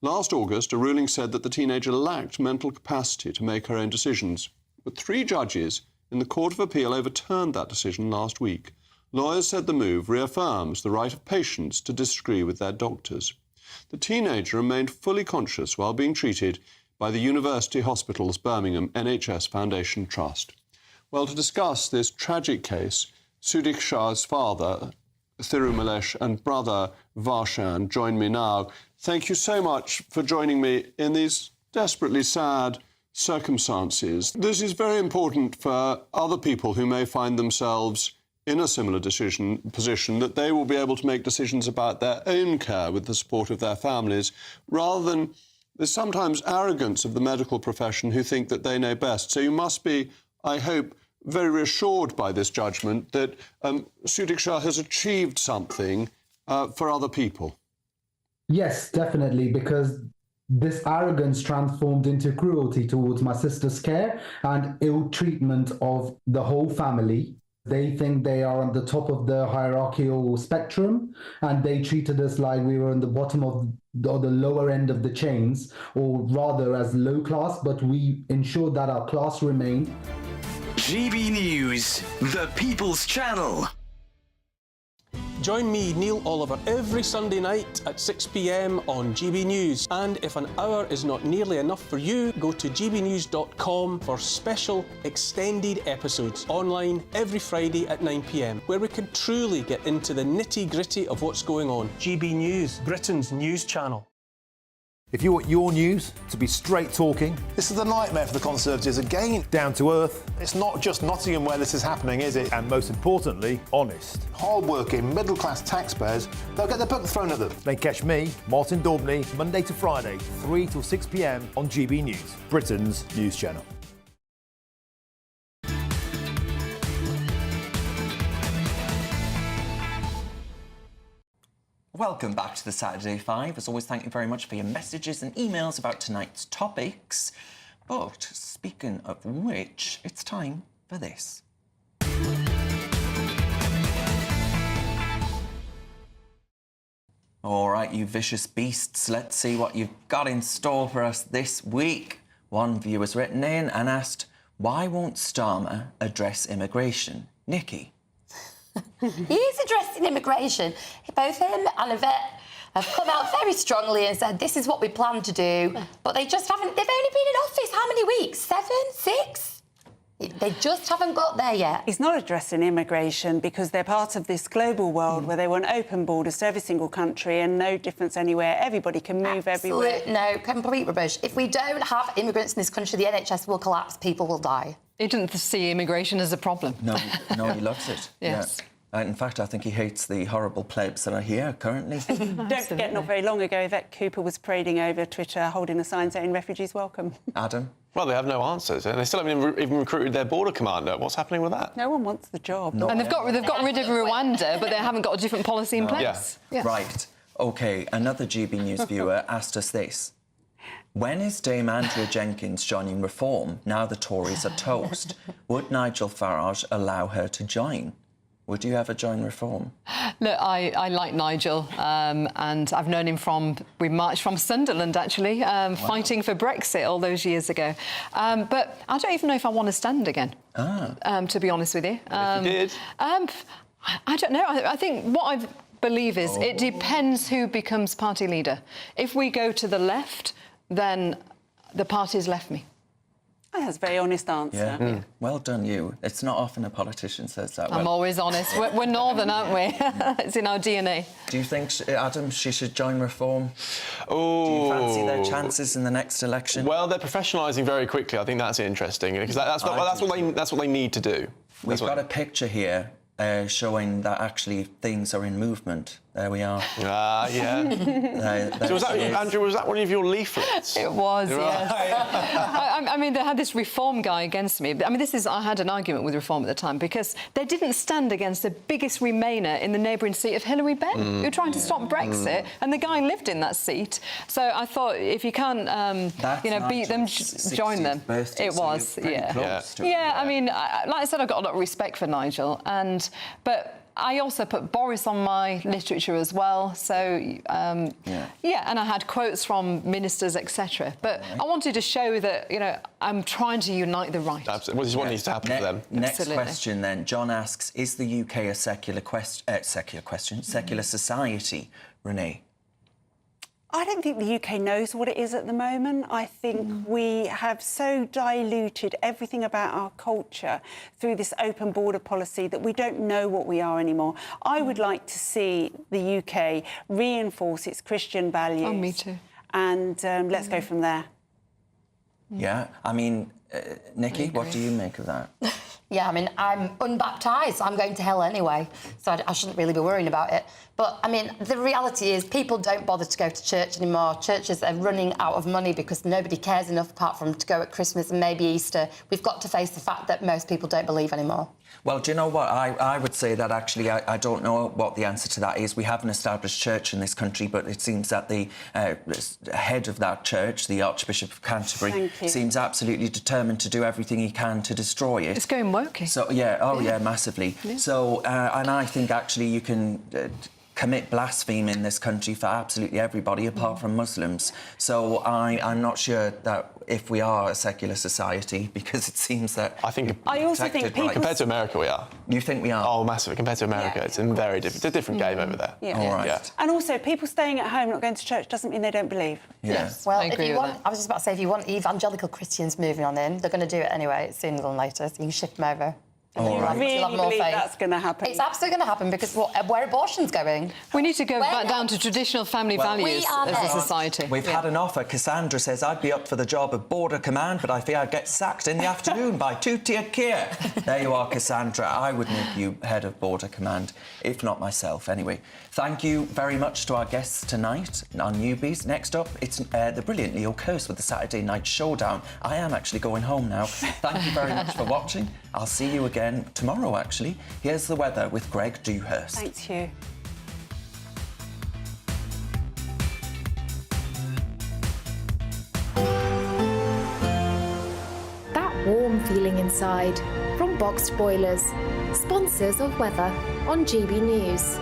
Last August, a ruling said that the teenager lacked mental capacity to make her own decisions, but 3 judges in the Court of Appeal overturned that decision last week. Lawyers said the move reaffirms the right of patients to disagree with their doctors. The teenager remained fully conscious while being treated by the University Hospitals Birmingham NHS Foundation Trust. Well, to discuss this tragic case, Sudiksha's father, Thirumalesh, and brother Varshan join me now. Thank you so much for joining me in these desperately sad circumstances. This is very important for other people who may find themselves in a similar position, that they will be able to make decisions about their own care with the support of their families, rather than there's sometimes arrogance of the medical profession who think that they know best. So you must be, I hope, very reassured by this judgment that Sutik Shah has achieved something for other people? Yes, definitely, because this arrogance transformed into cruelty towards my sister's care and ill treatment of the whole family. They think they are on the top of the hierarchical spectrum, and they treated us like we were on the bottom of the lower end of the chains, or rather as low class, but we ensured that our class remained. GB News, the People's Channel. Join me, Neil Oliver, every Sunday night at 6 p.m. on GB News. And if an hour is not nearly enough for you, go to gbnews.com for special extended episodes online every Friday at 9 p.m, where we can truly get into the nitty-gritty of what's going on. GB News, Britain's news channel. If you want your news to be straight talking... This is a nightmare for the Conservatives again. Down to earth. It's not just Nottingham where this is happening, is it? And most importantly, honest. Hard-working, middle-class taxpayers, they'll get their book thrown at them. Then catch me, Martin Daubney, Monday to Friday, 3 till 6 p.m. on GB News, Britain's news channel. Welcome back to the Saturday 5. As always, thank you very much for your messages and emails about tonight's topics. But speaking of which, it's time for this. All right, you vicious beasts, let's see what you've got in store for us this week. One viewer's written in and asked, why won't Starmer address immigration? Nikki? He's addressing immigration. Both him and Yvette have come out very strongly and said this is what we plan to do, but they just haven't. They've only been in office how many weeks? 7, 6? They just haven't got there yet. He's not addressing immigration because they're part of this global world where they want open borders to every single country and no difference anywhere. Everybody can move everywhere. No, complete rubbish. If we don't have immigrants in this country, the NHS will collapse, people will die. He didn't see immigration as a problem. No, he loves it. Yes. Yeah. In fact, I think he hates the horrible plebs that are here currently. Don't forget, not very long ago, Yvette Cooper was parading over Twitter holding a sign saying refugees welcome. Adam? Well, they have no answers, and they still haven't even recruited their border commander. What's happening with that? No one wants the job. And they've got rid of Rwanda, but they haven't got a different policy in place. Yeah. Right. OK, another GB News viewer asked us this. When is Dame Andrea Jenkins joining Reform now the Tories are toast? Would Nigel Farage allow her to join? Would you ever join Reform? Look, I like Nigel, and I've known him from... We marched from Sunderland, actually, fighting for Brexit all those years ago. But I don't even know if I want to stand again, to be honest with you. If you did? I don't know. I think what I believe is it depends who becomes party leader. If we go to the left, then the party's left me. That's a very honest answer. Yeah. Well done, you. It's not often a politician says that. I'm always honest. We're northern, aren't we? It's in our DNA. Do you think, Adam, she should join Reform? Oh. Do you fancy their chances in the next election? Well, they're professionalising very quickly. I think that's interesting because that's what they need to do. We've got a picture here showing that actually things are in movement. There we are. Yeah. So was that, Andrew, was that one of your leaflets? It was, yes. I mean, they had this Reform guy against me. I mean, I had an argument with Reform at the time because they didn't stand against the biggest Remainer in the neighbouring seat of Hilary Benn, who were trying to stop Brexit, and the guy lived in that seat. So I thought, if you can't, beat them, join them. Birthday, it was, yeah. I mean, like I said, I've got a lot of respect for Nigel, but I also put Boris on my literature as well, so and I had quotes from ministers, etc. But I wanted to show that I'm trying to unite the right. Absolutely. Well, this is what needs to happen for them. Next question, then. John asks: is the UK a secular society? Renee. I don't think the UK knows what it is at the moment. I think we have so diluted everything about our culture through this open border policy that we don't know what we are anymore. I would like to see the UK reinforce its Christian values. Oh, me too. And let's go from there. Yeah, I mean, Nikki, what do you make of that? Yeah, I mean, I'm unbaptised, so I'm going to hell anyway, so I shouldn't really be worrying about it. But, I mean, the reality is people don't bother to go to church anymore. Churches are running out of money because nobody cares enough apart from to go at Christmas and maybe Easter. We've got to face the fact that most people don't believe anymore. Well, do you know what? I would say that actually I don't know what the answer to that is. We have an established church in this country, but it seems that the head of that church, the Archbishop of Canterbury, seems absolutely determined to do everything he can to destroy it. It's going woke. So, yeah, massively. Yeah. So, and I think actually you can... commit blasphemy in this country for absolutely everybody apart from Muslims. So I'm not sure that if we are a secular society, because it seems that... I also think people... Compared to America, we are. You think we are? Oh, massively. Compared to America, it's a very different... It's a different game over there. Yeah. All right. Yeah. And also, people staying at home, not going to church, doesn't mean they don't believe. Yes. Well, I agree if you with want, I was just about to say, if you want evangelical Christians moving on in, they're going to do it anyway, sooner than later, so you can shift them over. All right. Really believe that's going to happen? It's absolutely going to happen because where abortion's going. We need to go back down to traditional family values as a society. We've had an offer. Cassandra says, I'd be up for the job of Border Command, but I fear I'd get sacked in the afternoon by Tutia Keir. There you are, Cassandra. I would make you head of Border Command, if not myself. Anyway, thank you very much to our guests tonight, our newbies. Next up, it's the brilliant Leo Kearse with the Saturday Night Showdown. I am actually going home now. Thank you very much for watching. I'll see you again tomorrow, actually. Here's the weather with Greg Dewhurst. Thanks, Hugh. That warm feeling inside from Boxed Boilers, sponsors of weather on GB News.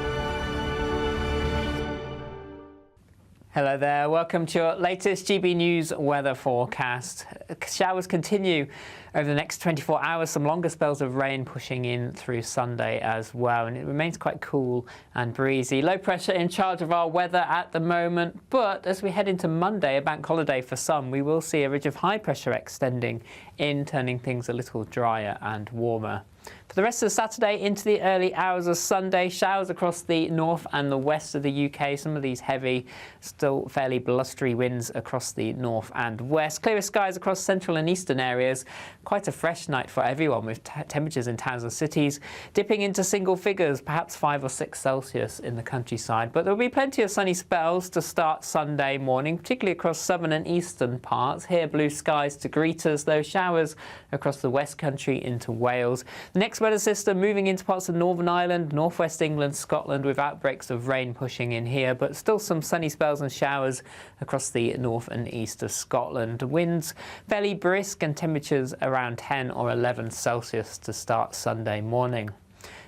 Hello there, welcome to your latest GB News weather forecast. Showers continue over the next 24 hours, some longer spells of rain pushing in through Sunday as well, and it remains quite cool and breezy. Low pressure in charge of our weather at the moment, but as we head into Monday, a bank holiday for some, we will see a ridge of high pressure extending in, turning things a little drier and warmer. For the rest of Saturday into the early hours of Sunday, showers across the north and the west of the UK. Some of these heavy, still fairly blustery winds across the north and west. Clearer skies across central and eastern areas. Quite a fresh night for everyone, with temperatures in towns and cities dipping into single figures, perhaps 5 or 6 Celsius in the countryside. But there will be plenty of sunny spells to start Sunday morning, particularly across southern and eastern parts. Here, blue skies to greet us, though showers across the West Country into Wales. The next weather system moving into parts of Northern Ireland, northwest England, Scotland, with outbreaks of rain pushing in here, but still some sunny spells and showers across the north and east of Scotland. Winds fairly brisk and temperatures around 10 or 11 Celsius to start Sunday morning.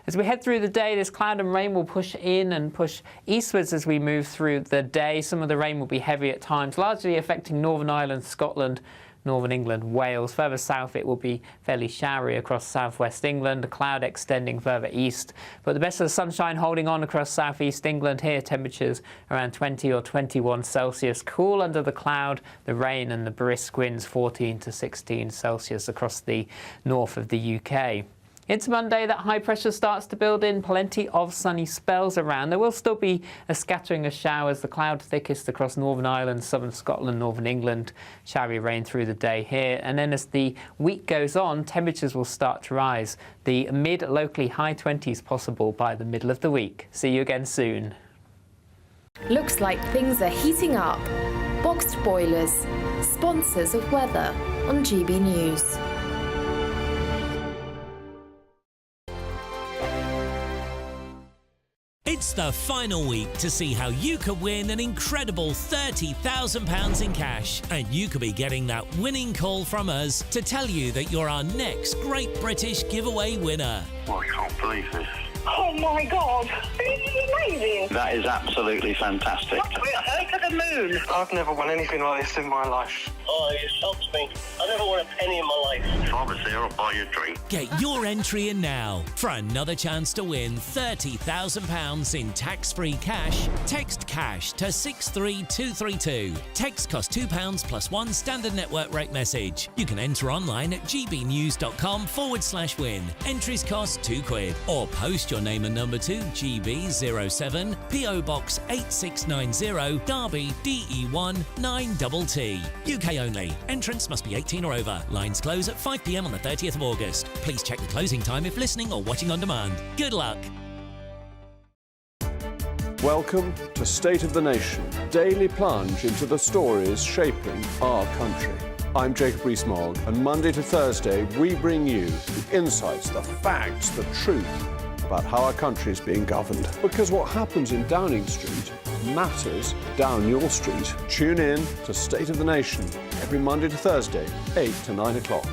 As we head through the day, this cloud and rain will push in and push eastwards as we move through the day. Some of the rain will be heavy at times, largely affecting Northern Ireland, Scotland, Northern England, Wales. Further south, it will be fairly showery across southwest England, a cloud extending further east. But the best of the sunshine holding on across southeast England. Here, temperatures around 20 or 21 Celsius. Cool under the cloud, the rain and the brisk winds, 14 to 16 Celsius across the north of the UK. Into Monday, that high pressure starts to build in, plenty of sunny spells around. There will still be a scattering of showers, the cloud thickest across Northern Ireland, southern Scotland, Northern England. Showery rain through the day here. And then as the week goes on, temperatures will start to rise. The mid, locally high 20s possible by the middle of the week. See you again soon. Looks like things are heating up. Boxed Boilers, sponsors of weather on GB News. It's the final week to see how you could win an incredible £30,000 in cash. And you could be getting that winning call from us to tell you that you're our next Great British Giveaway winner. I can't believe this. Oh my God, this is amazing. That is absolutely fantastic. We're home to the moon. I've never won anything like this in my life. Oh, you shocked me. I never won a penny in my life. If I was there, I'll buy you a drink. Get your entry in now for another chance to win £30,000 in tax-free cash. Text cash to 63232. Text costs £2 plus one standard network rate message. You can enter online at gbnews.com/win. Entries cost £2 or post your name and number to GB07 PO Box 8690 Derby Taxfree DE1 9TT. UK only. Entrance must be 18 or over. Lines close at 5 p.m. on the 30th of August. Please check the closing time if listening or watching on demand. Good luck. Welcome to State of the Nation, daily plunge into the stories shaping our country. I'm Jacob Rees-Mogg, and Monday to Thursday we bring you the insights, the facts, the truth about how our country is being governed. Because what happens in Downing Street matters down your street. Tune in to State of the Nation every Monday to Thursday, 8 to 9 o'clock.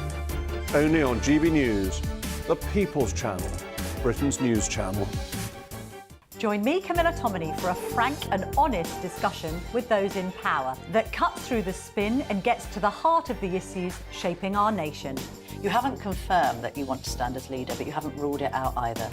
Only on GB News, the People's Channel, Britain's news channel. Join me, Camilla Tominey, for a frank and honest discussion with those in power that cuts through the spin and gets to the heart of the issues shaping our nation. You haven't confirmed that you want to stand as leader, but you haven't ruled it out either.